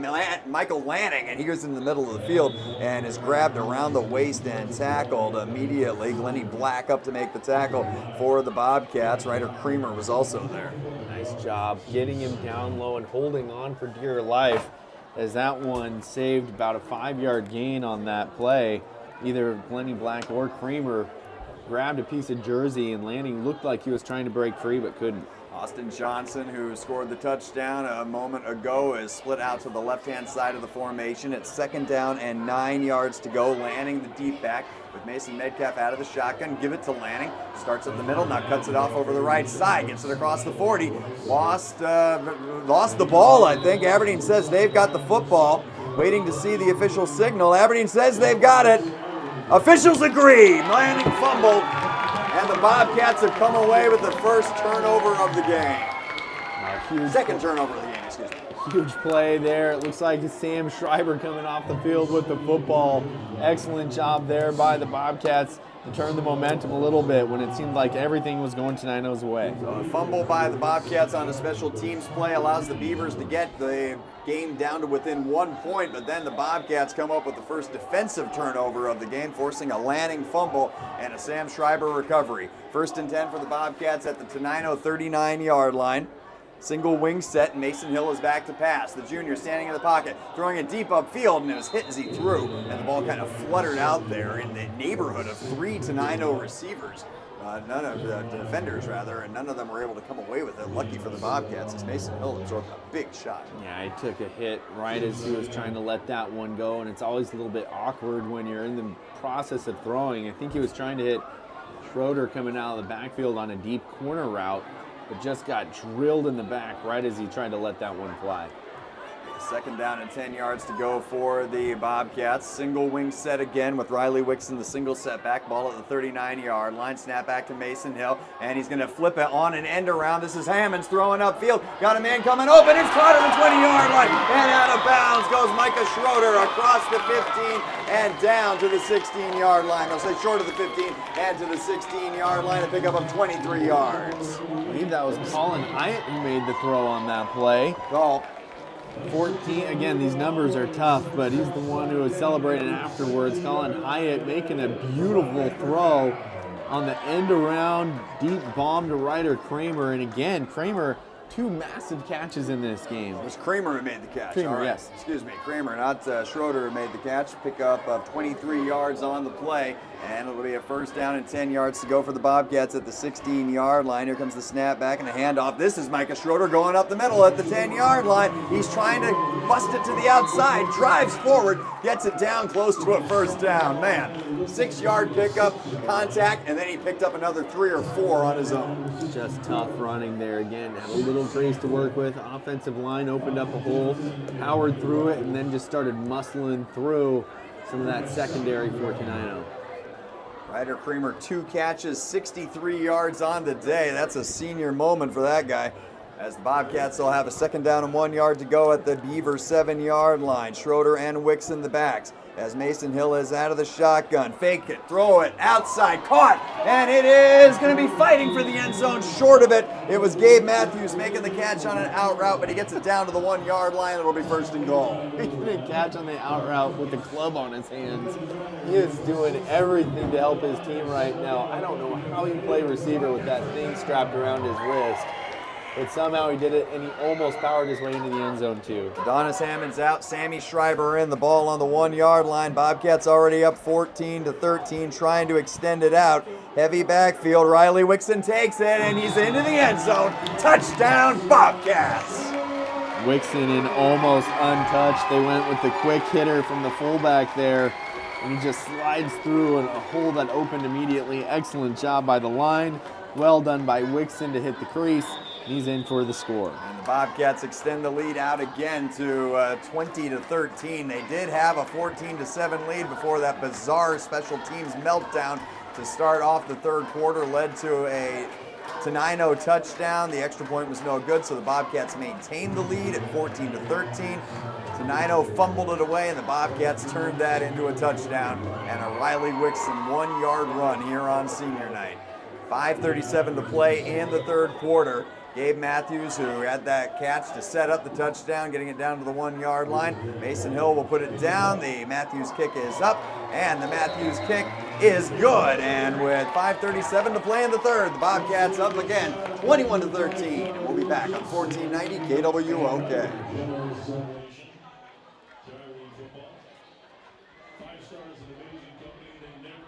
Michael Lanning, and he goes in the middle of the field and is grabbed around the waist and tackled immediately. Glennie Black up to make the tackle for the Bobcats. Ryder Creamer was also there. Nice job getting him down low and holding on for dear life, as that one saved about a 5-yard gain on that play. Either Glennie Black or Creamer grabbed a piece of jersey, and Lanning looked like he was trying to break free but couldn't. Austin Johnson, who scored the touchdown a moment ago, is split out to the left-hand side of the formation. It's 2nd down and 9 yards to go. Lanning, the deep back, with Mason Metcalf out of the shotgun. Give it to Lanning. Starts up the middle, now cuts it off over the right side. Gets it across the 40. Lost the ball, I think. Aberdeen says they've got the football. Waiting to see the official signal. Aberdeen says they've got it. Officials agree. Lanning fumbled, and the Bobcats have come away with the first turnover of the game. Second turnover of the game, excuse me. Huge play there. It looks like it's Sam Schreiber coming off the field with the football. Excellent job there by the Bobcats to turn the momentum a little bit when it seemed like everything was going Tenino's way. So a fumble by the Bobcats on a special teams play allows the Beavers to get the game down to within 1 point, but then the Bobcats come up with the first defensive turnover of the game, forcing a Lanning fumble and a Sam Schreiber recovery. 1st and 10 for the Bobcats at the Tenino 39-yard line. Single wing set, and Mason Hill is back to pass. The junior standing in the pocket, throwing it deep upfield, and it was hit as he threw, and the ball kind of fluttered out there in the neighborhood of 3 Tenino receivers. None of the defenders, rather, and none of them were able to come away with it. Lucky for the Bobcats, as Mason Hill absorbed a big shot. Yeah, he took a hit right as he was trying to let that one go, and it's always a little bit awkward when you're in the process of throwing. I think he was trying to hit Schroeder coming out of the backfield on a deep corner route, but just got drilled in the back right as he tried to let that one fly. 2nd down and 10 yards to go for the Bobcats. Single wing set again with Riley Wixon, the single set back ball at the 39-yard line. Snap back to Mason Hill, and he's going to flip it on an end around. This is Hammonds throwing upfield. Got a man coming open. It's caught at the 20-yard line, and out of bounds goes Micah Schroeder across the 15 and down to the 16-yard line. I'll say short of the 15 and to the 16-yard line, a pickup of 23 yards. I believe that was Colin Hyatt who made the throw on that play. Call. 14, again, these numbers are tough, but he's the one who was celebrating afterwards. Colin Hyatt making a beautiful throw on the end around, deep bomb to Ryder Kramer. And again, Kramer, 2 massive catches in this game. It was Kramer who made the catch. Kramer, All right. yes. Excuse me, Kramer, not Schroeder who made the catch. Pickup of 23 yards on the play, and it'll be a 1st down and 10 yards to go for the Bobcats at the 16-yard line. Here comes the snap back and the handoff. This is Micah Schroeder going up the middle at the 10-yard line. He's trying to bust it to the outside, drives forward, gets it down close to a 1st down. Man, 6-yard pickup, contact, and then he picked up another 3 or 4 on his own. Just tough running there again. Had a little grace to work with. Offensive line opened up a hole, powered through it, and then just started muscling through some of that secondary for Tenino. Ryder Kramer, 2 catches, 63 yards on the day. That's a senior moment for that guy. As the Bobcats will have a 2nd down and 1 yard to go at the Beaver 7-yard line. Schroeder and Wixon the backs. As Mason Hill is out of the shotgun. Fake it, throw it, outside, caught, and it is going to be fighting for the end zone. Short of it, it was Gabe Matthews making the catch on an out route, but he gets it down to the 1-yard line. It'll be 1st and goal. He couldn't catch on the out route with the club on his hands. He is doing everything to help his team right now. I don't know how he play receiver with that thing strapped around his wrist, but somehow he did it, and he almost powered his way into the end zone too. Adonis Hammond's out, Sammy Schreiber in, the ball on the 1-yard line. Bobcats already up 14-13, trying to extend it out. Heavy backfield, Riley Wixon takes it, and he's into the end zone. Touchdown, Bobcats! Wixon in almost untouched. They went with the quick hitter from the fullback there, and he just slides through a hole that opened immediately. Excellent job by the line. Well done by Wixon to hit the crease. He's in for the score. And the Bobcats extend the lead out again to 20-13. They did have a 14-7 lead before that bizarre special teams meltdown to start off the 3rd quarter led to a Tenino touchdown. The extra point was no good, so the Bobcats maintained the lead at 14-13. Tenino fumbled it away, and the Bobcats turned that into a touchdown and a Riley Wixon 1-yard run here on senior night. 5:37 to play in the 3rd quarter. Gabe Matthews, who had that catch to set up the touchdown, getting it down to the 1-yard line. Mason Hill will put it down. The Matthews kick is up, and the Matthews kick is good. And with 5:37 to play in the 3rd, the Bobcats up again, 21-13. And we'll be back on 1490 KWOK.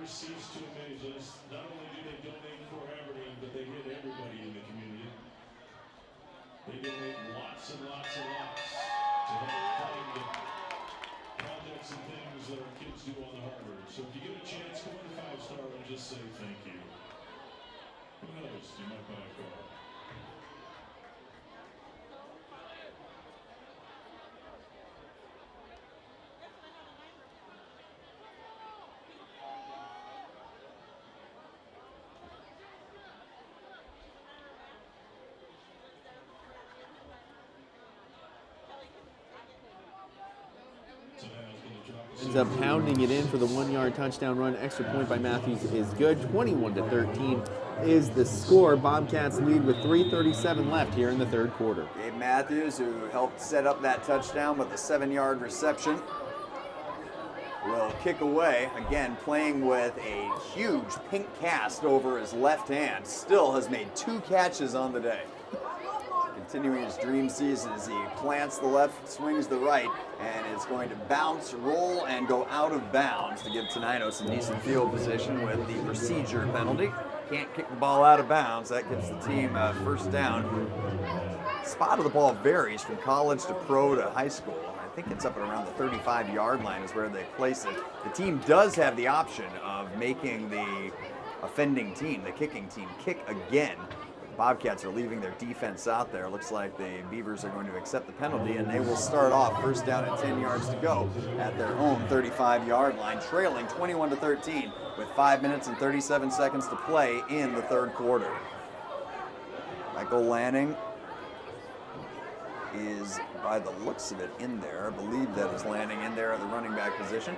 Cease to amaze us. Not only do they donate for Aberdeen, but they hit everybody in the community. They donate lots and lots and lots to help fund projects and things that our kids do on the harbor. So if you get a chance, come on to 5-Star and just say thank you. Who knows? You might buy a car. Ends up pounding it in for the 1-yard touchdown run. Extra point by Matthews is good. 21-13 is the score. Bobcats lead with 3:37 left here in the 3rd quarter. Gabe Matthews, who helped set up that touchdown with a 7-yard reception, will kick away. Again, playing with a huge pink cast over his left hand. Still has made 2 catches on the day. Continuing his dream season as he plants the left, swings the right, and is going to bounce, roll, and go out of bounds to give Tenino some decent field position with the procedure penalty. can't kick the ball out of bounds. That gives the team first down. Spot of the ball varies from college to pro to high school. I think it's up at around the 35-yard line is where they place it. The team does have the option of making the offending team, the kicking team, kick again. The Bobcats are leaving their defense out there. Looks like the Beavers are going to accept the penalty, and they will start off first down at 10 yards to go at their own 35-yard line, trailing 21-13 with 5 minutes and 37 seconds to play in the third quarter. Michael Lanning is, by the looks of it, in there. I believe that is Lanning in there at the running back position.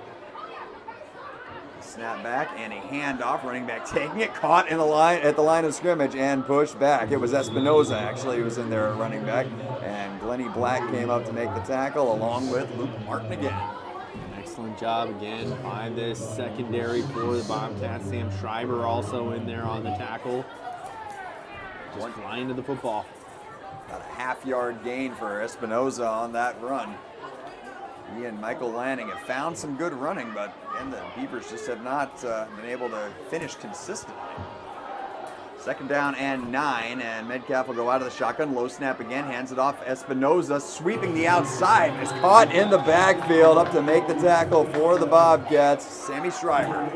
Snap back and a handoff. Running back taking it, caught in the line at the line of scrimmage and pushed back. It was Espinoza actually who was in there at running back, and Glennie Black came up to make the tackle along with Luke Martin again. Excellent job again by this secondary for the Bobcats. Sam Schreiber also in there on the tackle. Just flying to the football. About a half-yard gain for Espinoza on that run. He and Michael Lanning have found some good running, but again, the Beavers just have not been able to finish consistently. Second down and 9, and Metcalf will go out of the shotgun. Low snap again, hands it off. Espinoza sweeping the outside, is caught in the backfield. Up to make the tackle for the Bobcats, Sammy Schreiber.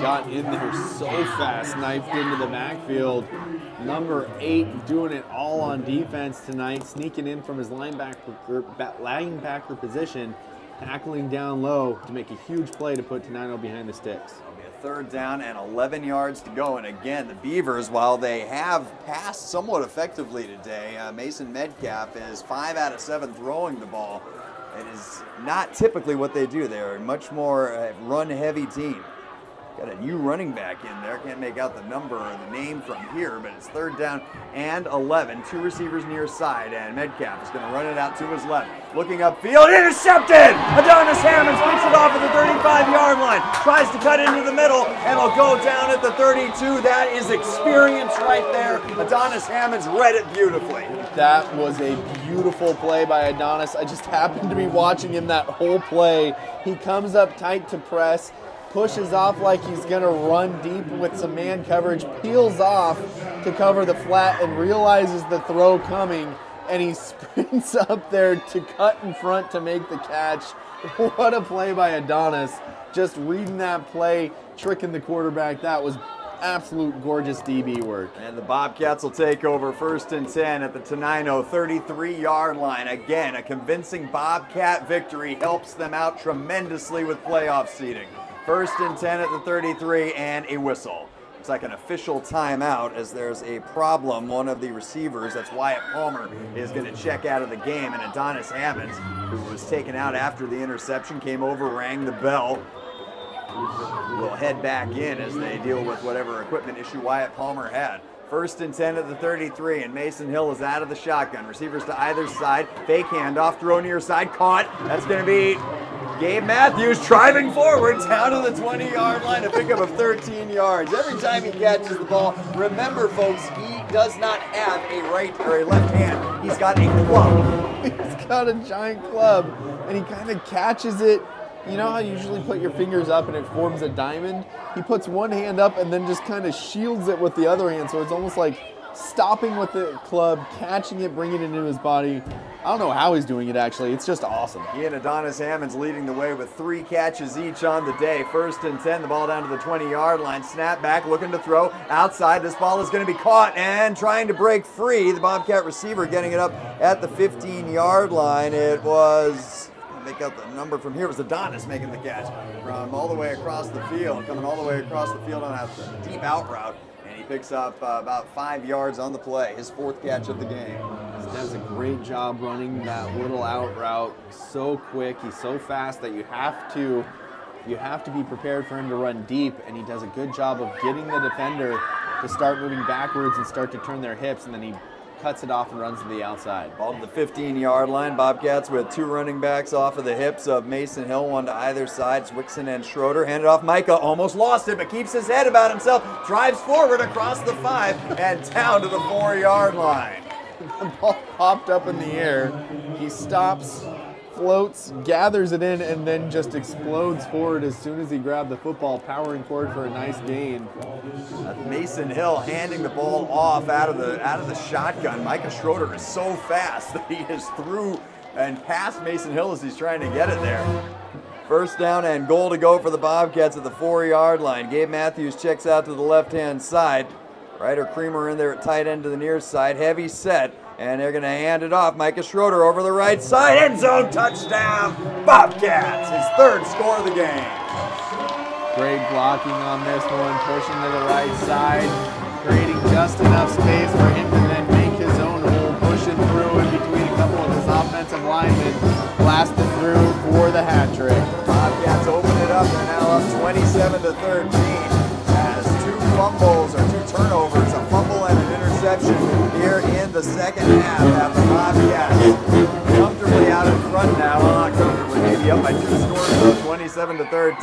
Got in there so fast, knifed into the backfield. Number 8 doing it all on defense tonight, sneaking in from his linebacker position, tackling down low to make a huge play to put Tenino behind the sticks. It'll be a third down and 11 yards to go. And again, the Beavers, while they have passed somewhat effectively today, Mason Metcalf is 5 out of 7 throwing the ball. It is not typically what they do. They're a much more run-heavy team. Got a new running back in there. Can't make out the number or the name from here, but it's third down and 11. 2 receivers near side, and Metcalf is going to run it out to his left. Looking upfield, intercepted! Adonis Hammonds picks it off at the 35-yard line. Tries to cut into the middle, and will go down at the 32. That is experience right there. Adonis Hammonds read it beautifully. That was a beautiful play by Adonis. I just happened to be watching him that whole play. He comes up tight to press, pushes off like he's going to run deep with some man coverage, peels off to cover the flat and realizes the throw coming, and he sprints up there to cut in front to make the catch. What a play by Adonis. Just reading that play, tricking the quarterback. That was absolute gorgeous DB work. And the Bobcats will take over first and 10 at the Tenino 33-yard line. Again, a convincing Bobcat victory helps them out tremendously with playoff seeding. First and 10 at the 33 and a whistle. It's like an official timeout as there's a problem. One of the receivers, that's Wyatt Palmer, is going to check out of the game. And Adonis Hammonds, who was taken out after the interception, came over, rang the bell. Will head back in as they deal with whatever equipment issue Wyatt Palmer had. First and 10 at the 33, and Mason Hill is out of the shotgun. Receivers to either side. Fake handoff, throw near side, caught. That's going to be Gabe Matthews driving forward down to the 20-yard line to pick up of 13 yards. Every time he catches the ball, remember, folks, he does not have a right or a left hand. He's got a club. He's got a giant club, and he kind of catches it. You know how you usually put your fingers up and it forms a diamond? He puts one hand up and then just kind of shields it with the other hand, so it's almost like stopping with the club, catching it, bringing it into his body. I don't know how he's doing it, actually. It's just awesome. He and Adonis Hammonds leading the way with 3 catches each on the day. First and 10, the ball down to the 20-yard line. Snap back, looking to throw outside. This ball is going to be caught and trying to break free. The Bobcat receiver getting it up at the 15-yard line. It was... make out the number from here. It was Adonis making the catch from all the way across the field, coming all the way across the field on a deep out route, and he picks up about 5 yards on the play, his 4th catch of the game. He does a great job running that little out route. So quick, he's so fast that you have to be prepared for him to run deep, and he does a good job of getting the defender to start moving backwards and start to turn their hips, and then he cuts it off and runs to the outside. Ball to the 15-yard line. Bobcats with 2 running backs off of the hips of Mason Hill, one to either side. Zwickson and Schroeder. Handed off Micah. Almost lost it, but keeps his head about himself. Drives forward across the 5 and down to the 4-yard line. The ball popped up in the air. He stops, floats, gathers it in, and then just explodes forward as soon as he grabbed the football, powering forward for a nice gain. Mason Hill handing the ball off out of the shotgun. Micah Schroeder is so fast that he is through and past Mason Hill as he's trying to get it there. First down and goal to go for the Bobcats at the 4-yard line. Gabe Matthews checks out to the left-hand side. Ryder Creamer in there at tight end to the near side. Heavy set, and they're going to hand it off. Micah Schroeder over the right side. End zone touchdown. Bobcats, his third score of the game. Great blocking on this one, pushing to the right side, creating just enough space for him to then make his own hole, pushing through in between a couple of his offensive linemen, blasted through for the hat trick. Bobcats open it up. They're now up 27-13 as two fumbles or two turnovers, a fumble and an interception here in the second half. Have the Bobcats comfortably out in front now. Well, not comfortably, maybe up by 2 scores, so 27-13.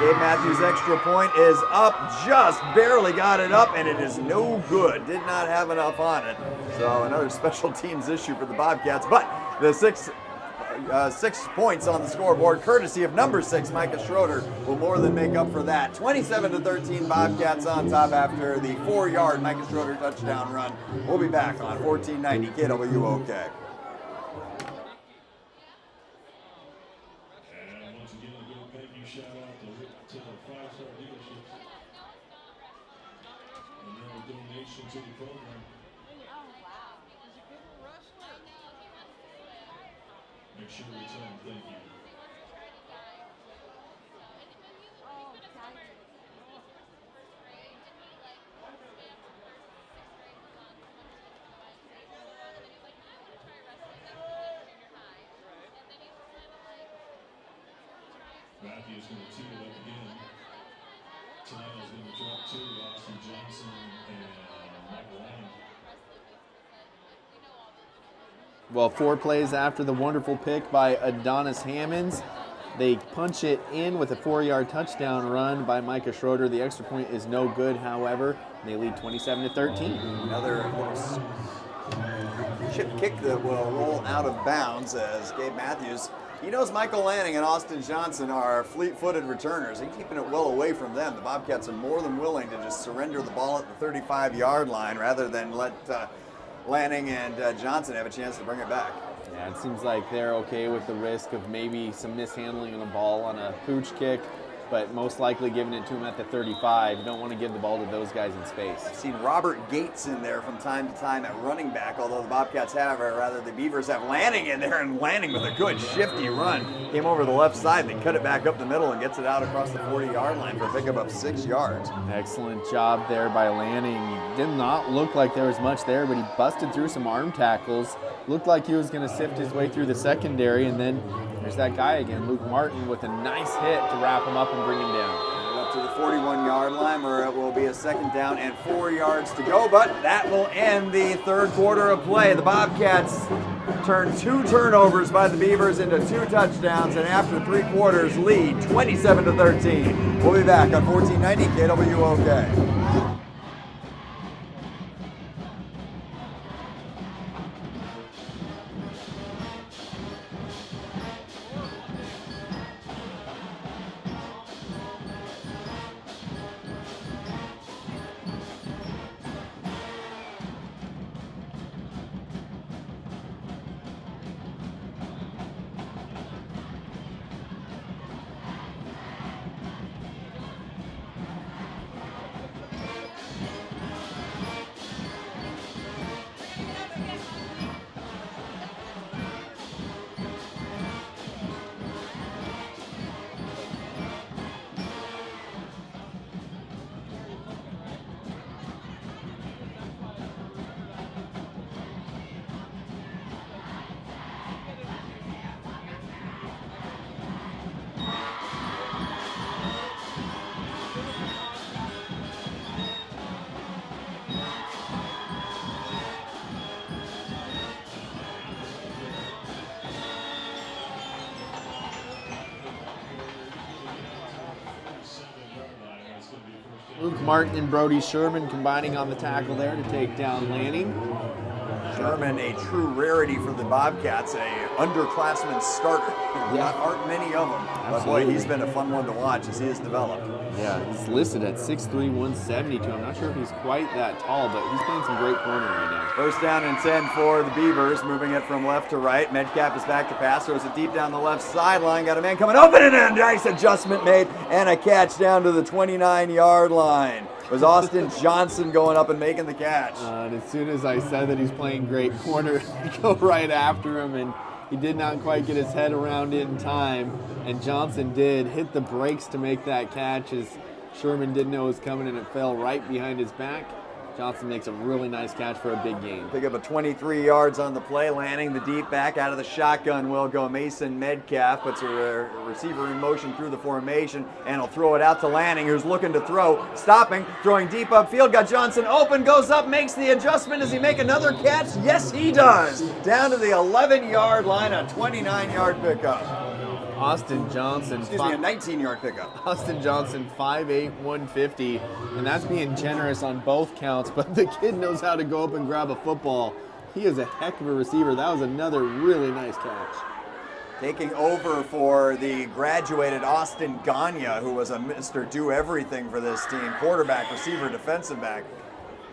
Gabe Matthews' extra point is up, just barely got it up, and it is no good. Did not have enough on it. So another special teams issue for the Bobcats, but the 6 points on the scoreboard, courtesy of number 6, Micah Schroeder, will more than make up for that. 27-13, Bobcats on top after the 4-yard Micah Schroeder touchdown run. We'll be back on 1490 KWOK. And once again, a good thank you shout out to the 5-star dealerships. Another donation to the program. Make sure we tell them thank you. Matthew's going to tee it up again. Tenino's going to drop 2. Austin Johnson and Michael Lang. Well, 4 plays after the wonderful pick by Adonis Hammonds, they punch it in with a 4-yard touchdown run by Micah Schroeder. The extra point is no good, however. They lead 27-13. Another little chip kick that will roll out of bounds as Gabe Matthews, he knows Michael Lanning and Austin Johnson are fleet-footed returners. He's keeping it well away from them. The Bobcats are more than willing to just surrender the ball at the 35-yard line rather than let Lanning and Johnson have a chance to bring it back. Yeah, it seems like they're okay with the risk of maybe some mishandling on the ball on a pooch kick, but most likely giving it to him at the 35. You don't want to give the ball to those guys in space. I've seen Robert Gates in there from time to time at running back, although the Bobcats have, or rather the Beavers have Lanning in there, and Lanning with a good shifty run. Came over the left side, they cut it back up the middle and gets it out across the 40-yard line for a pickup of 6 yards. Excellent job there by Lanning. Did not look like there was much there, but he busted through some arm tackles. Looked like he was going to sift his way through the secondary, and then there's that guy again, Luke Martin, with a nice hit to wrap him up and bring him down. Up to the 41-yard line where it will be a second down and 4 yards to go, but that will end the third quarter of play. The Bobcats turned 2 turnovers by the Beavers into 2 touchdowns, and after 3 quarters lead 27-13. We'll be back on 1490 KWOK. Luke Martin and Brody Sherman combining on the tackle there to take down Lanning. Sherman, a true rarity for the Bobcats, a underclassman starter. Yeah. Aren't many of them. But boy, Absolutely. he's been a fun one to watch as he has developed. Yeah, he's listed at 6'3", 172. I'm not sure if he's quite that tall, but he's playing some great corner right now. First down and 10 for the Beavers, moving it from left to right. Metcalf is back to pass, throws it deep down the left sideline. Got a man coming open, and a nice adjustment made, and a catch down to the 29-yard line. It was Austin Johnson going up and making the catch. And as soon as I said that he's playing great corner, I go right after him, and he did not quite get his head around it in time, and Johnson did hit the brakes to make that catch as Sherman didn't know it was coming, and it fell right behind his back. Johnson makes a really nice catch for a big gain. Pick up a 23 yards on the play, landing the deep back. Out of the shotgun will go Mason Metcalf, puts a receiver in motion through the formation, and he'll throw it out to Lanning, who's looking to throw, stopping, throwing deep upfield, got Johnson open, goes up, makes the adjustment. Does he make another catch? Yes, he does. Down to the 11-yard line, a 29-yard pickup. Austin Johnson. Excuse me, a 19-yard pickup. Austin Johnson, 5'8", 150, and that's being generous on both counts, but the kid knows how to go up and grab a football. He is a heck of a receiver. That was another really nice catch. Taking over for the graduated Austin Gagne, who was a Mr. Do-Everything for this team. Quarterback, receiver, defensive back.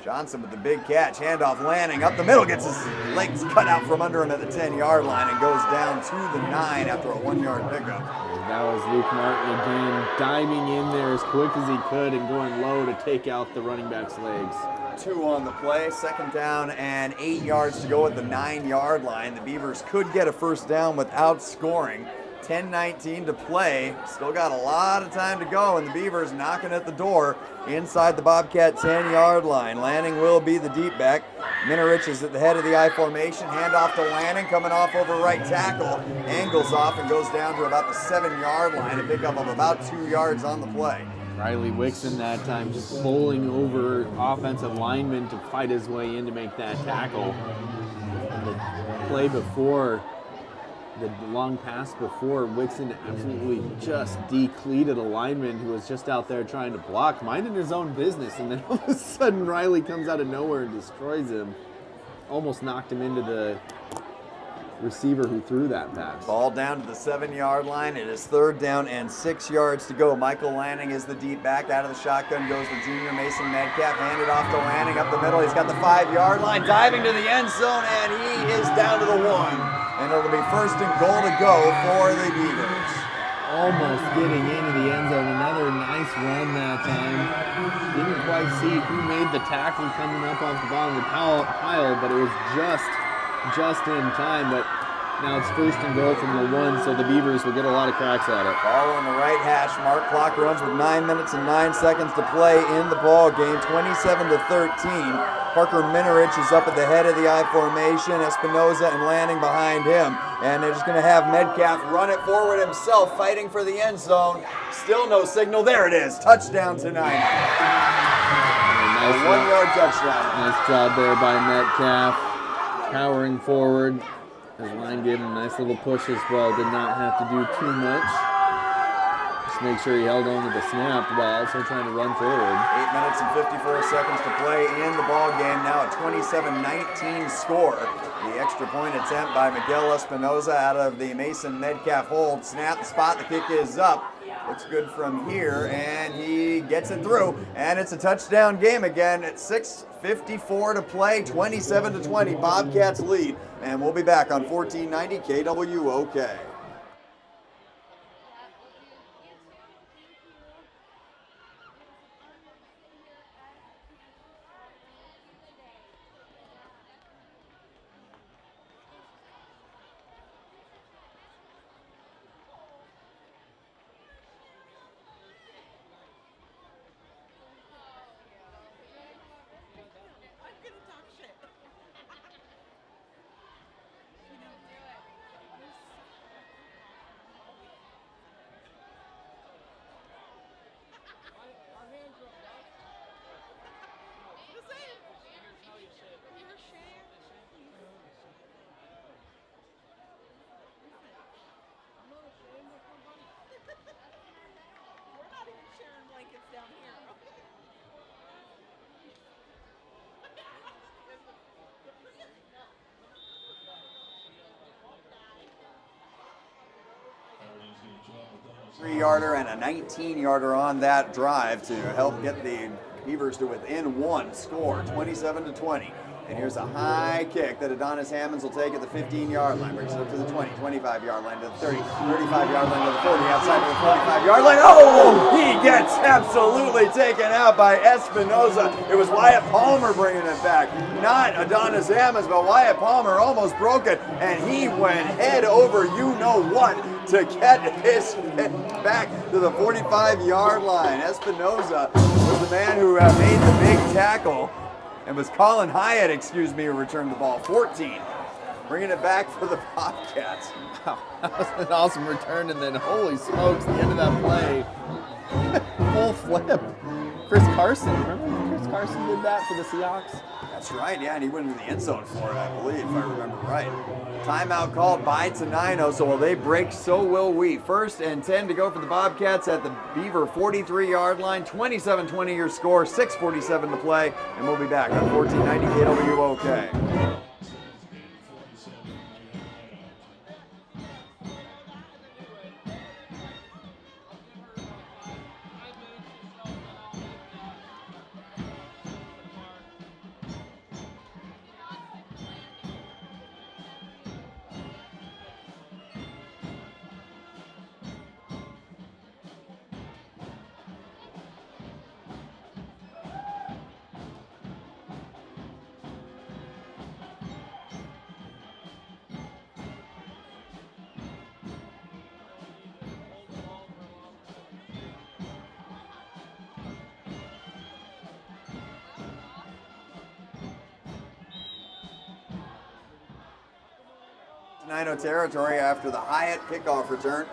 Johnson with the big catch, handoff Lanning up the middle, gets his legs cut out from under him at the 10-yard line and goes down to the 9 after a 1-yard pickup. That was Luke Martin again, diving in there as quick as he could and going low to take out the running back's legs. 2 on the play, second down and 8 yards to go at the 9-yard line. The Beavers could get a first down without scoring. 10-19 to play. Still got a lot of time to go, and the Beavers knocking at the door inside the Bobcat 10-yard line. Lanning will be the deep back. Minarich is at the head of the I formation. Handoff to Lanning, coming off over right tackle. Angles off and goes down to about the 7-yard line. A pickup of about 2 yards on the play. Riley Wixon that time just bowling over offensive linemen to fight his way in to make that tackle. And the play before, the long pass before, Wixon absolutely just decleated a lineman who was just out there trying to block, minding his own business, and then all of a sudden Riley comes out of nowhere and destroys him. Almost knocked him into the receiver who threw that pass. Ball down to the 7-yard line. It is third down and 6 yards to go. Michael Lanning is the deep back. Out of the shotgun goes the junior Mason Metcalf. Handed off to Lanning up the middle. He's got the 5-yard line, diving to the end zone, and he is down to the 1. And it'll be first and goal to go for the Beavers. Almost getting into the end zone. Another nice run that time. Didn't quite see who made the tackle coming up off the bottom of the pile, but it was just in time. But now it's first and goal from the 1, so the Beavers will get a lot of cracks at it. Ball on the right hash mark. Clock runs with 9 minutes and 9 seconds to play in the ball game. 27-13. Parker Minarich is up at the head of the I formation. Espinoza and Lanning behind him. And they're just going to have Metcalf run it forward himself, fighting for the end zone. Still no signal. There it is. Touchdown tonight. Nice 1-yard touchdown. Nice job there by Metcalf. Powering forward. His line gave him a nice little push as well. Did not have to do too much. Just make sure he held on to the snap while also trying to run forward. 8 minutes and 54 seconds to play in the ball game. Now a 27-19 score. The extra point attempt by Miguel Espinoza out of the Mason Metcalf hold. Snap, the spot, the kick is up. Looks good from here, and he gets it through. And it's a touchdown game again at 6:54 to play, 27-20. Bobcats lead, and we'll be back on 1490 KWOK. I'm gonna talk shit. You know, 3-yarder and a 19-yarder on that drive to help get the Beavers to within one score, 27-20. And here's a high kick that Adonis Hammonds will take at the 15-yard line. Brings it up to the 20, 25-yard line to the 30, 35-yard line to the 40, outside to the 45-yard line. Oh, he gets absolutely taken out by Espinoza. It was Wyatt Palmer bringing it back. Not Adonis Hammonds, but Wyatt Palmer almost broke it. And he went head over you-know-what to get this back to the 45-yard line. Espinoza was the man who made the big tackle. And was Colin Hyatt, who returned the ball. 14, bringing it back for the Bobcats. Wow, that was an awesome return, and then holy smokes, the end of that play. Full flip. Chris Carson, remember when Chris Carson did that for the Seahawks? That's right, yeah, and he went into the end zone for it, I believe, if I remember right. Timeout called by Tenino, so while they break, so will we. 1st and 10 to go for the Bobcats at the Beaver 43-yard line. 27-20 your score, 6:47 to play, and we'll be back on 1490 KWOK. Tenino territory after the Hyatt kickoff return.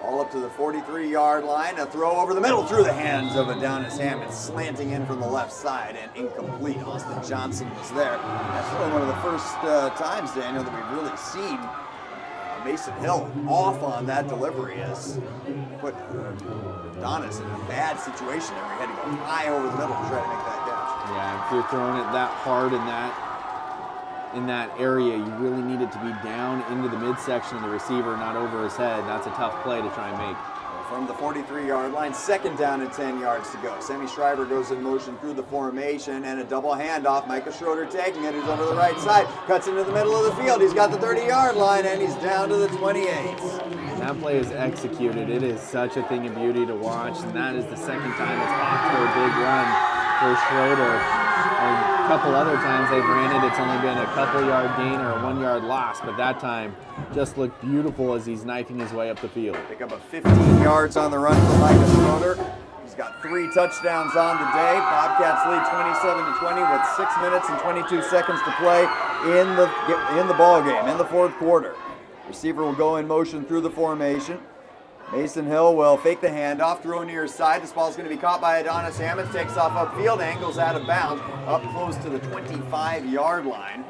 All up to the 43-yard line. A throw over the middle through the hands of Adonis Hammonds, slanting in from the left side and incomplete. Austin Johnson was there. That's really one of the first times, Daniel, that we've really seen Mason Hill off on that delivery as put Adonis in a bad situation there. He had to go high over the middle to try to make that catch. Yeah, if you're throwing it that hard in that area, you really need it to be down into the midsection of the receiver, not over his head. That's a tough play to try and make. From the 43-yard line, 2nd down and 10 yards to go. Sammy Schreiber goes in motion through the formation and a double handoff. Micah Schroeder taking it. He's over the right side, cuts into the middle of the field. He's got the 30-yard line and he's down to the 28. That play is executed. It is such a thing of beauty to watch, and that is the 2nd time it's popped for a big run for Schroeder. And a couple other times they've ran it, it's only been a couple-yard gain or a 1-yard loss, but that time just looked beautiful as he's knifing his way up the field. Pick up a 15 yards on the run for Micah Schroeder. He's got 3 touchdowns on the day. Bobcats lead 27-20 with 6 minutes and 22 seconds to play in the ball game, in the 4th quarter. Receiver will go in motion through the formation. Mason Hill will fake the handoff, throw near side. This ball is going to be caught by Adonis Hammonds. Takes off upfield, angles out of bounds, up close to the 25-yard line.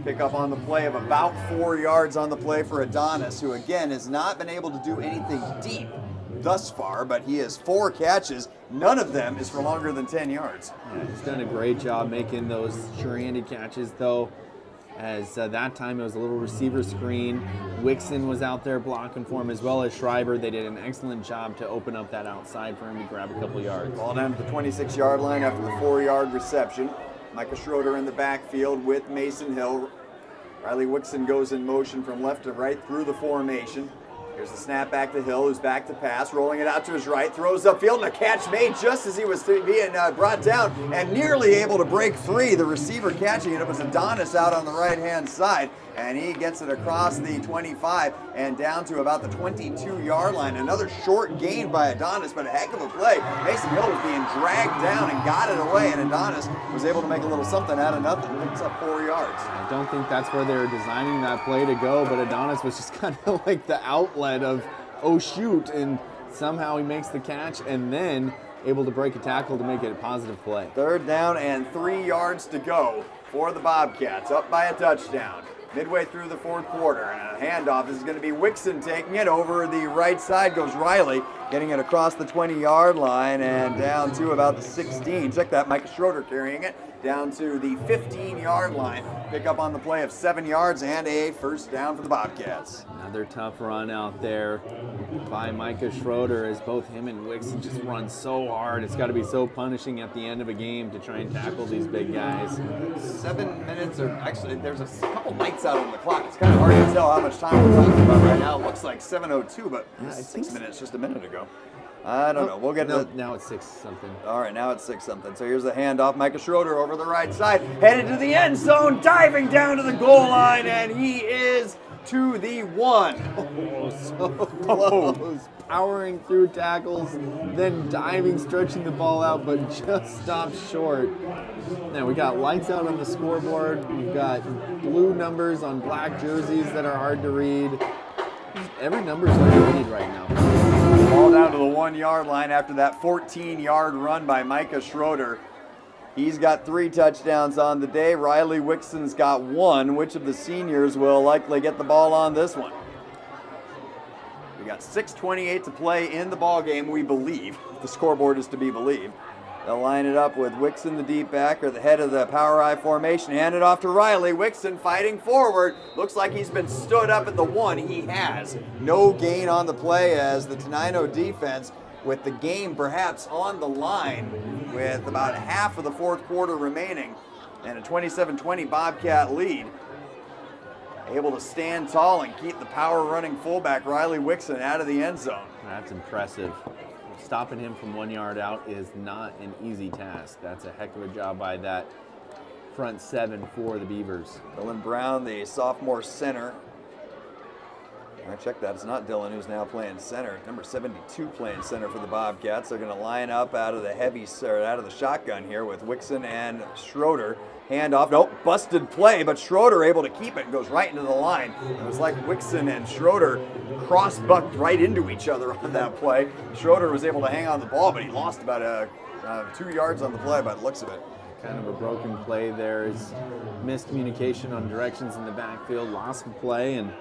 Pick up on the play of about 4 yards on the play for Adonis, who again has not been able to do anything deep thus far, but he has 4 catches. None of them is for longer than 10 yards. Yeah, he's done a great job making those sure-handed catches, though. As that time it was a little receiver screen. Wixon was out there blocking for him as well as Schreiber. They did an excellent job to open up that outside for him to grab a couple yards. Ball down to the 26-yard line after the 4-yard reception. Micah Schroeder in the backfield with Mason Hill. Riley Wixon goes in motion from left to right through the formation. Here's the snap back to Hill, who's back to pass, rolling it out to his right, throws upfield, and a catch made just as he was being brought down and nearly able to break free. The receiver catching it, it was Adonis out on the right-hand side, and he gets it across the 25 and down to about the 22-yard line. Another short gain by Adonis, but a heck of a play. Mason Hill was being dragged down and got it away, and Adonis was able to make a little something out of nothing. Picks up 4 yards. I don't think that's where they were designing that play to go, but Adonis was just kind of like the outlet of, oh shoot, and somehow he makes the catch and then able to break a tackle to make it a positive play. 3rd down and 3 yards to go for the Bobcats, up by a touchdown. Midway through the 4th quarter, and a handoff. This is going to be Wixon taking it over the right side. Goes Riley. getting it across the 20-yard line and down to about the 16. Check that, Micah Schroeder carrying it down to the 15-yard line. Pick up on the play of 7 yards and a first down for the Bobcats. Another tough run out there by Micah Schroeder as both him and Wixon just run so hard. It's got to be so punishing at the end of a game to try and tackle these big guys. 7 minutes, or actually there's a couple lights out on the clock. It's kind of hard to tell how much time we're talking about right now. It looks like 7:02, but 6 minutes just a minute ago. I don't know. We'll get to now it's 6-something. All right, now it's 6-something. So here's the handoff. Micah Schroeder over the right side, headed to the end zone, diving down to the goal line, and he is to the 1. Oh, so close. Powering through tackles, then diving, stretching the ball out, but just stopped short. Now we got lights out on the scoreboard. We've got blue numbers on black jerseys that are hard to read. Every number is hard to read right now. Ball down to the 1-yard line after that 14-yard run by Micah Schroeder. He's got 3 touchdowns on the day. Riley Wixon's got 1. Which of the seniors will likely get the ball on this one? We got 6:28 to play in the ball game, we believe. If the scoreboard is to be believed. They'll line it up with Wixon, the deep backer, the head of the power I formation. Hand it off to Riley. Wixon fighting forward. Looks like he's been stood up at the 1. He has. No gain on the play as the Tenino defense, with the game perhaps on the line, with about half of the fourth quarter remaining, and a 27-20 Bobcat lead. Able to stand tall and keep the power running fullback Riley Wixon out of the end zone. That's impressive. Stopping him from 1 yard out is not an easy task. That's a heck of a job by that front 7 for the Beavers. Dylan Brown, the sophomore center. All right, check that. It's not Dylan who's now playing center. Number 72 playing center for the Bobcats. They're going to line up out of the shotgun here with Wixon and Schroeder. Handoff, nope, busted play, but Schroeder able to keep it and goes right into the line. It was like Wixon and Schroeder cross-bucked right into each other on that play. Schroeder was able to hang on the ball, but he lost about 2 yards on the play by the looks of it. Kind of a broken play there. Is miscommunication on directions in the backfield, lost the play, and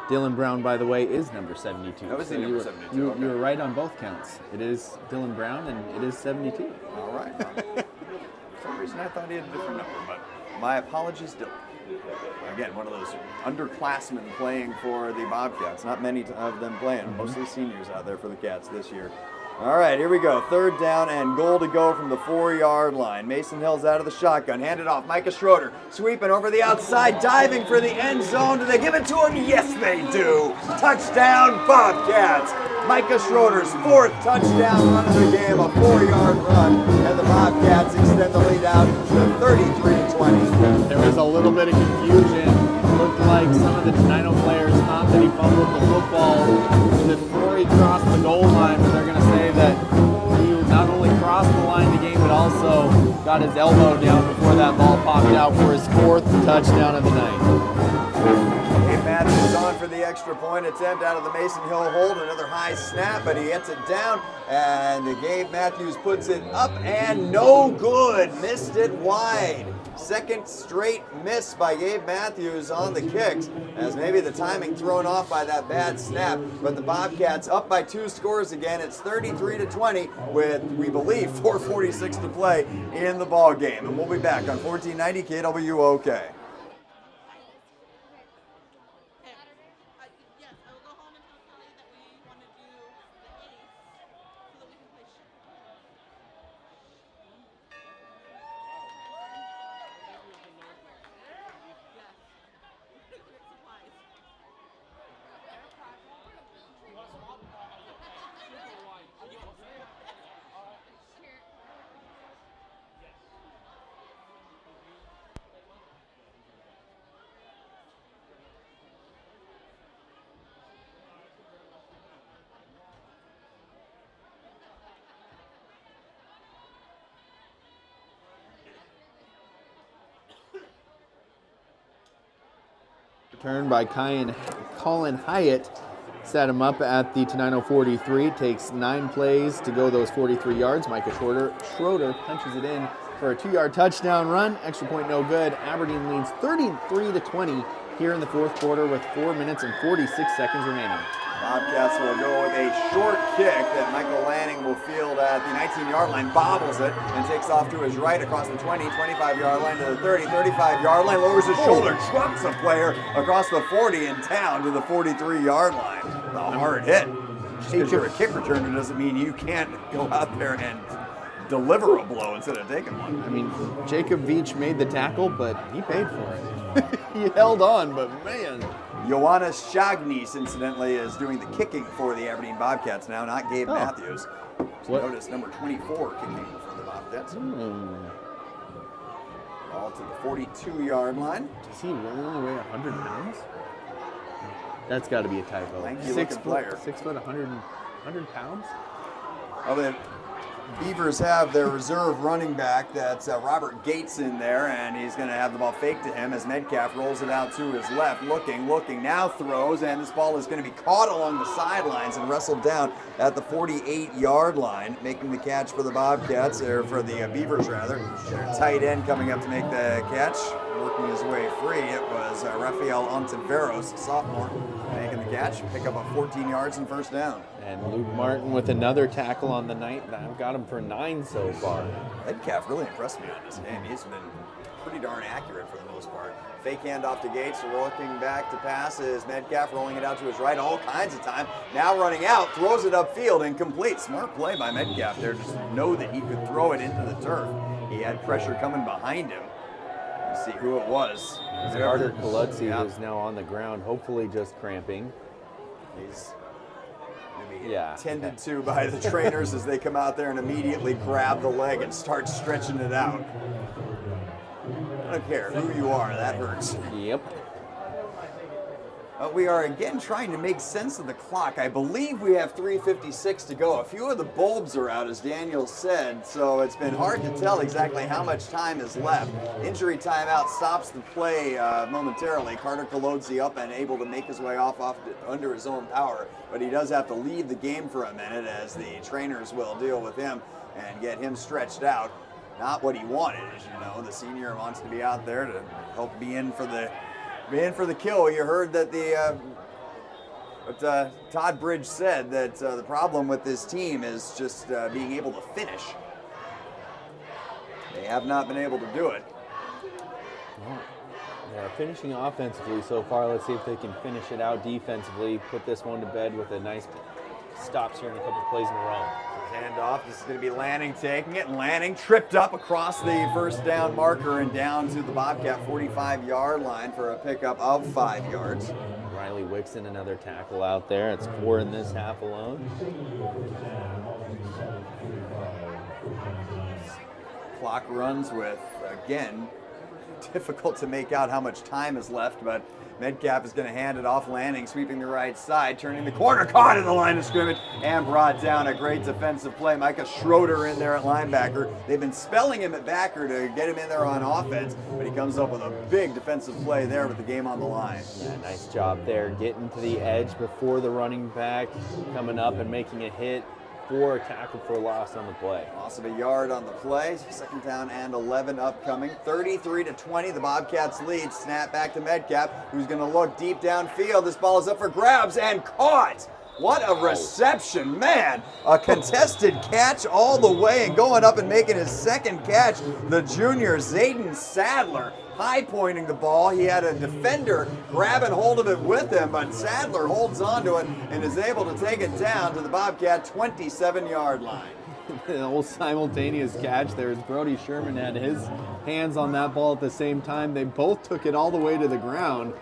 Dylan Brown, by the way, is number 72. That was the number 72. You were right on both counts. It is Dylan Brown, and it is 72. All right. For some reason I thought he had a different number, but my apologies, Dylan. Again, one of those underclassmen playing for the Bobcats. Not many of them playing, mostly seniors out there for the Cats this year. All right, here we go. 3rd down and goal to go from the 4-yard line. Mason Hill's out of the shotgun. Handed off. Micah Schroeder sweeping over the outside, diving for the end zone. Do they give it to him? Yes, they do. Touchdown, Bobcats. Micah Schroeder's 4th touchdown run of the game, a 4-yard run, and the Bobcats extend the lead out to 33-20. There was a little bit of confusion. It looked like some of the Tenino players thought that he fumbled the football before he crossed the goal line, but they're going to say that he not only crossed the line to game, but also got his elbow down before that ball popped out for his 4th touchdown of the night. Gabe Matthews on for the extra point attempt out of the Mason Hill hold. Another high snap, but he hits it down, and Gabe Matthews puts it up and no good. Missed it wide. 2nd straight miss by Gabe Matthews on the kicks, as maybe the timing thrown off by that bad snap. But the Bobcats up by 2 scores again. It's 33-20 with, we believe, 4:46 to play in the ball game. And we'll be back on 1490 KWOK. Yes, I will go home and tell Kelly that we want to do the 8th so that we can play shoot. Supplies. Return by Colin Hyatt. Set him up at the Tenino 43. Takes 9 plays to go those 43 yards. Micah Schroeder punches it in for a 2-yard touchdown run. Extra point no good. Aberdeen leads 33-20 here in the 4th quarter with 4 minutes and 46 seconds remaining. Bobcats will go with a short kick that Michael Lanning will field at the 19-yard line, bobbles it, and takes off to his right across the 20, 25-yard line to the 30, 35-yard line, lowers his shoulder, trucks a player across the 40 and down to the 43-yard line. A hard hit. Just because you're a kick returner doesn't mean you can't go out there and deliver a blow instead of taking one. I mean, Jacob Veach made the tackle, but he paid for it. He held on, but man. Johannes Schagnies, incidentally, is doing the kicking for the Aberdeen Bobcats now, not Gabe Matthews. So notice number 24 kicking for the Bobcats. All to the 42-yard line. Does he really only weigh 100 pounds? That's got to be a typo. Lanky looking player. 6 foot, 100 pounds? Oh, the Beavers have their reserve running back. That's Robert Gates in there, and he's going to have the ball faked to him as Metcalf rolls it out to his left. Looking, now throws, and this ball is going to be caught along the sidelines and wrestled down at the 48-yard line, making the catch for the Bobcats, or for the Beavers, rather. Their tight end coming up to make the catch, working his way free. It was Rafael Ontiveros, sophomore, making the catch, pick up a 14 yards and first down. And Luke Martin with another tackle on the night. I've got him for 9 so far. Metcalf really impressed me on this game. He's been pretty darn accurate for the most part. Fake handoff to Gates, looking back to pass is Metcalf, rolling it out to his right all kinds of time. Now running out, throws it upfield, incomplete. Smart play by Metcalf there, just know that he could throw it into the turf. He had pressure coming behind him. Let's see who it was. Carter Kalutzi is now on the ground, hopefully just cramping. He's tended to by the trainers as they come out there and immediately grab the leg and start stretching it out. I don't care who you are, that hurts. Yep. We are again trying to make sense of the clock. I believe we have 3:56 to go. A few of the bulbs are out, as Daniel said, so it's been hard to tell exactly how much time is left. Injury timeout stops the play momentarily. Carter Kalodzi up and able to make his way off under his own power, but he does have to leave the game for a minute as the trainers will deal with him and get him stretched out. Not what he wanted, as you know. The senior wants to be out there to help be in for the kill. You heard that what Todd Bridge said, that the problem with this team is just being able to finish. They have not been able to do it. Well, they're finishing offensively so far. Let's see if they can finish it out defensively. Put this one to bed with a nice stops here in a couple plays in a row. Handoff. This is going to be Lanning taking it. Lanning tripped up across the first down marker and down to the Bobcat 45-yard line for a pickup of 5 yards. Riley Wixon, another tackle out there. It's 4 in this half alone. Clock runs with, again, difficult to make out how much time is left, but Metcalf is going to hand it off. Lanning sweeping the right side, turning the corner, caught in the line of scrimmage, and brought down. A great defensive play. Micah Schroeder in there at linebacker. They've been spelling him at backer to get him in there on offense, but he comes up with a big defensive play there with the game on the line. Yeah, nice job there, getting to the edge before the running back, coming up and making a hit for a tackle for a loss on the play. Loss of a yard on the play. Second down and 11 upcoming. 33-20, the Bobcats lead. Snap back to Metcalf, who's going to look deep downfield. This ball is up for grabs and caught. What a reception, man. A contested catch all the way and going up and making his second catch. The junior, Zayden Sadler, high pointing the ball. He had a defender grabbing hold of it with him, but Sadler holds on to it and is able to take it down to the Bobcat 27-yard line. The old simultaneous catch there as Brody Sherman had his hands on that ball at the same time. They both took it all the way to the ground,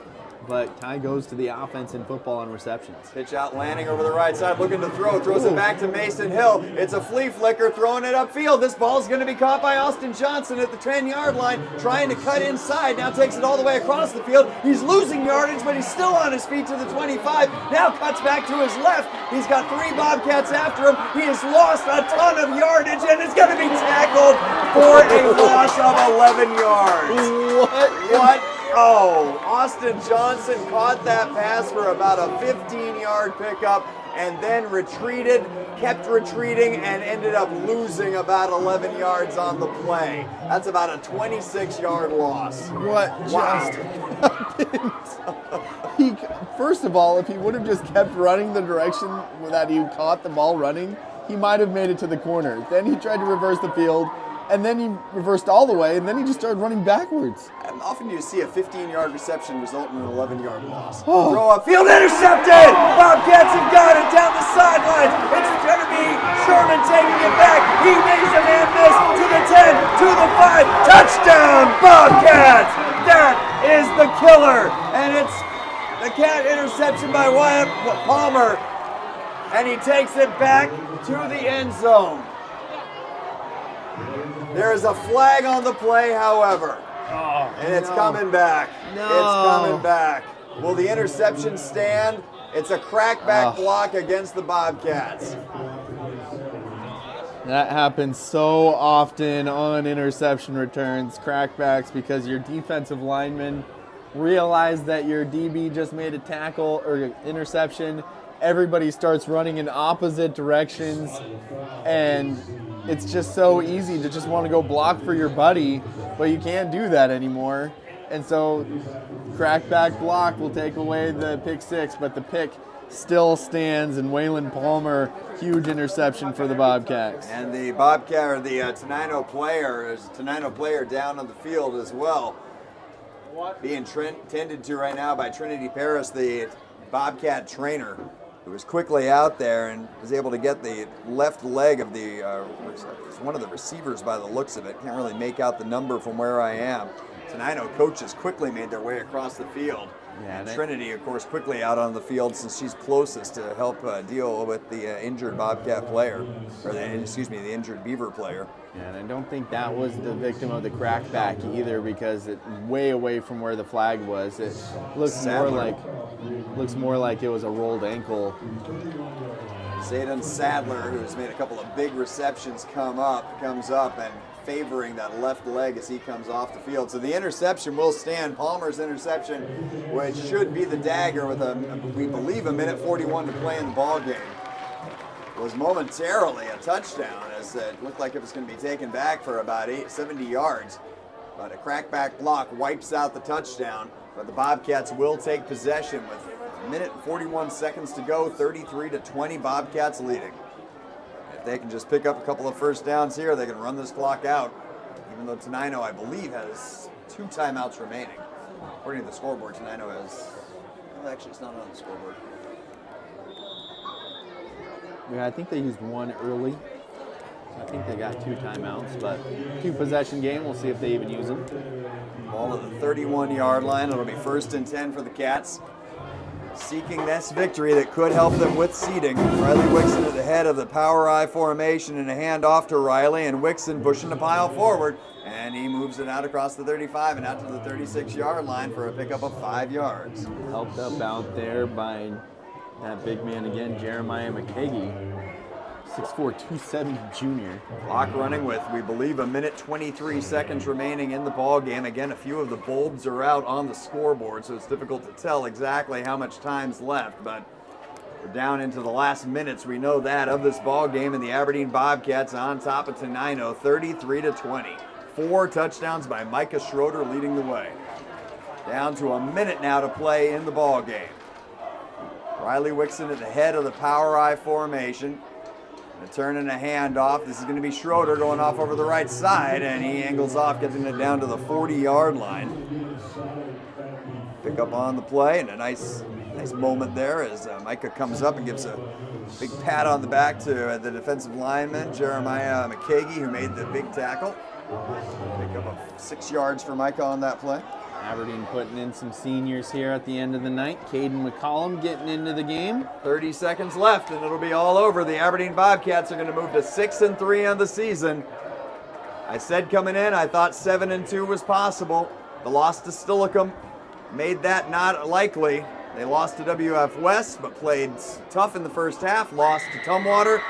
but tie goes to the offense in football on receptions. Pitch out, Lanning over the right side, looking to throw, throws it back to Mason Hill. It's a flea flicker, throwing it upfield. This ball is going to be caught by Austin Johnson at the 10-yard line, trying to cut inside. Now takes it all the way across the field. He's losing yardage, but he's still on his feet to the 25. Now cuts back to his left. He's got 3 Bobcats after him. He has lost a ton of yardage, and it's going to be tackled for a loss of 11 yards. What? Oh, Austin Johnson caught that pass for about a 15-yard pickup and then retreated, kept retreating, and ended up losing about 11 yards on the play. That's about a 26-yard loss. What just happened? First of all, if he would have just kept running the direction that he caught the ball running, he might have made it to the corner. Then he tried to reverse the field, and then he reversed all the way, and then he just started running backwards. And often you see a 15-yard reception result in an 11-yard loss. Throw upfield, intercepted! Bobcats have got it down the sidelines. It's going to be Sherman taking it back. He makes a man miss to the 10, to the 5. Touchdown, Bobcats! That is the killer. And it's the cat interception by Wyatt Palmer. And he takes it back to the end zone. There is a flag on the play, however. And it's coming back. No. It's coming back. Will the interception stand? It's a crackback block against the Bobcats. That happens so often on interception returns, crackbacks, because your defensive linemen realize that your DB just made a tackle or interception. Everybody starts running in opposite directions, and it's just so easy to just want to go block for your buddy, but you can't do that anymore. And so crackback block will take away the pick six, but the pick still stands, and Waylon Palmer, huge interception for the Bobcats. And the Bobcat, or the Tenino player, is a Tenino player down on the field as well. Being tended to right now by Trinity Paris, the Bobcat trainer, who was quickly out there and was able to get the left leg of the one of the receivers by the looks of it. Can't really make out the number from where I am. Tenino coaches quickly made their way across the field. Yeah, and Trinity, of course, quickly out on the field since she's closest to help deal with the injured Bobcat player, or the injured Beaver player. Yeah, and I don't think that was the victim of the crackback either, because it's way away from where the flag was. It looks more like it was a rolled ankle. Zayden Sadler, who's made a couple of big receptions, comes up and favoring that left leg as he comes off the field. So the interception will stand. Palmer's interception, which should be the dagger with we believe, a minute 41 to play in the ball game, was momentarily a touchdown, as it looked like it was going to be taken back for about 70 yards. But a crackback block wipes out the touchdown. But the Bobcats will take possession with a minute and 41 seconds to go, 33-20, Bobcats leading. If they can just pick up a couple of first downs here, they can run this clock out, even though Tenino, I believe, has 2 timeouts remaining. According to the scoreboard, Tenino has, well, actually it's not on the scoreboard. Yeah, I think they used one early. I think they got 2 timeouts, but 2-possession game. We'll see if they even use them. Ball at the 31-yard line. It'll be 1st and 10 for the Cats. Seeking this victory that could help them with seeding. Riley Wixon at the head of the power I formation, and a handoff to Riley, and Wixon pushing the pile forward, and he moves it out across the 35 and out to the 36-yard line for a pickup of 5 yards. Helped up out there by that big man again, Jeremiah McKeggy. 6'4", 270 junior. Clock running with, we believe, a minute 23 seconds remaining in the ball game. Again, a few of the bulbs are out on the scoreboard, so it's difficult to tell exactly how much time's left. But we're down into the last minutes, we know that, of this ball game, and the Aberdeen Bobcats on top of Tenino, 33-20. 4 touchdowns by Micah Schroeder leading the way. Down to a minute now to play in the ball game. Riley Wixon at the head of the power I formation. A turn and a handoff. This is going to be Schroeder going off over the right side, and he angles off, getting it down to the 40-yard line. Pick up on the play, and a nice moment there as Micah comes up and gives a big pat on the back to the defensive lineman, Jeremiah McKeggy, who made the big tackle. Pick up 6 yards for Micah on that play. Aberdeen putting in some seniors here at the end of the night. Caden McCollum getting into the game. 30 seconds left, and it'll be all over. The Aberdeen Bobcats are going to move to 6-3 on the season. I said coming in, I thought 7-2 was possible. The loss to Steilacoom made that not likely. They lost to WF West, but played tough in the first half. Lost to Tumwater.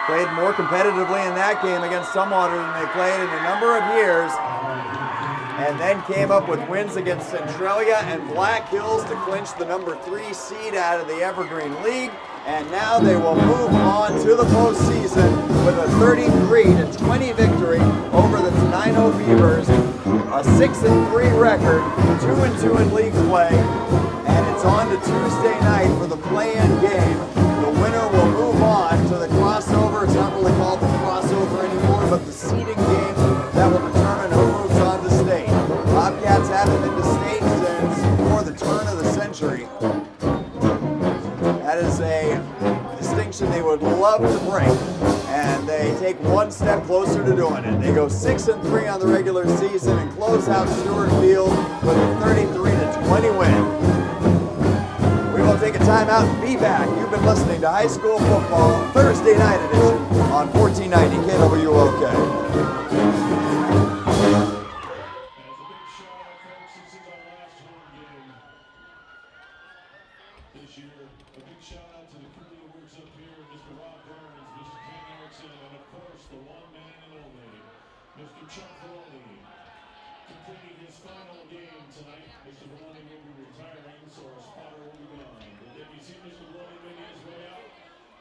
Played more competitively in that game against Tumwater than they played in a number of years. And then came up with wins against Centralia and Black Hills to clinch the number 3 seed out of the Evergreen League. And now they will move on to the postseason with a 33-20 victory over the Tenino Beavers. A 6-3 record, 2-2 in league play, and it's moves on to Tuesday night for the play-in game. The winner will move on to the crossover. It's not really called the crossover anymore, but the seeding game that will determine who moves on to state. Bobcats haven't been to state since before the turn of the century. That is a distinction they would love to break, and they take one step closer to doing it. They go 6-3 on the regular season and close out Stewart Field with a 33-20 win. We will take a timeout and be back. You've been listening to High School Football Thursday Night Edition on 1490 KWOK. As a big shout out, folks, this is our last home game this year. A big shout out to the crew that works up here, Mr. Rob Burns, Mr. Ken Erickson, and of course the one man and only, Mr. Chuck Veroni. Completing his final game tonight, Mr. Veroni will be retiring, so our spotter will be gone. But if you see Mr. Veroni making his way out,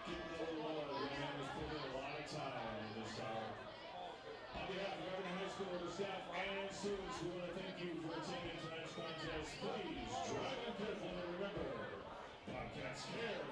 give him a little love. The man has put in a lot of time in this tower. On behalf of Aberdeen High School, the staff, and students, we want to thank you for attending tonight's contest. Please drive in careful and remember, Bobcats care.